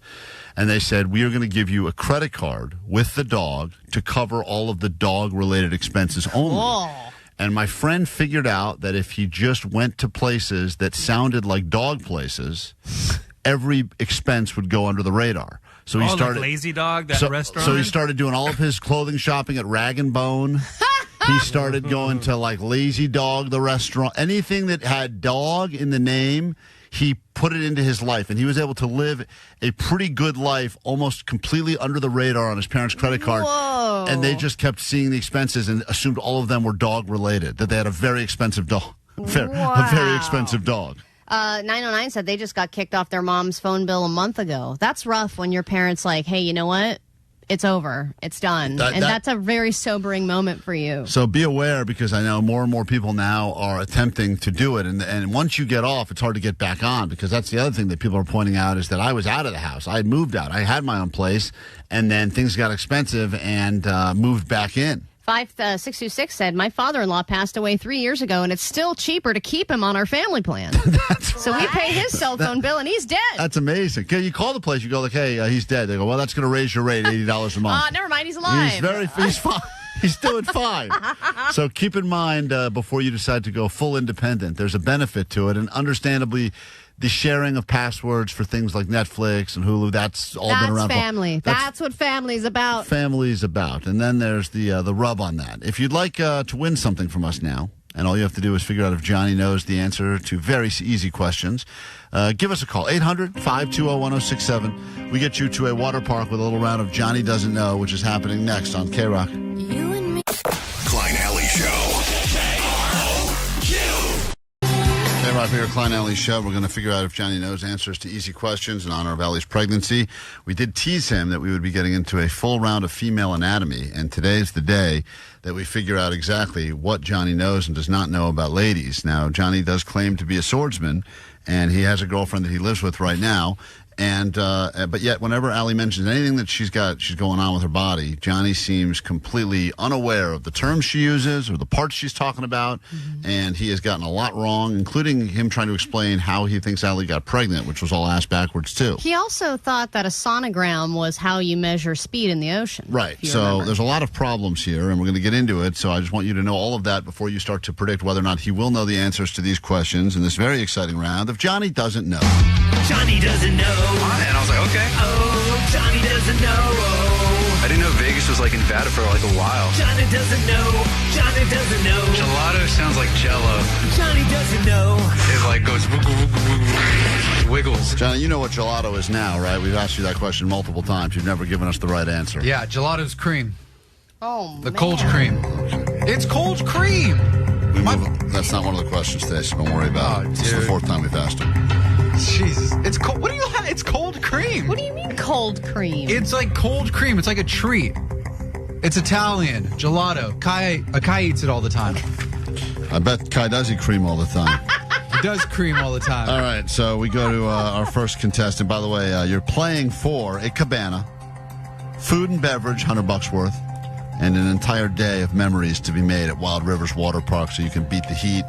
Speaker 7: And they said, we are going to give you a credit card with the dog to cover all of the dog-related expenses only.
Speaker 6: Whoa.
Speaker 7: And my friend figured out that if he just went to places that sounded like dog places, every expense would go under the radar. So he started
Speaker 16: like Lazy Dog, that restaurant.
Speaker 7: So he started doing all of his clothing shopping at Rag & Bone. He started going to like Lazy Dog, the restaurant. Anything that had dog in the name, he put it into his life, and he was able to live a pretty good life almost completely under the radar on his parents' credit card.
Speaker 6: Whoa.
Speaker 7: And they just kept seeing the expenses and assumed all of them were dog-related, that they had a very expensive dog. A very expensive dog.
Speaker 6: 909 said they just got kicked off their mom's phone bill a month ago. That's rough when your parents like, hey, you know what? It's over. It's done. That's a very sobering moment for you.
Speaker 7: So be aware, because I know more and more people now are attempting to do it. And once you get off, it's hard to get back on, because that's the other thing that people are pointing out is that I was out of the house. I had moved out. I had my own place, and then things got expensive and moved back in.
Speaker 6: 626 said, my father-in-law passed away 3 years ago, and it's still cheaper to keep him on our family plan. So we pay his cell phone bill, and he's dead.
Speaker 7: That's amazing. You call the place, you go like, hey, he's dead. They go, well, that's going to raise your rate $80 a month.
Speaker 6: Never mind, he's alive.
Speaker 7: He's fine. He's doing fine. So keep in mind before you decide to go full independent, there's a benefit to it, and understandably, the sharing of passwords for things like Netflix and Hulu, that's all been around.
Speaker 6: Family. That's what family's about.
Speaker 7: Family's about. And then there's the rub on that. If you'd like to win something from us now, and all you have to do is figure out if Johnny knows the answer to very easy questions, give us a call, 800-520-1067. We get you to a water park with a little round of Johnny Doesn't Know, which is happening next on K-Rock.
Speaker 9: You and me. Klein Alley Show.
Speaker 7: K-Rock 5 here, Klein Alley Show. We're going to figure out if Johnny knows answers to easy questions in honor of Allie's pregnancy. We did tease him that we would be getting into a full round of female anatomy, and today's the day that we figure out exactly what Johnny knows and does not know about ladies. Now, Johnny does claim to be a swordsman, and he has a girlfriend that he lives with right now. And but yet, whenever Allie mentions anything that she's going on with her body, Johnny seems completely unaware of the terms she uses or the parts she's talking about, and he has gotten a lot wrong, including him trying to explain how he thinks Allie got pregnant, which was all asked backwards too.
Speaker 6: He also thought that a sonogram was how you measure speed in the ocean.
Speaker 7: Right. So there's a lot of problems here, and we're going to get into it. So I just want you to know all of that before you start to predict whether or not he will know the answers to these questions in this very exciting round of Johnny Doesn't Know.
Speaker 12: Johnny doesn't know.
Speaker 22: And I was like, okay.
Speaker 12: Oh, Johnny doesn't know. Oh.
Speaker 22: I didn't know Vegas was like in Nevada for like a while.
Speaker 12: Johnny doesn't know. Johnny doesn't know.
Speaker 22: Gelato sounds like Jello.
Speaker 12: Johnny doesn't know.
Speaker 22: It like goes wiggles.
Speaker 7: Johnny, you know what gelato is now, right? We've asked you that question multiple times. You've never given us the right answer.
Speaker 22: Yeah, gelato's cream.
Speaker 6: Oh,
Speaker 22: the cold cream. It's cold cream.
Speaker 7: That's not one of the questions today, so don't worry about it. It's the fourth time we've asked him.
Speaker 22: Jesus, it's cold. What do you have? It's cold cream.
Speaker 6: What do you mean cold cream?
Speaker 22: It's like cold cream. It's like a treat. It's Italian gelato. Kai eats it all the time.
Speaker 7: I bet Kai does eat cream all the time.
Speaker 22: He does cream all the time.
Speaker 7: All right, so we go to our first contestant. By the way, you're playing for a cabana, food and beverage, $100 worth, and an entire day of memories to be made at Wild Rivers Water Park, so you can beat the heat.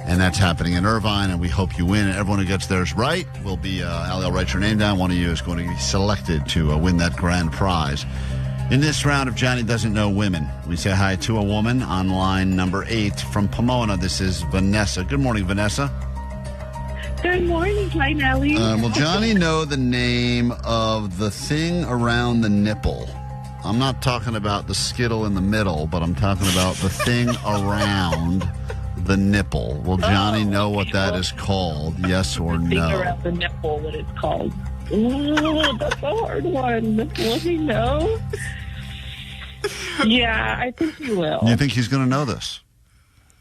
Speaker 7: And that's happening in Irvine, and we hope you win. And everyone who gets theirs right will be, Allie, I'll write your name down. One of you is going to be selected to win that grand prize. In this round of Johnny Doesn't Know Women, we say hi to a woman on line number 8 from Pomona. This is Vanessa. Good morning, Vanessa.
Speaker 15: Good morning, Klein Alley.
Speaker 7: Will Johnny know the name of the thing around the nipple? I'm not talking about the skittle in the middle, but I'm talking about the thing around the nipple. Will Johnny know what that is called? Yes or no?
Speaker 15: Figure out the nipple, what it's called. Ooh, that's a hard one. Let me know. Yeah, I think he will.
Speaker 7: You think he's going to know this?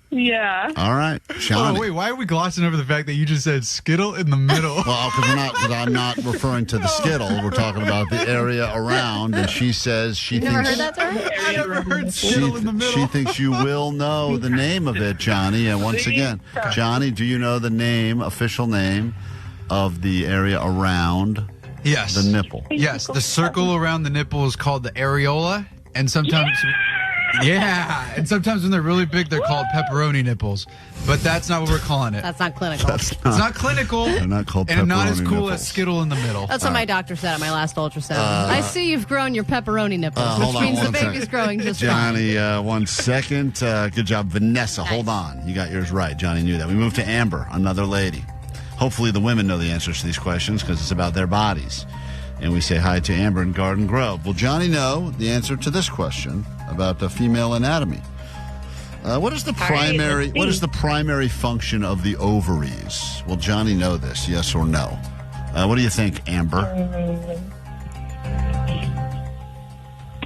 Speaker 15: Yeah.
Speaker 7: All right, Johnny.
Speaker 22: Oh, wait, why are we glossing over the fact that you just said skittle in the middle?
Speaker 7: Well, because I'm not referring to the skittle. We're talking about the area around, and she says she thinks...
Speaker 6: Never heard that term?
Speaker 22: I never heard skittle in the middle.
Speaker 7: She thinks you will know the name of it, Johnny. And once again, Johnny, do you know the name, official name, of the area around the nipple?
Speaker 22: Yes, the circle around the nipple is called the areola, and sometimes... Yeah, and sometimes when they're really big, they're called pepperoni nipples. But that's not what we're calling it.
Speaker 6: That's not clinical.
Speaker 22: It's not clinical.
Speaker 7: They're not called pepperoni
Speaker 22: and not as cool
Speaker 7: nipples.
Speaker 22: as skittle in the middle.
Speaker 6: That's what my doctor said at my last ultrasound. I see you've grown your pepperoni nipples, which means the baby's growing just
Speaker 7: Johnny, 1 second. Good job, Vanessa. Nice. Hold on. You got yours right. Johnny knew that. We moved to Amber, another lady. Hopefully the women know the answers to these questions because it's about their bodies. And we say hi to Amber in Garden Grove. Will Johnny know the answer to this question about the female anatomy? What is the primary function of the ovaries? Will Johnny know this? Yes or no? What do you think, Amber?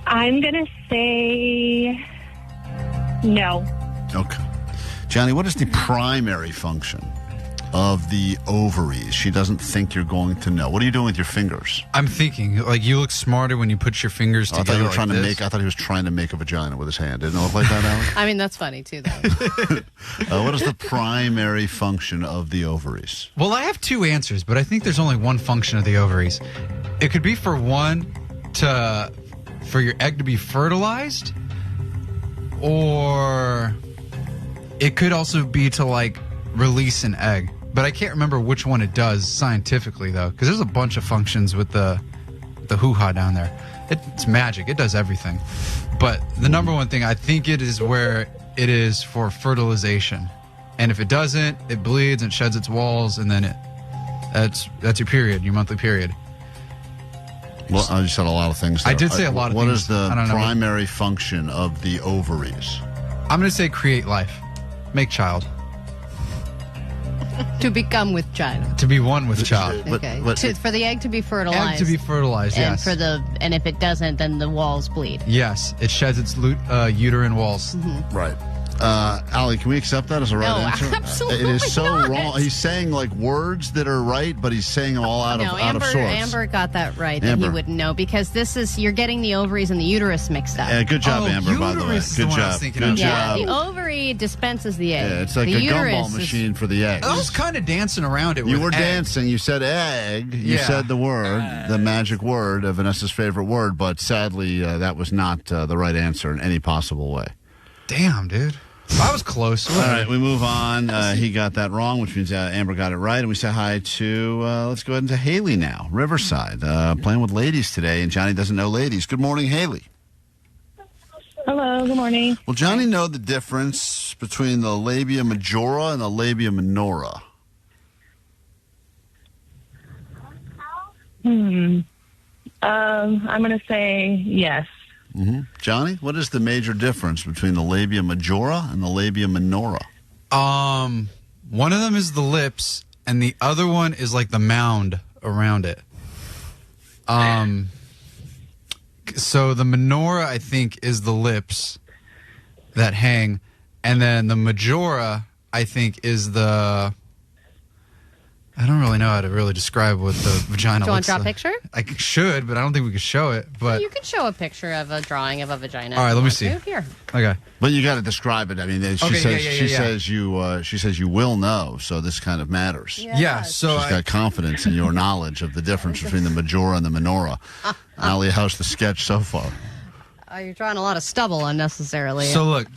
Speaker 15: I'm gonna say no.
Speaker 7: Okay, Johnny. What is the primary function of the ovaries? She doesn't think you're going to know. What are you doing with your fingers?
Speaker 22: I'm thinking, like, you look smarter when you put your fingers together.
Speaker 7: I thought he was trying to make a vagina with his hand. Didn't it look like that, Alex?
Speaker 6: I mean, that's funny, too, though.
Speaker 7: What is the primary function of the ovaries?
Speaker 22: Well, I have two answers, but I think there's only one function of the ovaries. It could be for your egg to be fertilized, or it could also be to, like, release an egg. But I can't remember which one it does scientifically, though, because there's a bunch of functions with the hoo-ha down there. It's magic. It does everything. But the number one thing, I think it is where it is for fertilization. And if it doesn't, it bleeds and sheds its walls, and then that's your period, your monthly period.
Speaker 7: Well, I just said a lot of things there.
Speaker 22: I did say a lot of things.
Speaker 7: What is the primary function of the ovaries?
Speaker 22: I'm going to say create life. Make child.
Speaker 6: To become with child.
Speaker 22: To be one with child.
Speaker 6: Okay. For the egg to be fertilized.
Speaker 22: Egg to be fertilized, yes.
Speaker 6: And if it doesn't, then the walls bleed.
Speaker 22: Yes. It sheds its uterine walls.
Speaker 6: Mm-hmm.
Speaker 7: Right. Allie, can we accept that as a right answer?
Speaker 6: Absolutely
Speaker 7: It is so
Speaker 6: not.
Speaker 7: wrong. He's saying like words that are right, but he's saying them all out of sorts.
Speaker 6: Amber got that right. That he wouldn't know because you're getting the ovaries and the uterus mixed up.
Speaker 7: Yeah, good job, Amber. By the way, good job. Good job.
Speaker 6: The ovary dispenses the egg.
Speaker 7: Yeah, it's like
Speaker 6: the
Speaker 7: a
Speaker 6: uterus
Speaker 7: gumball machine for the eggs.
Speaker 22: I was kind of dancing around it.
Speaker 7: You
Speaker 22: with
Speaker 7: were
Speaker 22: egg.
Speaker 7: dancing. You said egg. You said the word, the magic word, Vanessa's favorite word, but sadly, that was not the right answer in any possible way.
Speaker 22: Damn, dude. I was close.
Speaker 7: All right, we move on. He got that wrong, which means Amber got it right. And we say hi to, let's go ahead into Haley now, Riverside, playing with ladies today. And Johnny doesn't know ladies. Good morning, Haley.
Speaker 15: Hello, good morning.
Speaker 7: Will Johnny know the difference between the labia majora and the labia minora?
Speaker 15: I'm going to say yes.
Speaker 7: Mm-hmm. Johnny, what is the major difference between the labia majora and the labia minora?
Speaker 22: One of them is the lips, and the other one is like the mound around it. So the minora, I think, is the lips that hang, and then the majora, I think, is the... I don't really know how to really describe what the vagina
Speaker 6: Do you want
Speaker 22: looks
Speaker 6: to draw a
Speaker 22: like.
Speaker 6: picture?
Speaker 22: I should, but I don't think we could show it. But
Speaker 6: You can show a picture of a drawing of a vagina.
Speaker 22: All right,
Speaker 6: if
Speaker 22: let
Speaker 6: you
Speaker 22: me
Speaker 6: want
Speaker 22: see.
Speaker 6: to. Here.
Speaker 22: Okay.
Speaker 7: But you got to describe it. I mean, she
Speaker 22: Okay,
Speaker 7: says
Speaker 22: yeah,
Speaker 7: she
Speaker 22: yeah.
Speaker 7: says you will know. So this kind of matters.
Speaker 22: Yeah. So
Speaker 7: she's got confidence in your knowledge of the difference between the majora and the minora. Allie, how's the sketch so far?
Speaker 6: You're drawing a lot of stubble unnecessarily.
Speaker 22: So look,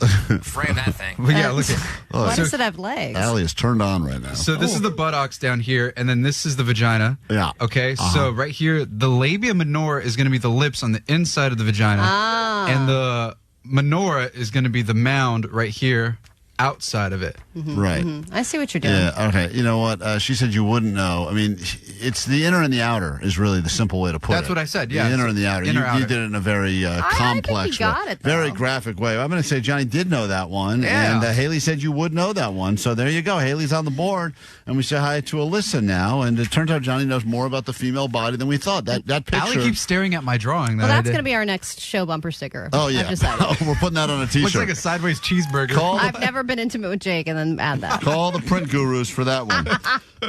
Speaker 18: frame that thing.
Speaker 22: Well, yeah, look at.
Speaker 6: Why does it have legs?
Speaker 7: Allie is turned on right now.
Speaker 22: So this is the buttocks down here, and then this is the vagina.
Speaker 7: Yeah.
Speaker 22: Okay. So right here, the labia minora is going to be the lips on the inside of the vagina, and the minora is going to be the mound right here, outside of it.
Speaker 7: Right.
Speaker 6: I see what you're doing.
Speaker 7: Yeah, okay. You know what? She said you wouldn't know. I mean, it's the inner and the outer is really the simple way to put it.
Speaker 22: That's what I said, yeah.
Speaker 7: The inner and the outer.
Speaker 22: Inner,
Speaker 7: You
Speaker 22: outer.
Speaker 7: did it in a very complex
Speaker 6: think you got
Speaker 7: way.
Speaker 6: it, though.
Speaker 7: Very graphic way. I'm going to say Johnny did know that one.
Speaker 22: Yeah.
Speaker 7: And Haley said you would know that one. So there you go. Haley's on the board. And we say hi to Alyssa now. And it turns out Johnny knows more about the female body than we thought. That picture.
Speaker 22: Allie keeps staring at my drawing.
Speaker 6: Well, that's going to be our next show bumper sticker.
Speaker 7: Oh, yeah.
Speaker 6: I've decided.
Speaker 7: We're putting that on a T-shirt.
Speaker 22: Looks like a sideways cheeseburger.
Speaker 6: I've never been intimate with Jake, and then add that.
Speaker 7: Call the print gurus for that one.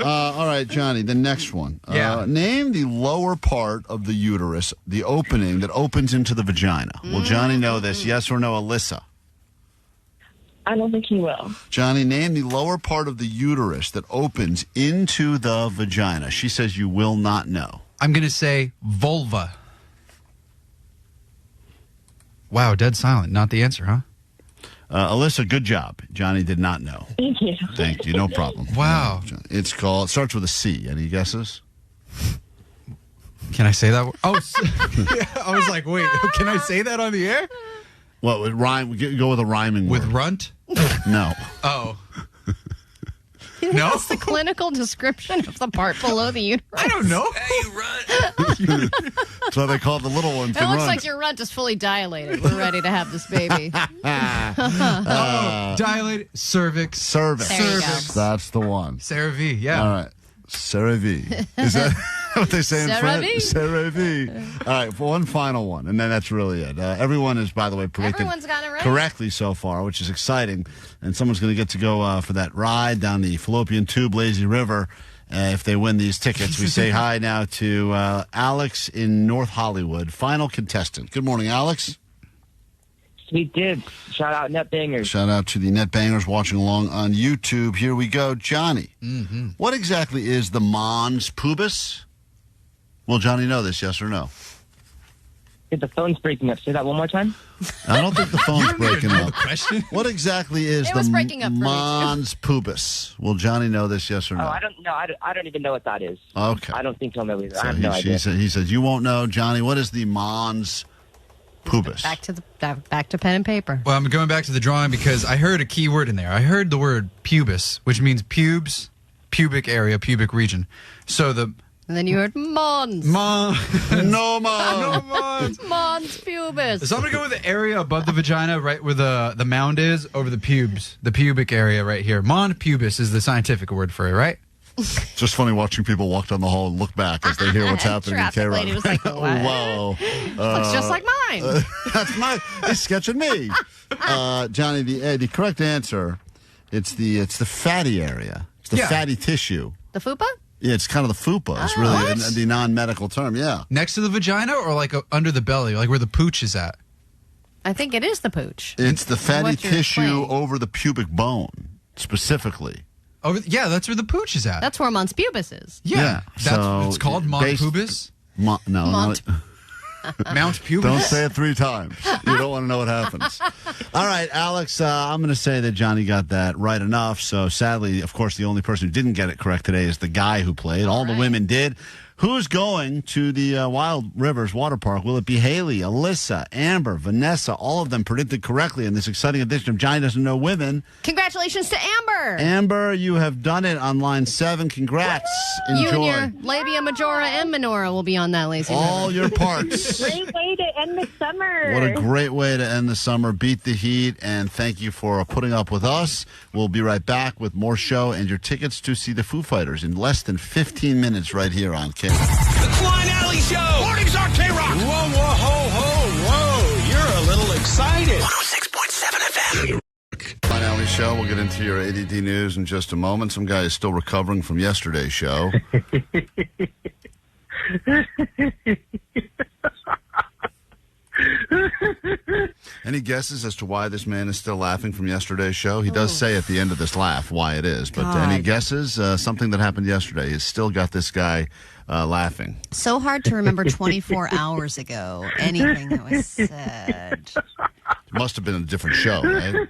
Speaker 7: All right, Johnny, the next one. Name the lower part of the uterus, the opening that opens into the vagina. Will Johnny know this? Yes or no, Alyssa?
Speaker 15: I don't think he will.
Speaker 7: Johnny, name the lower part of the uterus that opens into the vagina. She says you will not know.
Speaker 22: I'm going to say vulva. Wow, dead silent. Not the answer, huh?
Speaker 7: Alyssa, good job. Johnny did not know.
Speaker 15: Thank you.
Speaker 7: Thank you. No problem.
Speaker 22: Wow.
Speaker 7: It starts with a C. Any guesses?
Speaker 22: Can I say that? Oh, yeah, I was like, wait, can I say that on the air?
Speaker 7: What would rhyme? Go with a rhyming
Speaker 22: With
Speaker 7: word.
Speaker 22: runt?
Speaker 7: No.
Speaker 22: Oh.
Speaker 6: You think
Speaker 22: No?
Speaker 6: that's the clinical description of the part below the uterus?
Speaker 22: I don't know.
Speaker 18: Hey, you run.
Speaker 7: That's why they call the little ones
Speaker 6: It
Speaker 7: the
Speaker 6: looks
Speaker 7: runt.
Speaker 6: like your runt is fully dilated. We're ready to have this baby.
Speaker 22: Dilated cervix.
Speaker 7: Cervix.
Speaker 6: There you go.
Speaker 7: That's the one.
Speaker 22: CeraVe, yeah.
Speaker 7: All right. CeraVe. Is that what they say in French?
Speaker 6: CeraVe.
Speaker 7: CeraVe. All right, for one final one, and then that's really it. Everyone is, by the way, predicted
Speaker 6: Everyone's got it right.
Speaker 7: correctly so far, which is exciting. And someone's going to get to go for that ride down the Fallopian Tube, Lazy River, if they win these tickets. We say hi now to Alex in North Hollywood, final contestant. Good morning, Alex.
Speaker 17: Sweet dibs. Shout out Netbangers.
Speaker 7: Shout out to the Netbangers watching along on YouTube. Here we go. Johnny, what exactly is the mons pubis? Will Johnny know this, yes or no?
Speaker 17: The phone's breaking up. Say that one more time.
Speaker 7: I don't think the phone's breaking up.
Speaker 22: Question?
Speaker 7: What exactly is
Speaker 6: It was
Speaker 7: the
Speaker 6: breaking up for me, too.
Speaker 7: mons pubis? Will Johnny know this, yes or no?
Speaker 17: Oh, I don't know. I don't even know what that is.
Speaker 7: Okay.
Speaker 17: I don't think he'll know either.
Speaker 7: So
Speaker 17: I have no idea.
Speaker 7: he says, you won't know. Johnny, what is the mons pubis?
Speaker 6: Back to pen and paper.
Speaker 22: Well, I'm going back to the drawing because I heard a key word in there. I heard the word pubis, which means pubes, pubic area, pubic region. So
Speaker 6: And then you heard mons.
Speaker 7: No mons.
Speaker 6: Mons pubis.
Speaker 22: So I'm going to go with the area above the vagina, right where the mound is, over the pubes, the pubic area right here. Mon pubis is the scientific word for it, right?
Speaker 7: It's just funny watching people walk down the hall and look back as they hear what's happening in
Speaker 6: Traffic
Speaker 7: K-Rock.
Speaker 6: lady was like, what?
Speaker 7: Whoa.
Speaker 6: Looks just like mine.
Speaker 7: That's he's sketching me. Johnny, the correct answer, it's the fatty area. It's the fatty tissue.
Speaker 6: The fupa?
Speaker 7: Yeah, it's kind of the fupa. It's really the non-medical term, yeah.
Speaker 22: Next to the vagina or like under the belly, like where the pooch is at?
Speaker 6: I think it is the pooch.
Speaker 7: It's the fatty tissue over the pubic bone, specifically.
Speaker 22: Yeah, that's where the pooch is at.
Speaker 6: That's where Mons pubis is.
Speaker 22: Yeah. It's called Mont Pubis?
Speaker 6: Mont.
Speaker 22: Mount Pubis.
Speaker 7: Don't say it 3 times. You don't want to know what happens. All right, Alex, I'm going to say that Johnny got that right enough. So sadly, of course, the only person who didn't get it correct today is the guy who played. All the women did. Who's going to the Wild Rivers Water Park? Will it be Haley, Alyssa, Amber, Vanessa? All of them predicted correctly in this exciting edition of Johnny Doesn't Know Women.
Speaker 6: Congratulations to Amber.
Speaker 7: Amber, you have done it on line 7. Congrats. Enjoy.
Speaker 6: You and your labia, majora, and minora will be on that lazy
Speaker 7: all
Speaker 6: river.
Speaker 7: Your parts.
Speaker 21: Great way to end the summer.
Speaker 7: What a great way to end the summer. Beat the heat, and thank you for putting up with us. We'll be right back with more show and your tickets to see the Foo Fighters in less than 15 minutes right here on Kink.
Speaker 11: The Klein Alley Show. Mornings on K-Rock.
Speaker 12: Whoa, whoa, ho, ho, whoa. You're a little excited.
Speaker 11: 106.7 FM.
Speaker 7: Klein Alley Show. We'll get into your ADD news in just a moment. Some guy is still recovering from yesterday's show. Any guesses as to why this man is still laughing from yesterday's show? He does say at the end of this laugh why it is, but any guesses? Something that happened yesterday has still got this guy laughing.
Speaker 6: So hard to remember 24 hours ago anything that was said.
Speaker 7: It must have been a different show, right?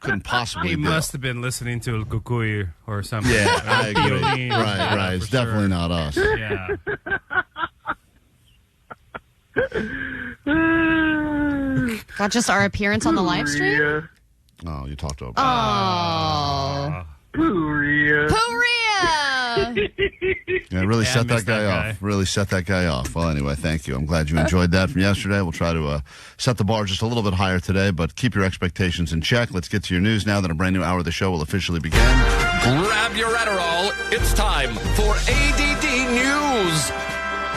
Speaker 7: Couldn't possibly
Speaker 16: He
Speaker 7: be.
Speaker 16: must have been listening to El Cucuy or something.
Speaker 7: Yeah, I agree.
Speaker 16: Violin.
Speaker 7: Right. It's definitely not us.
Speaker 16: Yeah.
Speaker 6: Got just our appearance on the live stream?
Speaker 7: Oh, you talked over.
Speaker 6: Oh.
Speaker 21: Pooria.
Speaker 7: Yeah, really set that guy off. Really set that guy off. Well, anyway, thank you. I'm glad you enjoyed that from yesterday. We'll try to set the bar just a little bit higher today, but keep your expectations in check. Let's get to your news now that a brand new hour of the show will officially begin.
Speaker 11: Grab your Adderall. It's time for ADD News.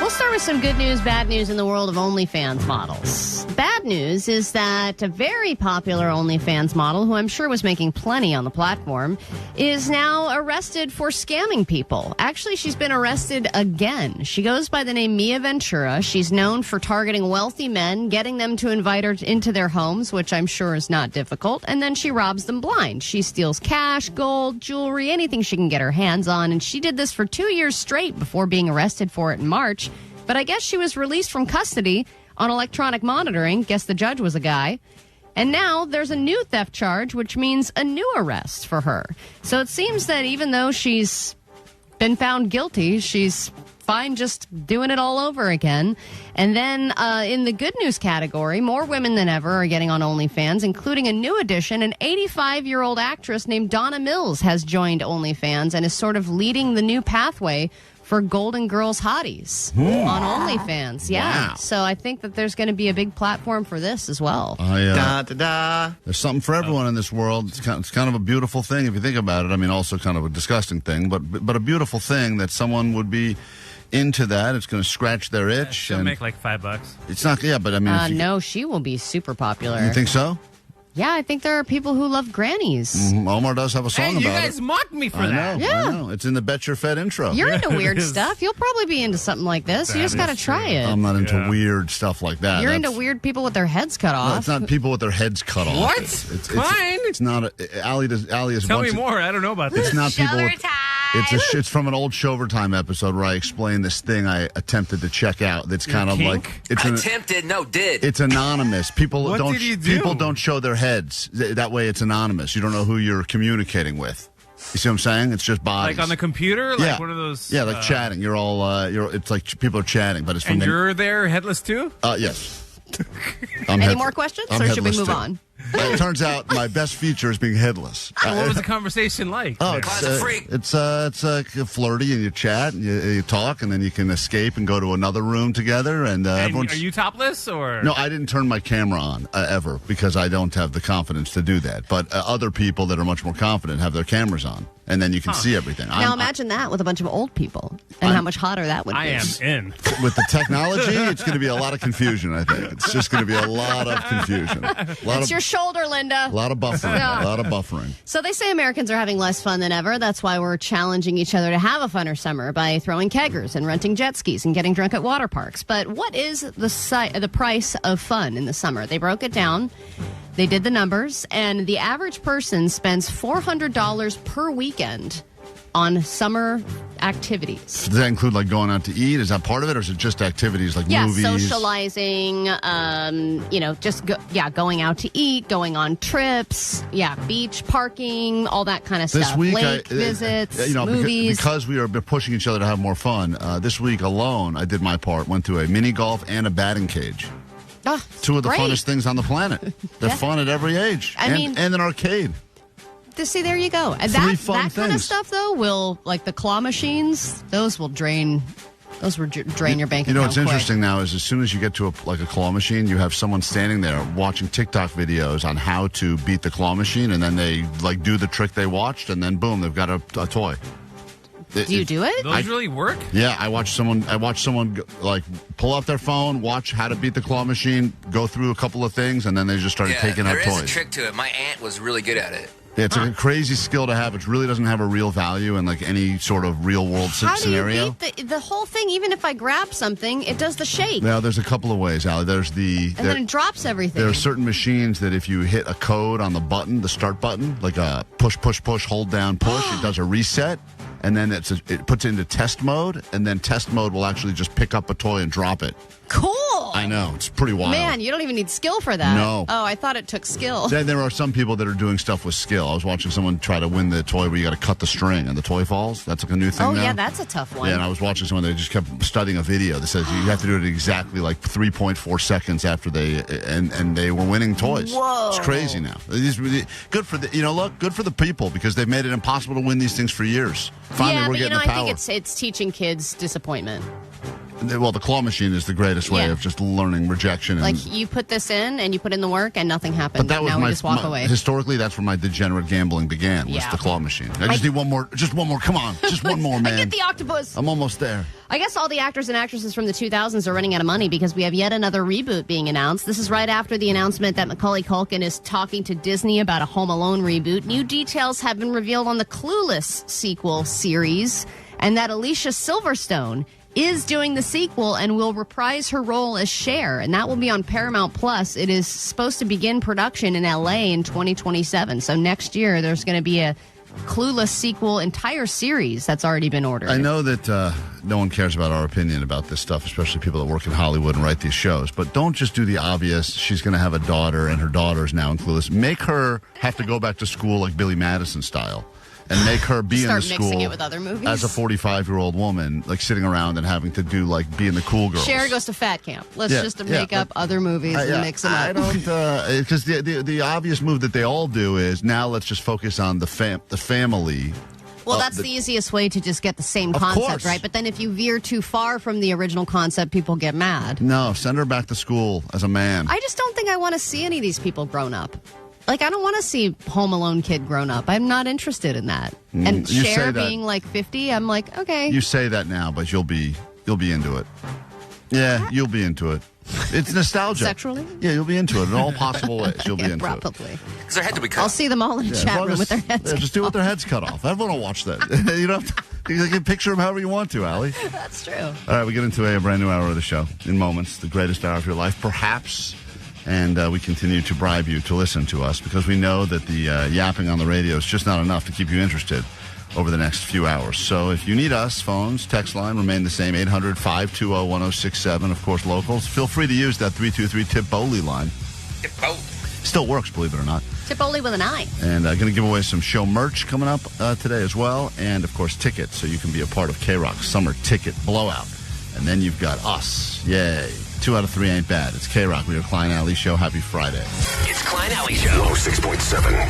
Speaker 6: We'll start with some good news, bad news in the world of OnlyFans models. Bad news is that a very popular OnlyFans model, who I'm sure was making plenty on the platform, is now arrested for scamming people. Actually, she's been arrested again. She goes by the name Mia Ventura. She's known for targeting wealthy men, getting them to invite her into their homes, which I'm sure is not difficult, and then she robs them blind. She steals cash, gold, jewelry, anything she can get her hands on, and she did this for 2 years straight before being arrested for it in March. But I guess she was released from custody on electronic monitoring. Guess the judge was a guy. And now there's a new theft charge, which means a new arrest for her. So it seems that even though she's been found guilty, she's fine just doing it all over again. And then in the good news category, more women than ever are getting on OnlyFans, including a new addition. An 85-year-old actress named Donna Mills has joined OnlyFans and is sort of leading the new pathway for Golden Girls hotties on OnlyFans. Yeah.
Speaker 7: Wow.
Speaker 6: So I think that there's going to be a big platform for this as well.
Speaker 7: There's something for everyone in this world. It's kind of a beautiful thing if you think about it. I mean, also kind of a disgusting thing, but a beautiful thing that someone would be into that. It's going to scratch their itch.
Speaker 16: She'll make like $5.
Speaker 7: It's not, but I mean.
Speaker 6: No, she will be super popular.
Speaker 7: You think so?
Speaker 6: Yeah, I think there are people who love grannies.
Speaker 7: Omar does have a song about it.
Speaker 16: You guys mocked me for that.
Speaker 7: I know. It's in the Bet Your Fet intro.
Speaker 6: You're into weird stuff. You'll probably be into something like this. You just got to try it.
Speaker 7: I'm not into weird stuff like that.
Speaker 6: You're into weird people with their heads cut off.
Speaker 7: No, it's not people with their heads cut off.
Speaker 16: What?
Speaker 7: Fine. It's not. Ali is.
Speaker 16: Tell me more. I don't know about this.
Speaker 7: It's not people with. It's from an old Showtime episode where I explained this thing I attempted to check out. That's kind of
Speaker 16: Kink?
Speaker 7: like it's
Speaker 18: did.
Speaker 7: It's anonymous. People
Speaker 16: What
Speaker 7: don't.
Speaker 16: did you do?
Speaker 7: People don't show their heads. That way, it's anonymous. You don't know who you're communicating with. You see what I'm saying? It's just bodies.
Speaker 16: Like on the computer, like one of those.
Speaker 7: Yeah, like chatting. You're all. It's like people are chatting, but it's from.
Speaker 16: And you're there, headless too.
Speaker 7: Yes.
Speaker 6: Any more questions, or should we move on?
Speaker 7: It turns out my best feature is being headless.
Speaker 16: So what was the conversation like?
Speaker 7: Oh, it's flirty, and you chat, and you talk, and then you can escape and go to another room together. And everyone's.
Speaker 16: Are you topless or?
Speaker 7: No, I didn't turn my camera on ever because I don't have the confidence to do that. But other people that are much more confident have their cameras on. and then you can see everything.
Speaker 6: Now imagine that with a bunch of old people, and how much hotter that would be.
Speaker 16: I am in.
Speaker 7: With the technology, it's going to be a lot of confusion, I think. It's just going to be a lot of confusion.
Speaker 6: It's your shoulder, Linda.
Speaker 7: A lot of buffering.
Speaker 6: Yeah.
Speaker 7: A lot of buffering.
Speaker 6: So they say Americans are having less fun than ever. That's why we're challenging each other to have a funner summer by throwing keggers and renting jet skis and getting drunk at water parks. But what is the price of fun in the summer? They broke it down. They did the numbers, and the average person spends $400 per weekend on summer activities.
Speaker 7: Does that include like going out to eat? Is that part of it, or is it just activities like movies?
Speaker 6: Socializing, going out to eat, going on trips, beach, parking, all that kind of
Speaker 7: This
Speaker 6: stuff.
Speaker 7: week,
Speaker 6: Lake visits, movies.
Speaker 7: Because we are pushing each other to have more fun, this week alone, I did my part, went to a mini golf and a batting cage.
Speaker 6: Oh,
Speaker 7: two of the
Speaker 6: great.
Speaker 7: funnest things on the planet. They're fun at every age. And an arcade.
Speaker 6: See, there you go. And that kind of stuff, though, will, like the claw machines, those will drain your bank account.
Speaker 7: You know what's
Speaker 6: quick.
Speaker 7: interesting now is as soon as you get to a claw machine, you have someone standing there watching TikTok videos on how to beat the claw machine, and then they do the trick they watched, and then boom, they've got a toy.
Speaker 6: Do you do it?
Speaker 16: Those really work?
Speaker 7: Yeah, I watched someone pull out their phone, watch how to beat the claw machine, go through a couple of things, and then they just started taking out toys.
Speaker 18: There is a trick to it. My aunt was really good at it.
Speaker 7: Yeah, it's a crazy skill to have. It really doesn't have a real value in any sort of real world scenario.
Speaker 6: How do you beat the whole thing? Even if I grab something, it does the shake.
Speaker 7: Now, there's a couple of ways, Allie.
Speaker 6: Then it drops everything.
Speaker 7: There are certain machines that if you hit a code on the button, the start button, like a push, hold down, push, it does a reset. And then it puts it into test mode, and then test mode will actually just pick up a toy and drop it.
Speaker 6: Cool.
Speaker 7: I know. It's pretty wild.
Speaker 6: Man, you don't even need skill for that.
Speaker 7: No.
Speaker 6: Oh, I thought it took skill.
Speaker 7: Then there are some people that are doing stuff with skill. I was watching someone try to win the toy where you got to cut the string and the toy falls. That's like a new thing now.
Speaker 6: Yeah, that's a tough one.
Speaker 7: Yeah, and I was watching someone, they just kept studying a video that says you have to do it exactly 3.4 seconds after and they were winning toys.
Speaker 6: Whoa.
Speaker 7: It's crazy now. It's really good for good for the people because they've made it impossible to win these things for years. Finally, we're getting the power.
Speaker 6: I think it's teaching kids disappointment.
Speaker 7: Well, the claw machine is the greatest way of just learning rejection. And,
Speaker 6: you put this in and you put in the work and nothing happened.
Speaker 7: But that was
Speaker 6: now we just walk away.
Speaker 7: Historically, that's where my degenerate gambling began, was the claw machine. I just need one more. Just one more. Come on. Just one more, man.
Speaker 6: I get the octopus.
Speaker 7: I'm almost there.
Speaker 6: I guess all the actors and actresses from the 2000s are running out of money because we have yet another reboot being announced. This is right after the announcement that Macaulay Culkin is talking to Disney about a Home Alone reboot. New details have been revealed on the Clueless sequel series, and that Alicia Silverstone is doing the sequel and will reprise her role as Cher, and that will be on Paramount Plus. It is supposed to begin production in LA in 2027. So next year there's going to be a Clueless sequel entire series that's already been ordered.
Speaker 7: I know that no one cares about our opinion about this stuff, especially people that work in Hollywood and write these shows, but don't just do the obvious. She's going to have a daughter and her daughter is now in Clueless. Make her have to go back to school like Billy Madison style. And make her be in the school
Speaker 6: mixing it with other movies?
Speaker 7: as a 45-year-old woman, sitting around and having to do be in the cool girls.
Speaker 6: Cher goes to fat camp. Let's just make up other movies and mix them up.
Speaker 7: I don't because the obvious move that they all do is now let's just focus on the family.
Speaker 6: Well, that's the easiest way to just get the same concept, right? But then if you veer too far from the original concept, people get mad.
Speaker 7: No, send her back to school as a man.
Speaker 6: I just don't think I want to see any of these people grown up. I don't want to see Home Alone kid grown up. I'm not interested in that. And Cher being 50, I'm like, okay.
Speaker 7: You say that now, but you'll be into it. Yeah, you'll be into it. It's nostalgia.
Speaker 6: Sexually?
Speaker 7: Yeah, you'll be into it in all possible ways. You'll be into it.
Speaker 6: Probably.
Speaker 18: Because their head to be cut.
Speaker 6: I'll see them all in a chat room with their heads
Speaker 7: just do it with their heads cut off. Everyone will watch that. You don't have to, you can picture them however you want to, Allie.
Speaker 6: That's true.
Speaker 7: All right, we get into a brand new hour of the show in moments. The greatest hour of your life, perhaps. And we continue to bribe you to listen to us because we know that the yapping on the radio is just not enough to keep you interested over the next few hours. So if you need us, phones, text line remain the same, 800-520-1067. Of course, locals. Feel free to use that 323-TIP-BOLI line.
Speaker 18: Tip-BOLI.
Speaker 7: Still works, believe it or not.
Speaker 6: Tip-BOLI with an I.
Speaker 7: And going to give away some show merch coming up today as well. And, of course, tickets so you can be a part of K-Rock's Summer Ticket Blowout. And then you've got us. Yay. 2 out of 3 ain't bad. It's K-Rock. We are Klein Alley Show. Happy Friday.
Speaker 9: It's Klein Alley Show. 106.7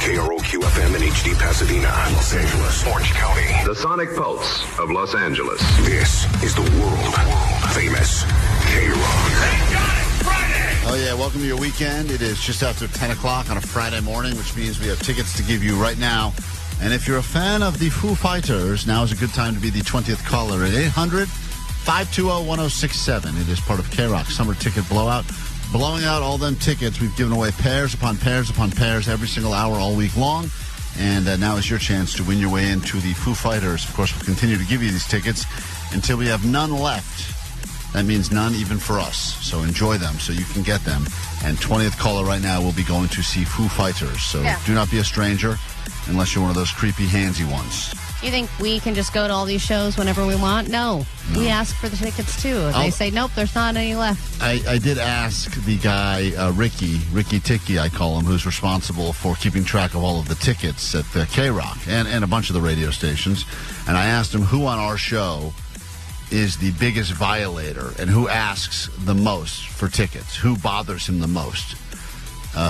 Speaker 9: KROQ FM in HD Pasadena, Los Angeles, Orange County.
Speaker 10: The Sonic Pulse of Los Angeles.
Speaker 9: This is the world famous K-Rock.
Speaker 7: Oh, yeah. Welcome to your weekend. It is just after 10 o'clock on a Friday morning, which means we have tickets to give you right now And if you're a fan of the Foo Fighters, now is a good time to be the 20th caller at 800-520-1067. It is part of K-Rock's Summer Ticket Blowout. Blowing out all them tickets. We've given away pairs upon pairs upon pairs every single hour all week long. And now is your chance to win your way into the Foo Fighters. Of course, we'll continue to give you these tickets until we have none left. That means none even for us. So enjoy them so you can get them. And 20th caller right now will be going to see Foo Fighters. So do not be a stranger unless you're one of those creepy handsy ones.
Speaker 6: You think we can just go to all these shows whenever we want? No. We ask for the tickets, too. They say, nope, there's not any left.
Speaker 7: I did ask the guy, Ricky Ticky, I call him, who's responsible for keeping track of all of the tickets at the K-Rock and a bunch of the radio stations. And I asked him who on our show is the biggest violator and who asks the most for tickets, who bothers him the most.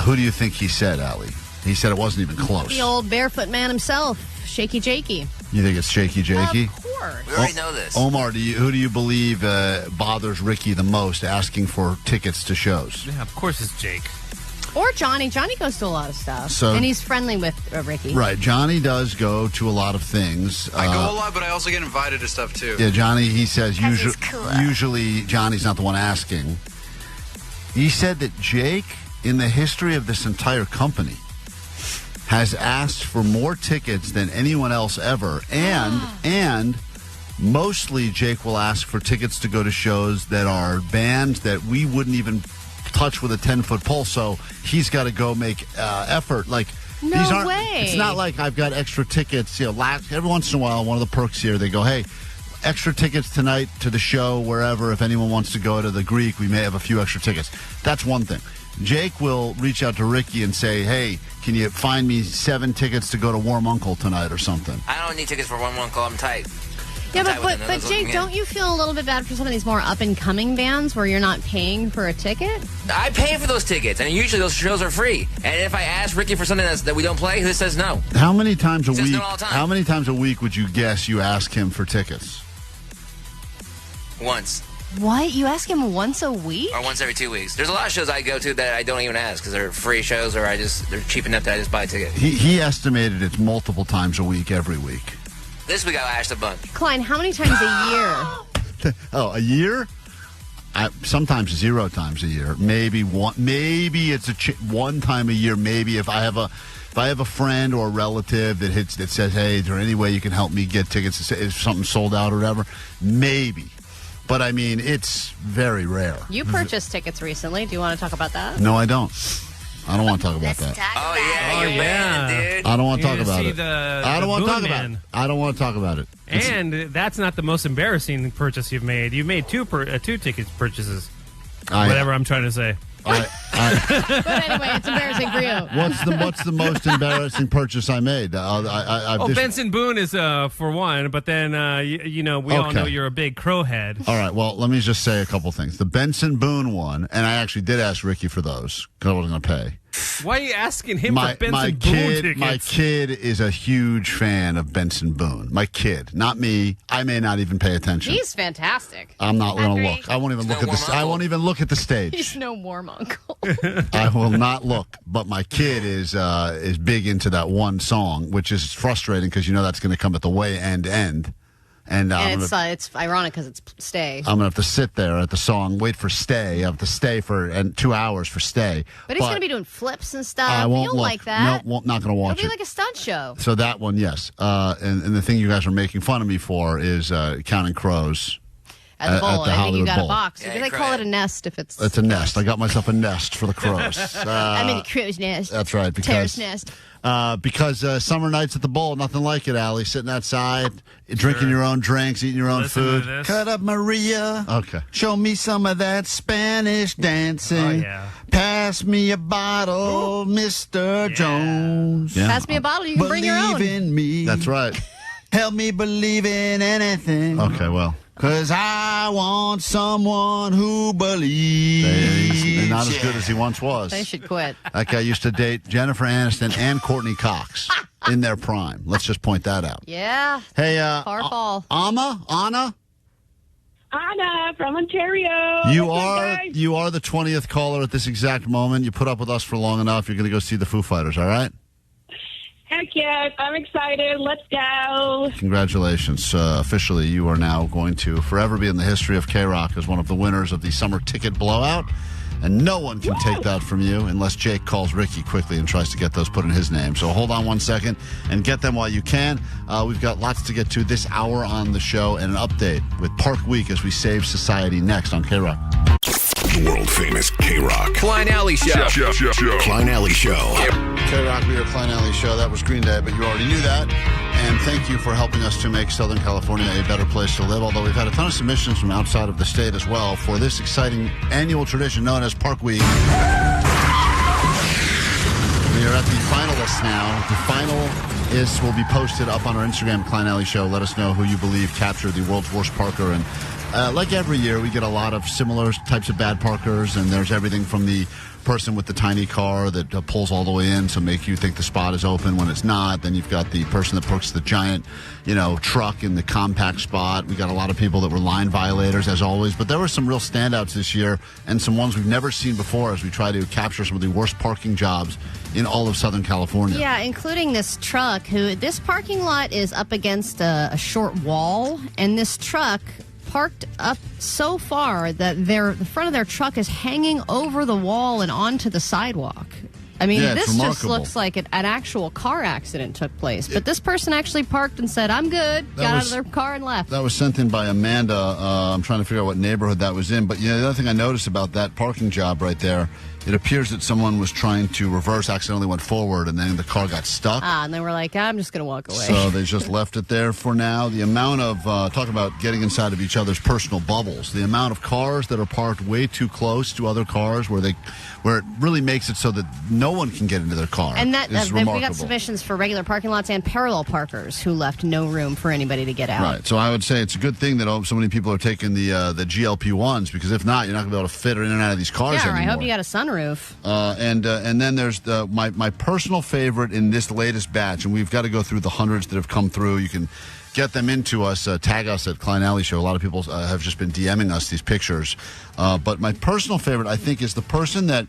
Speaker 7: Who do you think he said, Allie? He said it wasn't even close.
Speaker 6: The old barefoot man himself, Shaky Jakey.
Speaker 7: You think it's Shaky Jakey?
Speaker 6: Of course.
Speaker 18: We already know this.
Speaker 7: Omar, who do you believe bothers Ricky the most asking for tickets to shows?
Speaker 16: Yeah, of course it's Jake.
Speaker 6: Or Johnny. Johnny goes to a lot of stuff. And he's friendly with Ricky.
Speaker 7: Right. Johnny does go to a lot of things.
Speaker 22: I go a lot, but I also get invited to stuff, too.
Speaker 7: Yeah, Johnny, he says usually Johnny's not the one asking. He said that Jake, in the history of this entire company, has asked for more tickets than anyone else ever. And mostly Jake will ask for tickets to go to shows that are bands that we wouldn't even touch with a 10-foot pole. So he's got to go make effort. Like, these aren't,
Speaker 6: way.
Speaker 7: It's not like I've got extra tickets. Every once in a while, one of the perks here, they go, hey, extra tickets tonight to the show, wherever. If anyone wants to go to the Greek, we may have a few extra tickets. That's one thing. Jake will reach out to Ricky and say, hey, can you find me 7 tickets to go to Warm Uncle tonight or something?
Speaker 18: I don't need tickets for Warm Uncle. I'm tight.
Speaker 6: Yeah, but Jake, don't you feel a little bit bad for some of these more up-and-coming bands where you're not paying for a ticket?
Speaker 18: I pay for those tickets, and usually those shows are free. And if I ask Ricky for something that we don't play, he says no.
Speaker 7: How many times a week?
Speaker 18: No all the time.
Speaker 7: How many times a week would you guess you ask him for tickets?
Speaker 18: Once.
Speaker 6: What? You ask him once a week?
Speaker 18: Or once every 2 weeks. There's a lot of shows I go to that I don't even ask because they're free shows or they're cheap enough that I just buy a ticket.
Speaker 7: He estimated it's multiple times a week, every week.
Speaker 18: This week I asked a bunch.
Speaker 6: Klein, how many times a year?
Speaker 7: Oh, a year? Sometimes 0 times a year. Maybe one. Maybe it's one time a year. Maybe if I have a friend or a relative that says, hey, is there any way you can help me get tickets if something sold out or whatever? Maybe. But, I mean, it's very rare.
Speaker 6: You purchased tickets recently. Do you want to talk about that?
Speaker 7: No, I don't. I don't want to talk about that.
Speaker 18: Oh, yeah, you're banned, dude.
Speaker 7: I don't want to talk about it. I don't want to talk about it. I don't want to talk about it.
Speaker 16: And that's not the most embarrassing purchase you've made. You've made two ticket purchases. Whatever I'm trying to say.
Speaker 6: But anyway, it's embarrassing for you.
Speaker 7: What's the most embarrassing purchase I made?
Speaker 16: Benson Boone is for one, but then we all know you're a big crow head.
Speaker 7: All right, well, let me just say a couple things. The Benson Boone one, and I actually did ask Ricky for those because I wasn't going to pay.
Speaker 16: Why are you asking him for Benson Boone tickets?
Speaker 7: My kid is a huge fan of Benson Boone. My kid, not me. I may not even pay attention.
Speaker 6: He's fantastic.
Speaker 7: I'm not going to look. I won't even look at this. I won't even look at the stage.
Speaker 6: He's no warm uncle.
Speaker 7: I will not look. But my kid is big into that one song, which is frustrating because that's going to come at the way end. And
Speaker 6: it's ironic because it's Stay.
Speaker 7: I'm going to have to sit there at the song, wait for Stay. I have to stay for 2 hours for Stay.
Speaker 6: But he's going to be doing flips and stuff.
Speaker 7: I won't
Speaker 6: You'll
Speaker 7: look.
Speaker 6: like that.
Speaker 7: No, not going to watch it.
Speaker 6: It'll be like a stunt show.
Speaker 7: So that one, yes. And the thing you guys are making fun of me for is counting crows.
Speaker 6: At the bowl.
Speaker 7: At the
Speaker 6: I think you got
Speaker 7: Bowl.
Speaker 6: a box.
Speaker 18: Yeah,
Speaker 6: They call it a nest if it's...
Speaker 7: It's a nest. I got myself a nest for the crows.
Speaker 6: I'm in a crow's nest.
Speaker 7: That's right.
Speaker 6: Terrace nest.
Speaker 7: Because summer nights at the bowl, nothing like it, Allie. Sitting outside, drinking your own drinks, eating your own food.
Speaker 22: Cut up Maria.
Speaker 7: Okay.
Speaker 22: Show me some of that Spanish dancing.
Speaker 16: Oh, yeah.
Speaker 22: Pass me a bottle, Mr. Jones.
Speaker 7: Yeah.
Speaker 6: Pass me a bottle. You can bring your own.
Speaker 22: Believe in me.
Speaker 7: That's right.
Speaker 22: Help me believe in anything.
Speaker 7: Okay, well.
Speaker 22: 'Cause I want someone who believes.
Speaker 7: He's not as good as he once was.
Speaker 6: They should quit.
Speaker 7: That guy used to date Jennifer Aniston and Courtney Cox in their prime. Let's just point that out.
Speaker 6: Yeah.
Speaker 7: Hey,
Speaker 6: Far fall.
Speaker 7: Anna?
Speaker 15: Anna from Ontario.
Speaker 7: You are the 20th caller at this exact moment. You put up with us for long enough. You're going to go see the Foo Fighters, all right?
Speaker 15: Heck yes, I'm excited. Let's go.
Speaker 7: Congratulations. Officially, you are now going to forever be in the history of K-Rock as one of the winners of the summer ticket blowout. And no one can take that from you unless Jake calls Ricky quickly and tries to get those put in his name. So hold on 1 second and get them while you can. We've got lots to get to this hour on the show and an update with Park Week as we save society next on K-Rock.
Speaker 9: World famous K-Rock.
Speaker 11: Klein Alley Show.
Speaker 9: Klein Alley Show.
Speaker 7: K-Rock, we are Klein Alley Show. That was Green Day, but you already knew that. And thank you for helping us to make Southern California a better place to live, although we've had a ton of submissions from outside of the state as well for this exciting annual tradition known as Park Week. We are at the finalists now. The finalists will be posted up on our Instagram, Klein Alley Show. Let us know who you believe captured the world's worst parker. And like every year, we get a lot of similar types of bad parkers, and there's everything from the person with the tiny car that pulls all the way in, so make you think the spot is open when it's not. Then you've got the person that parks the giant, truck in the compact spot. We got a lot of people that were line violators, as always. But there were some real standouts this year and some ones we've never seen before as we try to capture some of the worst parking jobs in all of Southern California.
Speaker 6: Yeah, including this truck, this parking lot is up against a short wall, and this truck parked up so far that the front of their truck is hanging over the wall and onto the sidewalk. I mean, this just looks like an actual car accident took place. But this person actually parked and said, I'm good, got out of their car and left.
Speaker 7: That was sent in by Amanda. I'm trying to figure out what neighborhood that was in. But the other thing I noticed about that parking job right there, it appears that someone was trying to reverse, accidentally went forward, and then the car got stuck.
Speaker 6: And they were like, I'm just going to walk away.
Speaker 7: So they just left it there for now. The amount of, talking about getting inside of each other's personal bubbles, the amount of cars that are parked way too close to other cars where it really makes it so that no one can get into their car.
Speaker 6: And that
Speaker 7: is remarkable.
Speaker 6: We got submissions for regular parking lots and parallel parkers who left no room for anybody to get out.
Speaker 7: Right. So I would say it's a good thing that so many people are taking the GLP-1s, because if not, you're not going to be able to fit in and out of these cars anymore.
Speaker 6: I hope you got a sunroof.
Speaker 7: And then there's my personal favorite in this latest batch, and we've got to go through the hundreds that have come through. You can get them into us, tag us at Klein Alley Show. A lot of people have just been DMing us these pictures. But my personal favorite, I think, is the person that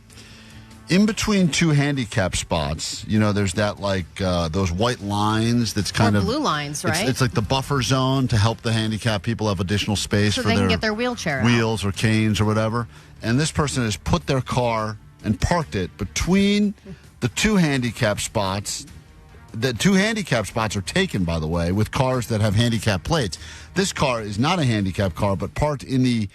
Speaker 7: in between two handicap spots, there's that those white lines that's kind of
Speaker 6: blue lines, right?
Speaker 7: It's like the buffer zone to help the handicapped people have additional space
Speaker 6: so
Speaker 7: for
Speaker 6: they can get their wheelchair
Speaker 7: wheels or canes or whatever. And this person has put their car and parked it between the two handicap spots. The two handicap spots are taken, by the way, with cars that have handicap plates. This car is not a handicap car, but parked in the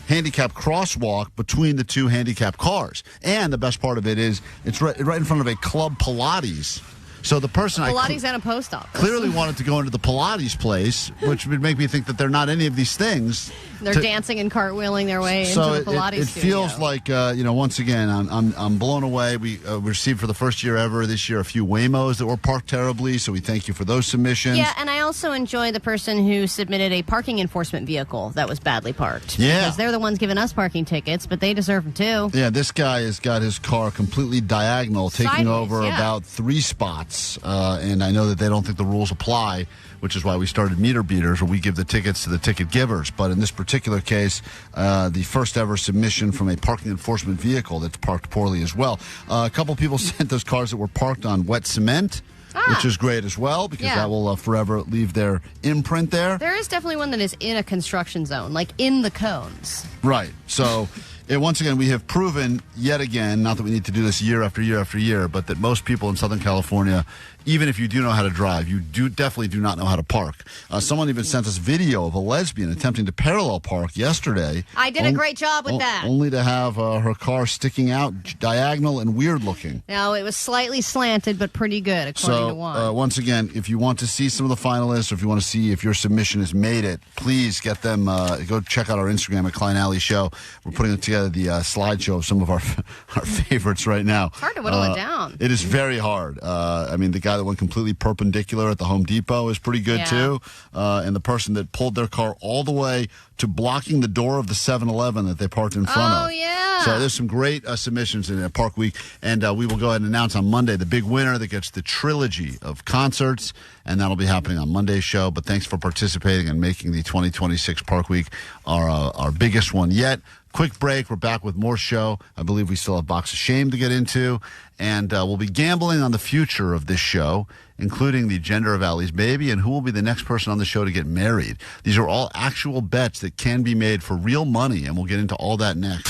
Speaker 7: handicap crosswalk between the two handicap cars. And the best part of it is it's right in front of a Club Pilates. So the person
Speaker 6: Pilates and a post office
Speaker 7: clearly wanted to go into the Pilates place, which would make me think that they're not any of these things.
Speaker 6: They're dancing and cartwheeling their way into the Pilates studio.
Speaker 7: Feels like once again I'm blown away. We received for the first year ever this year a few Waymos that were parked terribly, so we thank you for those submissions.
Speaker 6: Yeah, and I also enjoy the person who submitted a parking enforcement vehicle that was badly parked.
Speaker 7: Yeah,
Speaker 6: because they're the ones giving us parking tickets, but they deserve them too.
Speaker 7: Yeah, this guy has got his car completely diagonal, taking over about 3 spots. And I know that they don't think the rules apply, which is why we started meter beaters, where we give the tickets to the ticket givers. But in this particular case, the first ever submission from a parking enforcement vehicle that's parked poorly as well. A couple people sent those cars that were parked on wet cement, which is great as well, because that will forever leave their imprint there.
Speaker 6: There is definitely one that is in a construction zone, like in the cones.
Speaker 7: Right. So once again, we have proven yet again, not that we need to do this year after year after year, but that most people in Southern California, even if you do know how to drive, you definitely do not know how to park. Someone even sent us video of a lesbian attempting to parallel park yesterday.
Speaker 6: I did a great job with that.
Speaker 7: Only to have her car sticking out diagonal and weird looking.
Speaker 6: Now, it was slightly slanted, but pretty good, according to Juan.
Speaker 7: Once again, if you want to see some of the finalists, or if you want to see if your submission has made it, please get them. Go check out our Instagram at Klein Alley Show. We're putting together the slideshow of some of our favorites right now.
Speaker 6: It's hard to whittle it down.
Speaker 7: It is very hard. I mean, the guy that went completely perpendicular at the Home Depot is pretty good too. And the person that pulled their car all the way to blocking the door of the 7-Eleven that they parked in front of.
Speaker 6: Oh, yeah.
Speaker 7: So there's some great submissions in Park Week. And we will go ahead and announce on Monday the big winner that gets the trilogy of concerts. And that'll be happening on Monday's show. But thanks for participating and making the 2026 Park Week our biggest one yet. Quick break. We're back with more show. I believe we still have Box of Shame to get into. And we'll be gambling on the future of this show, including the gender of Allie's baby and who will be the next person on the show to get married. These are all actual bets that can be made for real money, and we'll get into all that next.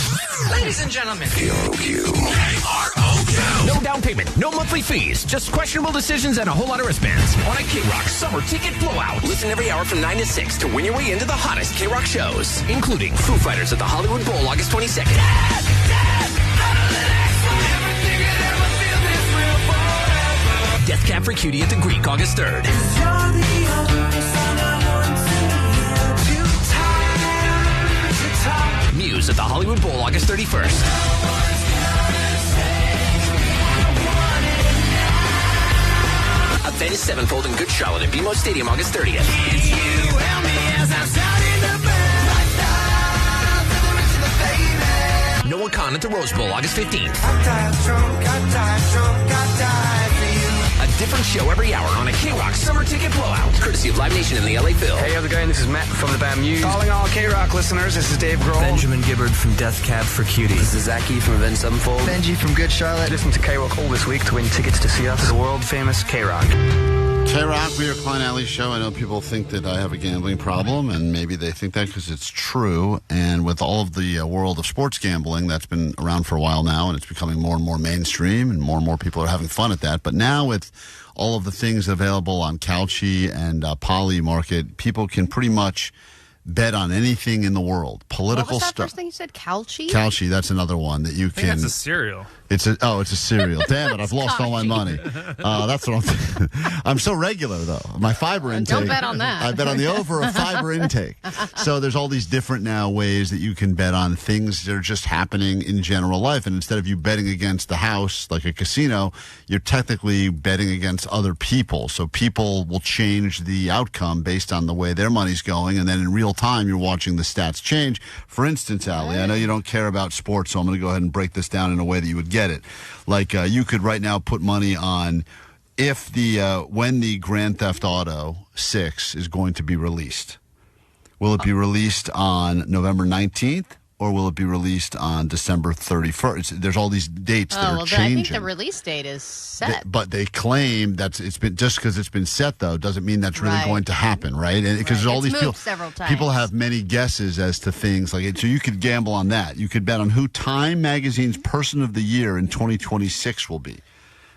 Speaker 11: Ladies and gentlemen, KROQ. No down payment, no monthly fees, just questionable decisions and a whole lot of wristbands. On a K-Rock summer ticket blowout. Listen every hour from 9 to 6 to win your way into the hottest K-Rock shows, including Foo Fighters at the Hollywood Bowl August 22nd. Death Cab for Cutie at the Greek August 3rd. Muse at the Hollywood Bowl August 31st. Avenged Sevenfold in Good Charlotte at BMO Stadium August 30th. Noah Khan at the Rose Bowl August 15th. A different show every hour on a K-Rock summer ticket blowout, courtesy of Live Nation in the LA Phil.
Speaker 14: Hey, how's it going? This is Matt from the band Muse. Calling all K-Rock listeners, this is Dave Grohl.
Speaker 1: Benjamin Gibbard from Death Cab for Cutie.
Speaker 14: This is Zachy from Avenged Sevenfold.
Speaker 1: Benji from Good Charlotte.
Speaker 14: Listen to K-Rock all this week to win tickets to see us at the world-famous K-Rock.
Speaker 7: K-Rock, we are Klein Alley Show. I know people think that I have a gambling problem, and maybe they think that because it's true. And with all of the world of sports gambling, that's been around for a while now, and it's becoming more and more mainstream, and more people are having fun at that. But now with all of the things available on Kalshi and Poly Market, people can pretty much bet on anything in the world. Political
Speaker 6: stuff. What was that
Speaker 7: stuff.
Speaker 6: first thing you said? Kalshi?
Speaker 7: Kalshi, that's another one that you can.
Speaker 16: That's a cereal.
Speaker 7: It's a cereal. Damn it! I've lost all my money. That's what I'm thinking. I'm so regular though. My fiber intake.
Speaker 6: Don't bet on that.
Speaker 7: I bet on the over of fiber intake. So there's all these different now ways that you can bet on things that are just happening in general life. And instead of you betting against the house like a casino, you're technically betting against other people. So people will change the outcome based on the way their money's going, and then in real time you're watching the stats change. For instance, Allie, I know you don't care about sports, so I'm going to go ahead and break this down in a way that you would get it. Like you could right now put money on if when the Grand Theft Auto 6 is going to be released. Will it be released on November 19th or will it be released on December 31st? There's all these dates that are changing.
Speaker 6: I think the release date is set.
Speaker 7: But they claim that it's been just because it's been set though doesn't mean that's really going to happen, right? And because all these people have many guesses as to things like it. So you could gamble on that. You could bet on who Time Magazine's Person of the Year in 2026 will be.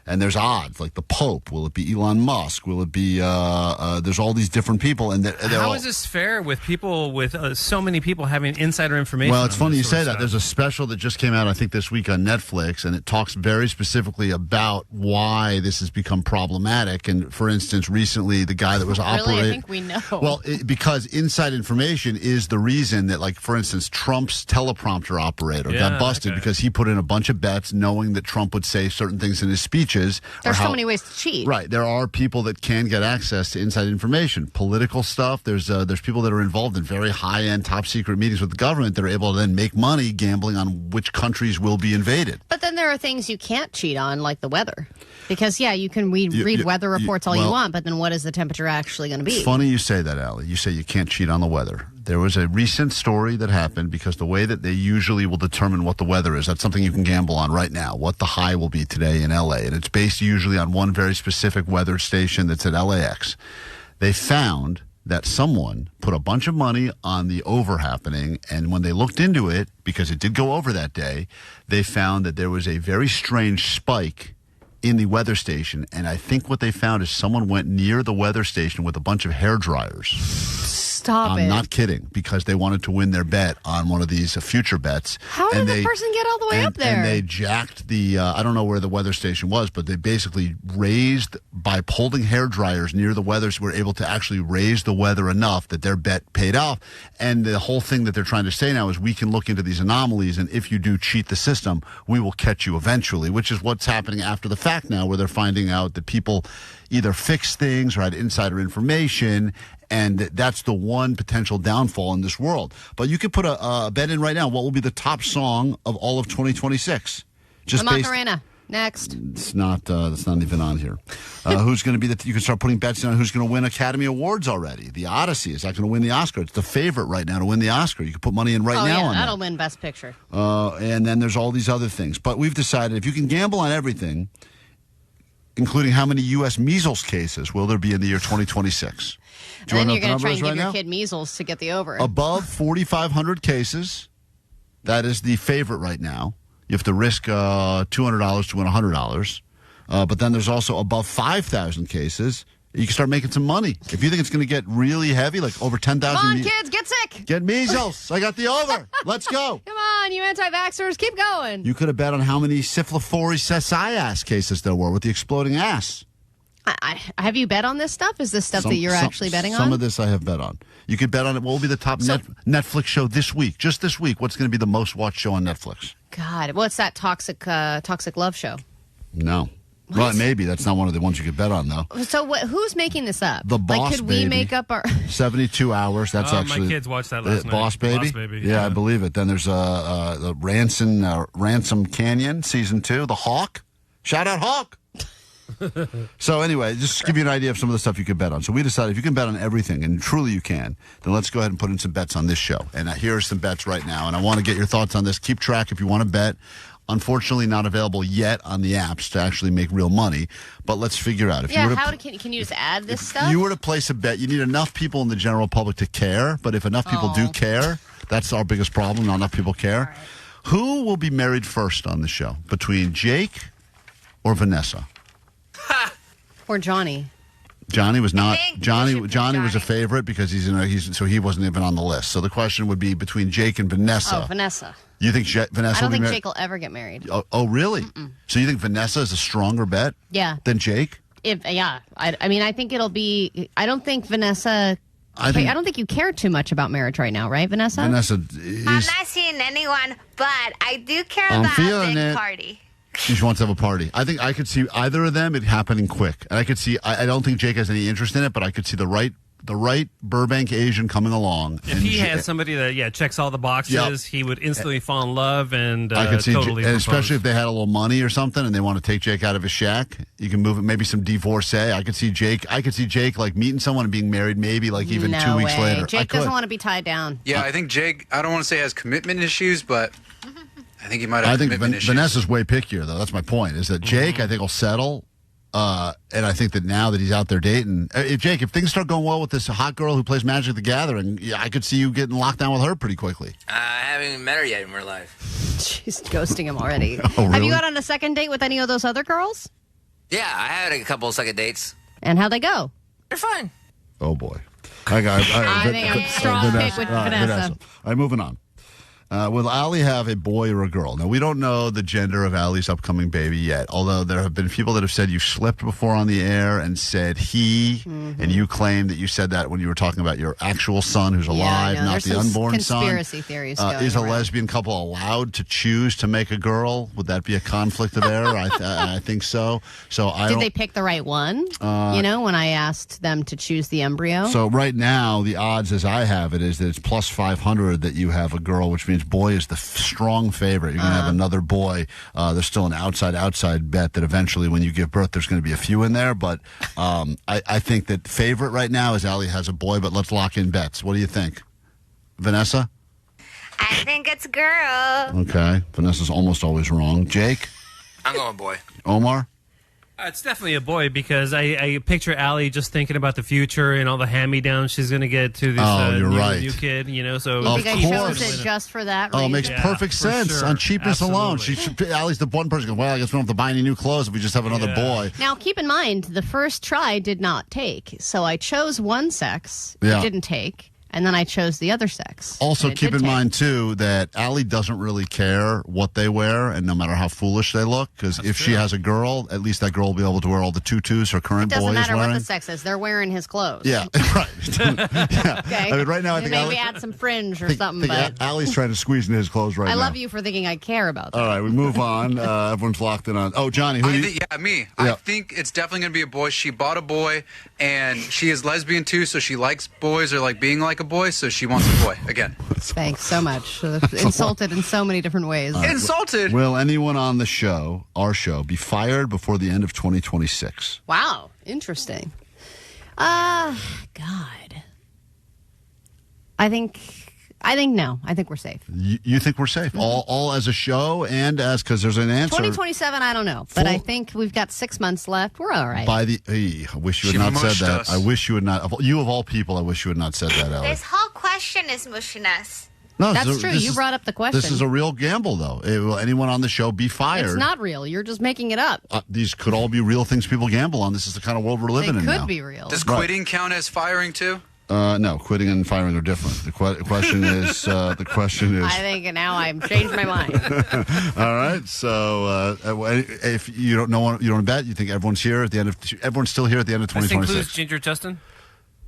Speaker 7: And there's odds, like the Pope. Will it be Elon Musk? Will it be, there's all these different people. And
Speaker 16: how is this fair with people, with so many people having insider information?
Speaker 7: Well, it's funny you say that. There's a special that just came out, I think, this week on Netflix, and it talks very specifically about why this has become problematic. And, for instance, recently, the guy that was operating...
Speaker 6: I think we know.
Speaker 7: Well, because inside information is the reason that, like, for instance, Trump's teleprompter operator got busted because he put in a bunch of bets knowing that Trump would say certain things in his speeches.
Speaker 6: There's so many ways to cheat.
Speaker 7: Right. There are people that can get access to inside information. Political stuff. There's people that are involved in very high-end, top-secret meetings with the government that are able to then make money gambling on which countries will be invaded.
Speaker 6: But then there are things you can't cheat on, like the weather. Because, you can read weather reports all you want, but then what is the temperature actually going to be?
Speaker 7: It's funny you say that, Allie. You say you can't cheat on the weather. There was a recent story that happened because the way that they usually will determine what the weather is, that's something you can gamble on right now, what the high will be today in L.A. And it's based usually on one very specific weather station that's at LAX. They found that someone put a bunch of money on the over happening, and when they looked into it, because it did go over that day, they found that there was a very strange spike in the weather station, and I think what they found is someone went near the weather station with a bunch of hair dryers.
Speaker 6: Stop it.
Speaker 7: I'm not kidding, because they wanted to win their bet on one of these future bets.
Speaker 6: How did the person get all the way up there?
Speaker 7: And they jacked the, I don't know where the weather station was, but they basically raised, by holding hair dryers near the weather, were able to actually raise the weather enough that their bet paid off. And the whole thing that they're trying to say now is we can look into these anomalies, and if you do cheat the system, we will catch you eventually, which is what's happening after the fact now, where they're finding out that people either fix things or had insider information, and that's the one potential downfall in this world. But you could put a bet in right now. What will be the top song of all of 2026?
Speaker 6: The Macarena. Next.
Speaker 7: It's not. That's not even on here. Who's going to be you can start putting bets on who's going to win Academy Awards already. The Odyssey is not going to win the Oscar. It's the favorite right now to win the Oscar. You can put money in now on that.
Speaker 6: That'll win Best Picture.
Speaker 7: And then there's all these other things. But we've decided if you can gamble on everything, including how many U.S. measles cases will there be in the year 2026.
Speaker 6: And then you're going to try and give your kid measles to get the over.
Speaker 7: Above 4,500 cases, that is the favorite right now. You have to risk $200 to win $100. But then there's also above 5,000 cases. You can start making some money. If you think it's going to get really heavy, like over 10,000.
Speaker 6: Come on, kids, get sick.
Speaker 7: Get measles. I got the over. Let's go.
Speaker 6: Come on, you anti-vaxxers, keep going.
Speaker 7: You could have bet on how many syphilis cases there were with the exploding ass.
Speaker 6: Have you bet on this stuff? Is this stuff that you're actually betting on?
Speaker 7: Some of this I have bet on. You could bet on it. What will be the top Netflix show this week? Just this week. What's going to be the most watched show on Netflix?
Speaker 6: God, what's that toxic love show?
Speaker 7: No. What? Well, maybe. That's not one of the ones you could bet on, though.
Speaker 6: So who's making this up?
Speaker 7: The Boss
Speaker 6: could we
Speaker 7: Baby.
Speaker 6: make up our...
Speaker 7: 72 hours. That's actually...
Speaker 16: My kids watched that last night.
Speaker 7: Boss Baby?
Speaker 16: Boss Baby.
Speaker 7: Yeah, I believe it. Then there's the Ransom Canyon, Season 2. The Hawk. Shout out Hawk. So anyway, just to give you an idea of some of the stuff you could bet on. So we decided if you can bet on everything, and truly you can, then let's go ahead and put in some bets on this show. And here are some bets right now. And I want to get your thoughts on this. Keep track if you want to bet. Unfortunately, not available yet on the apps to actually make real money. But let's figure out. If you were to
Speaker 6: can you just add this stuff?
Speaker 7: You were to place a bet. You need enough people in the general public to care. But if enough people do care, that's our biggest problem. Not enough people care. Right. Who will be married first on the show? Between Jake or Vanessa?
Speaker 6: Or Johnny.
Speaker 7: Johnny was not. Johnny was a favorite because so he wasn't even on the list. So the question would be between Jake and Vanessa.
Speaker 6: Oh, Vanessa.
Speaker 7: You think Vanessa?
Speaker 6: I don't think Jake will ever get married.
Speaker 7: Oh really? Mm-mm. So you think Vanessa is a stronger bet?
Speaker 6: Yeah.
Speaker 7: Than Jake?
Speaker 6: I think it'll be. I don't think Vanessa. I don't think you care too much about marriage right now, right, Vanessa?
Speaker 7: Vanessa
Speaker 4: I'm not seeing anyone, but I do care about a big party.
Speaker 7: She just wants to have a party. I think I could see either of them it happening quick. And I could see, I don't think Jake has any interest in it, but I could see the right Burbank Asian coming along.
Speaker 16: If he had somebody that, checks all the boxes, he would instantly fall in love and
Speaker 7: I could see
Speaker 16: totally
Speaker 7: and especially if they had a little money or something and they want to take Jake out of his shack, you can move it, maybe some divorcee. I could see Jake like meeting someone and being married maybe like even 2 weeks later.
Speaker 6: Jake doesn't want to be tied down.
Speaker 22: Yeah, I think Jake, I don't want to say has commitment issues, but I think he might have commitment issues.
Speaker 7: Vanessa's way pickier, though. That's my point, is that Jake, I think, will settle. And I think that now that he's out there dating, if things start going well with this hot girl who plays Magic the Gathering, I could see you getting locked down with her pretty quickly.
Speaker 18: I haven't even met her yet in real life.
Speaker 6: She's ghosting him already.
Speaker 7: Oh, really?
Speaker 6: Have you got on a second date with any of those other girls?
Speaker 18: Yeah, I had a couple of second dates.
Speaker 6: And how'd they go?
Speaker 18: They're fine.
Speaker 7: Oh, boy.
Speaker 6: I think I'm strong pick with Vanessa.
Speaker 7: All right, moving on. Will Allie have a boy or a girl? Now, we don't know the gender of Allie's upcoming baby yet, although there have been people that have said you slipped before on the air and said he, and you claimed that you said that when you were talking about your actual son who's alive, not the unborn son.
Speaker 6: Conspiracy theories going
Speaker 7: Is a
Speaker 6: around.
Speaker 7: lesbian couple allowed to choose to make a girl? Would that be a conflict of error? I think so.
Speaker 6: Did they pick the right one? When I asked them to choose the embryo?
Speaker 7: So right now, the odds as I have it is that it's plus 500 that you have a girl, which means boy is the strong favorite. You're going to have another boy. There's still an outside bet that eventually when you give birth, there's going to be a few in there. But I think that favorite right now is Allie has a boy, but let's lock in bets. What do you think? Vanessa?
Speaker 4: I think it's girl.
Speaker 7: Okay. Vanessa's almost always wrong. Jake?
Speaker 18: I'm going boy.
Speaker 7: Omar?
Speaker 16: It's definitely a boy because I picture Allie just thinking about the future and all the hand-me-downs she's going to get to this new kid, So
Speaker 6: you think I chose it just for that reason?
Speaker 7: Oh, it makes perfect sense on cheapness alone. Allie's the one person. Well, I guess we don't have to buy any new clothes if we just have another boy.
Speaker 6: Now, keep in mind, the first try did not take. So I chose one sex.
Speaker 7: Yeah.
Speaker 6: It didn't take. And then I chose the other sex.
Speaker 7: Also, keep in mind, too, that Allie doesn't really care what they wear, and no matter how foolish they look, because if she has a girl, at least that girl will be able to wear all the tutus her current boy is wearing.
Speaker 6: It doesn't matter what the sex is. They're wearing his clothes.
Speaker 7: Yeah, right. Yeah.
Speaker 6: Okay.
Speaker 7: I mean, right now, I think
Speaker 6: maybe add some fringe or something. But
Speaker 7: Allie's trying to squeeze into his clothes right now.
Speaker 6: I love you for thinking I care about that.
Speaker 7: All right, we move on. Everyone's locked in on... Oh, Johnny, who
Speaker 22: me. Yeah. I think it's definitely going to be a boy. She bought a boy, and she is lesbian, too, so she likes boys or like being like like a boy, so she wants a boy again.
Speaker 6: Thanks so much. Insulted in so many different ways.
Speaker 22: Insulted.
Speaker 7: Will anyone on the show, our show, be fired before the end of 2026?
Speaker 6: Wow, interesting. God. I think no. I think we're safe.
Speaker 7: You think we're safe? All as a show and as, because there's an answer.
Speaker 6: 2027, I don't know. But I think we've got 6 months left. We're all right.
Speaker 7: I wish you had not said that.
Speaker 22: Us.
Speaker 7: I wish you had not. You of all people, I wish you had not said that, Ellie.
Speaker 4: This whole question is mushing us.
Speaker 7: No,
Speaker 6: that's true. You brought up the question.
Speaker 7: This is a real gamble, though. Will anyone on the show be fired?
Speaker 6: It's not real. You're just making it up.
Speaker 7: These could all be real things people gamble on. This is the kind of world we're living in now.
Speaker 6: They could be real.
Speaker 22: Does quitting count as firing too?
Speaker 7: No, quitting and firing are different. The question is.
Speaker 6: I think now I've changed my mind.
Speaker 7: All right. So if you don't know, you don't bet. You think everyone's here at the end of. Everyone's still here at the end of 2026.
Speaker 16: This includes Ginger Justin.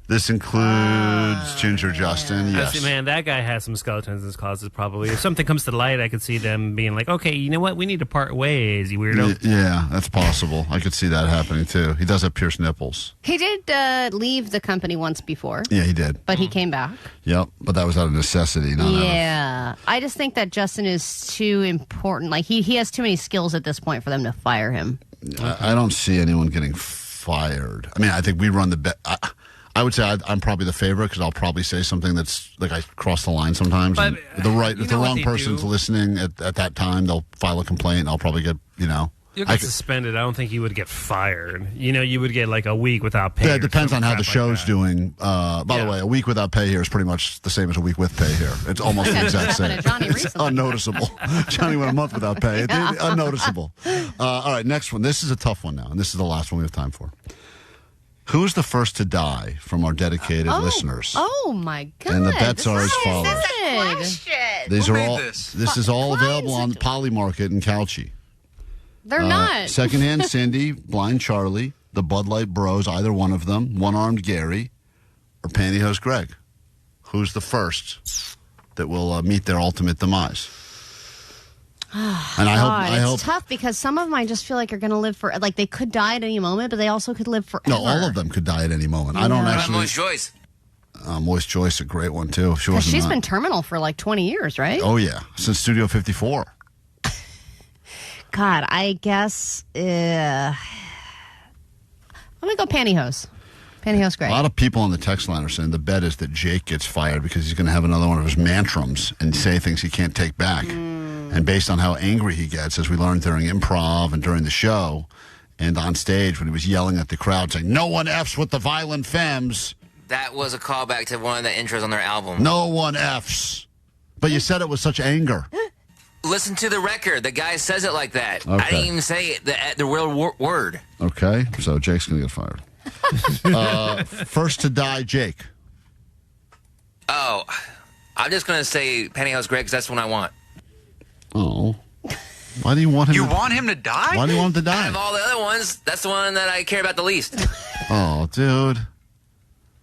Speaker 7: This includes Ginger Justin. Yes,
Speaker 16: man, that guy has some skeletons in his closet. Probably, if something comes to light, I could see them being like, "Okay, you know what? We need to part ways, you weirdo."
Speaker 7: Yeah, that's possible. I could see that happening too. He does have pierced nipples.
Speaker 6: He did leave the company once before.
Speaker 7: Yeah, he did.
Speaker 6: But he came back.
Speaker 7: Yep, but that was out of necessity.
Speaker 6: Yeah, I just think that Justin is too important. Like he has too many skills at this point for them to fire him.
Speaker 7: I don't see anyone getting fired. I mean, I think we run the bet. I would say I'm probably the favorite because I'll probably say something that's like I cross the line sometimes.
Speaker 16: But,
Speaker 7: if the wrong person's listening at that time, they'll file a complaint and I'll probably get,
Speaker 16: You'll get suspended. I don't think you would get fired. You would get like a week without pay.
Speaker 7: Yeah, it depends on how the show's doing. By the way, a week without pay here is pretty much the same as a week with pay here. It's almost the exact same. It's unnoticeable. Johnny went a month without pay. It's unnoticeable. All right, next one. This is a tough one now, and this is the last one we have time for. Who's the first to die from our dedicated listeners?
Speaker 6: Oh my God!
Speaker 7: And the bets are as follows. These
Speaker 22: Who
Speaker 7: are
Speaker 22: made
Speaker 7: all. This is all available on the Poly Market in Calchi.
Speaker 6: They're not.
Speaker 7: Secondhand Cindy, Blind Charlie, the Bud Light Bros, either one of them, One-Armed Gary, or Pantyhose Greg. Who's the first that will meet their ultimate demise?
Speaker 6: And I hope it's tough because some of them I just feel like are going to live for, like they could die at any moment, but they also could live forever.
Speaker 7: No, all of them could die at any moment. I don't actually.
Speaker 18: Moist Joyce.
Speaker 7: Moist Joyce, a great one too.
Speaker 6: She's been terminal for like 20 years, right?
Speaker 7: Oh yeah, since Studio 54.
Speaker 6: God, I guess I'm gonna go Pantyhose. Pantyhose Greg.
Speaker 7: A lot of people on the text line are saying the bet is that Jake gets fired because he's going to have another one of his mantrums and say things he can't take back. And based on how angry he gets, as we learned during improv and during the show, and on stage when he was yelling at the crowd saying, "No one F's with the violent femmes."
Speaker 18: That was a callback to one of the intros on their album.
Speaker 7: No one F's. But you said it with such anger.
Speaker 18: Listen to the record. The guy says it like that.
Speaker 7: Okay.
Speaker 18: I didn't even say the real word.
Speaker 7: Okay, so Jake's going to get fired. First to die, Jake.
Speaker 18: Oh, I'm just going to say Pantyhose Greg because that's the one I want.
Speaker 7: Oh. Why do you want him
Speaker 22: You want him to die?
Speaker 7: Why do you want him to die?
Speaker 18: Out of all the other ones, that's the one that I care about the least.
Speaker 7: Oh, dude.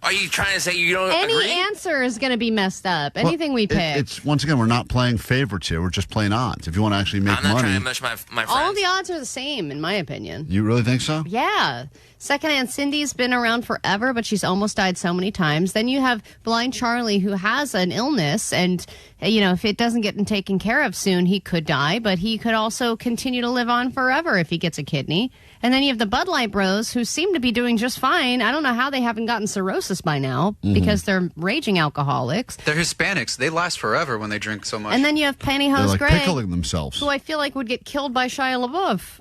Speaker 18: Are you trying to say you don't
Speaker 6: Any
Speaker 18: agree?
Speaker 6: answer is going to be messed up. Anything we pick.
Speaker 7: It's once again, we're not playing favorites here. We're just playing odds. If you want to actually make
Speaker 18: I'm not
Speaker 7: money.
Speaker 18: trying to mush my friends.
Speaker 6: All the odds are the same, in my opinion.
Speaker 7: You really think so?
Speaker 6: Yeah. Secondhand Cindy's been around forever, but she's almost died so many times. Then you have Blind Charlie, who has an illness, and if it doesn't get taken care of soon, he could die, but he could also continue to live on forever if he gets a kidney. And then you have the Bud Light Bros, who seem to be doing just fine. I don't know how they haven't gotten cirrhosis by now, because they're raging alcoholics.
Speaker 22: They're Hispanics. They last forever when they drink so much.
Speaker 6: And then you have Pantyhose Greg,
Speaker 7: pickling themselves,
Speaker 6: who I feel like would get killed by Shia LaBeouf.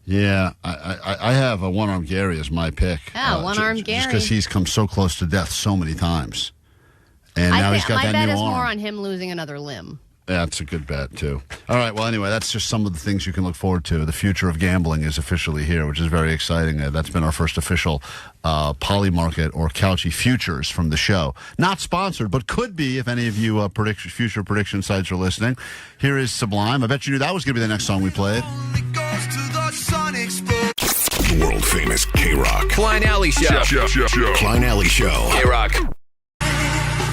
Speaker 7: Yeah, I have a One-Armed Gary as my pick.
Speaker 6: Yeah, One-Armed Gary.
Speaker 7: Just because he's come so close to death so many times. And now he's got
Speaker 6: my
Speaker 7: that
Speaker 6: bet
Speaker 7: new
Speaker 6: is
Speaker 7: arm.
Speaker 6: more on him losing another limb.
Speaker 7: Yeah, that's a good bet, too. All right, well, anyway, that's just some of the things you can look forward to. The future of gambling is officially here, which is very exciting. That's been our first official Poly Market or Couchy Futures from the show. Not sponsored, but could be if any of you future prediction sites are listening. Here is Sublime. I bet you knew that was going to be the next song we played.
Speaker 9: World famous K-Rock.
Speaker 11: Klein Alley Show.
Speaker 9: Klein Alley Show.
Speaker 11: K-Rock.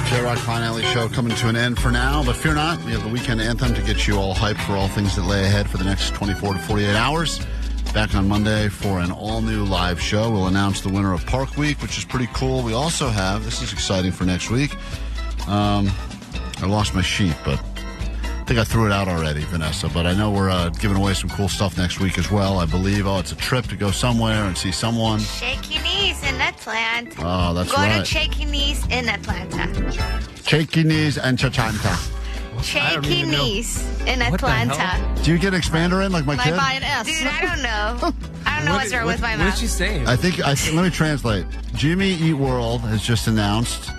Speaker 7: K-Rock Klein Alley Show coming to an end for now, but fear not, we have the weekend anthem to get you all hyped for all things that lay ahead for the next 24 to 48 hours. Back on Monday for an all-new live show. We'll announce the winner of Park Week, which is pretty cool. We also have, this is exciting for next week. I lost my sheet, but I think I threw it out already, Vanessa. But I know we're giving away some cool stuff next week as well, I believe. Oh, it's a trip to go somewhere and see someone.
Speaker 4: Shaky Knees in Atlanta.
Speaker 7: Oh, that's
Speaker 4: Go
Speaker 7: right.
Speaker 4: to Shaky Knees in Atlanta.
Speaker 7: Shaky Knees and Chachanta.
Speaker 4: Shaky Knees in Atlanta.
Speaker 7: Do you get expander in like my kid?
Speaker 4: Dude, I don't know. I don't know what's wrong with my mouth.
Speaker 16: What is she saying?
Speaker 7: I think let me translate. Jimmy Eat World has just announced,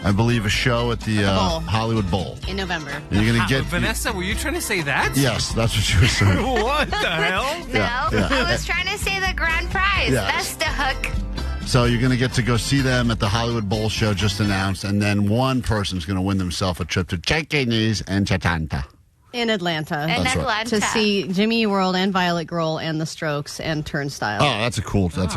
Speaker 7: I believe, a show at the Hollywood Bowl.
Speaker 6: In November.
Speaker 7: And you're going to get...
Speaker 16: Vanessa, were you trying to say that?
Speaker 7: Yes, that's what you were saying.
Speaker 16: What the hell?
Speaker 4: No,
Speaker 7: Yeah.
Speaker 4: I was trying to say the grand prize.
Speaker 7: Yeah.
Speaker 4: That's the hook.
Speaker 7: So you're going to get to go see them at the Hollywood Bowl show just announced, and then one person's going to win themselves a trip to Shaky Knees and Chatanta.
Speaker 6: In Atlanta.
Speaker 4: In
Speaker 7: That's right.
Speaker 6: To see Jimmy Eat World and Violet Girl and the Strokes and Turnstile.
Speaker 7: Oh, that's a cool thing.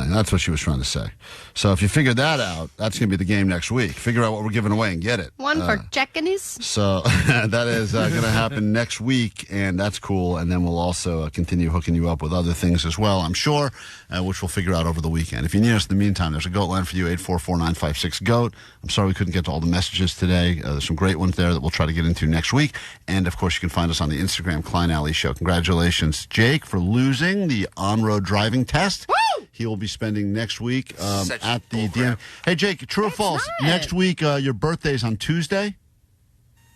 Speaker 7: That's what she was trying to say. So if you figure that out, that's going to be the game next week. Figure out what we're giving away and get it.
Speaker 6: One for Checkinis.
Speaker 7: So that is going to happen next week, and that's cool. And then we'll also continue hooking you up with other things as well, I'm sure, which we'll figure out over the weekend. If you need us in the meantime, there's a GOAT line for you, 844-956-GOAT. I'm sorry we couldn't get to all the messages today. There's some great ones there that we'll try to get into next week. And, of course, you can find us on the Instagram, Klein Alley Show. Congratulations, Jake, for losing the on-road driving test. Woo! He will be spending next week at the DMV. Hey, Jake, true or false? Next week, your birthday's on Tuesday?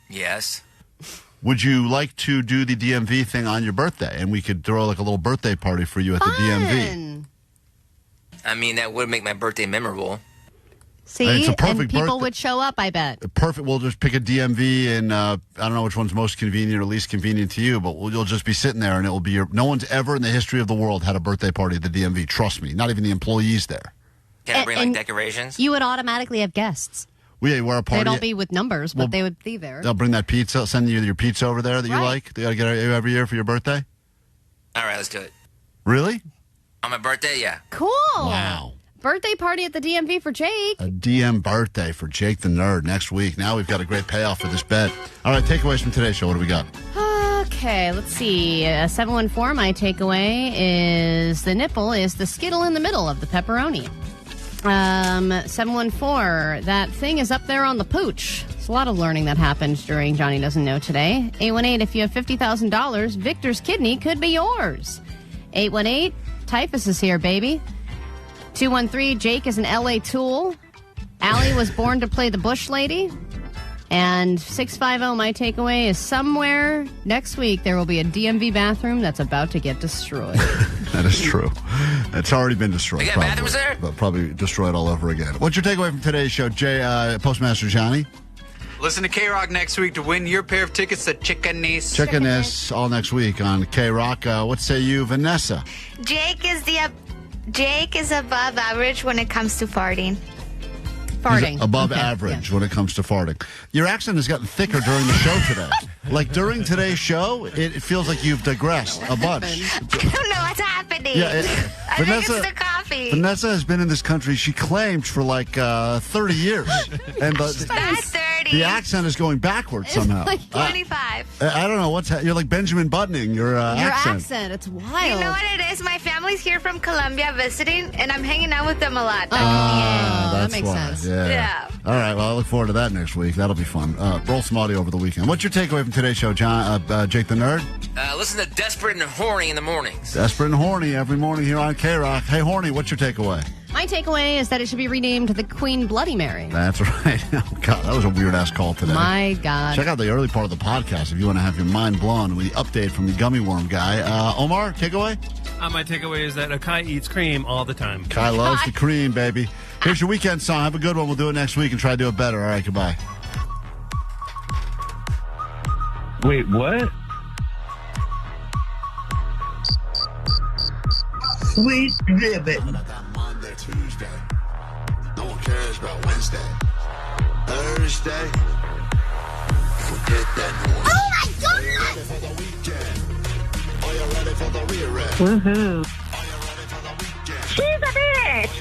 Speaker 18: Yes.
Speaker 7: Would you like to do the DMV thing on your birthday? And we could throw like a little birthday party for you at the DMV.
Speaker 18: I mean, that would make my birthday memorable.
Speaker 6: See,
Speaker 7: it's a perfect
Speaker 6: and people
Speaker 7: birthday.
Speaker 6: would show up, I bet.
Speaker 7: Perfect. We'll just pick a DMV, and I don't know which one's most convenient or least convenient to you, but you'll just be sitting there, and it will be no one's ever in the history of the world had a birthday party at the DMV. Trust me, not even the employees there.
Speaker 18: Can I bring like decorations?
Speaker 6: You would automatically have guests.
Speaker 7: Well, yeah, we're a party.
Speaker 6: They'd all be with numbers, but they would be there.
Speaker 7: They'll bring that pizza, send you your pizza over there that you like. They got to get it every year for your birthday.
Speaker 18: All right, let's do it.
Speaker 7: Really?
Speaker 18: On my birthday, yeah.
Speaker 6: Cool.
Speaker 7: Wow.
Speaker 6: Birthday party at the DMV for Jake.
Speaker 7: A DM birthday for Jake the Nerd next week. Now we've got a great payoff for this bet. All right, takeaways from today's show. What do we got?
Speaker 6: Okay, let's see. 714, my takeaway is the nipple is the skittle in the middle of the pepperoni. 714, that thing is up there on the pooch. There's a lot of learning that happened during Johnny Doesn't Know today. 818, if you have $50,000, Victor's kidney could be yours. 818, typhus is here, baby. 213, Jake is an LA tool. Allie was born to play the bush lady. And 650, my takeaway is somewhere next week there will be a DMV bathroom that's about to get destroyed.
Speaker 7: That is true. It's already been destroyed.
Speaker 18: They got
Speaker 7: probably,
Speaker 18: bathrooms there?
Speaker 7: but probably destroyed all over again. What's your takeaway from today's show, Postmaster Johnny?
Speaker 22: Listen to K-Rock next week to win your pair of tickets to Chickanis.
Speaker 7: Chickanis all next week on K-Rock. What say you, Vanessa?
Speaker 4: Jake is above average when it comes to farting.
Speaker 7: He's above average when it comes to farting. Your accent has gotten thicker during the show today. Like during today's show, it feels like you've digressed a bunch.
Speaker 4: I don't know what's happening.
Speaker 7: Yeah,
Speaker 4: I think it's the coffee.
Speaker 7: Vanessa has been in this country, she claimed, for like 30 years. And
Speaker 4: Not 30.
Speaker 7: the accent is going backwards somehow.
Speaker 4: Like 25.
Speaker 7: I don't know what's you're like Benjamin Buttoning your accent.
Speaker 6: It's wild.
Speaker 4: You know what it is? My family's here from Colombia visiting, and I'm hanging out with them a lot.
Speaker 7: That's
Speaker 6: that makes
Speaker 7: why.
Speaker 6: sense.
Speaker 7: Yeah. All right. Well, I look forward to that next week. That'll be fun. Roll some audio over the weekend. What's your takeaway from today's show, John? Jake the Nerd?
Speaker 18: Listen to Desperate and Horny in the mornings.
Speaker 7: Desperate and Horny every morning here on K-Rock. Hey, Horny, what's your takeaway?
Speaker 6: My takeaway is that it should be renamed the Queen Bloody Mary.
Speaker 7: That's right. Oh, God, that was a weird-ass call today.
Speaker 6: My God.
Speaker 7: Check out the early part of the podcast if you want to have your mind blown with the update from the gummy-worm guy. Omar, takeaway?
Speaker 16: My takeaway is that Kai eats cream all the time.
Speaker 7: Kai loves the cream, baby. Here's your weekend song. Have a good one. We'll do it next week and try to do it better. All right, goodbye.
Speaker 5: Wait, what?
Speaker 8: Sweet ribbon. Monday, Tuesday. No one cares about Wednesday. Thursday. Forget that noise.
Speaker 21: Oh my God!
Speaker 8: For the weekend. Are you ready for the rear end?
Speaker 21: Woohoo.
Speaker 8: She's a bitch.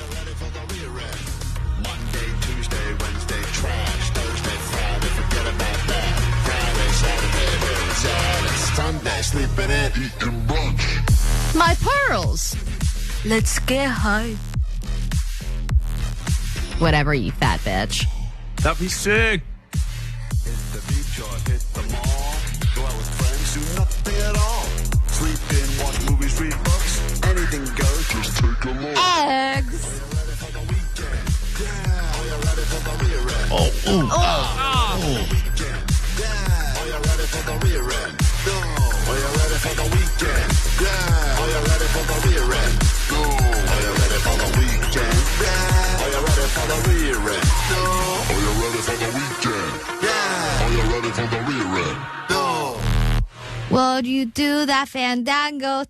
Speaker 8: Monday, Tuesday, Wednesday, trash. Thursday, Friday, forget about that. Friday, Saturday, Saturday, Sunday, sleeping in, eating brunch.
Speaker 6: My pearls.
Speaker 4: Let's get high.
Speaker 6: Whatever, you fat bitch.
Speaker 12: That'd be sick.
Speaker 8: Hit the beach or hit the mall. Go out with friends, do nothing at all. Sleep in, watch movies, read books. Anything goes, just take a look.
Speaker 6: Eggs.
Speaker 7: Oh, ooh.
Speaker 8: Are you ready for the rear end? No. Are you ready for the weekend? Yeah. Are you ready for the rear end? No. Are you ready for the weekend? Yeah. Are you ready for the rear end? No. Are you ready for the weekend? Yeah. Are you ready for the rear end? No.
Speaker 4: Would you do that fandango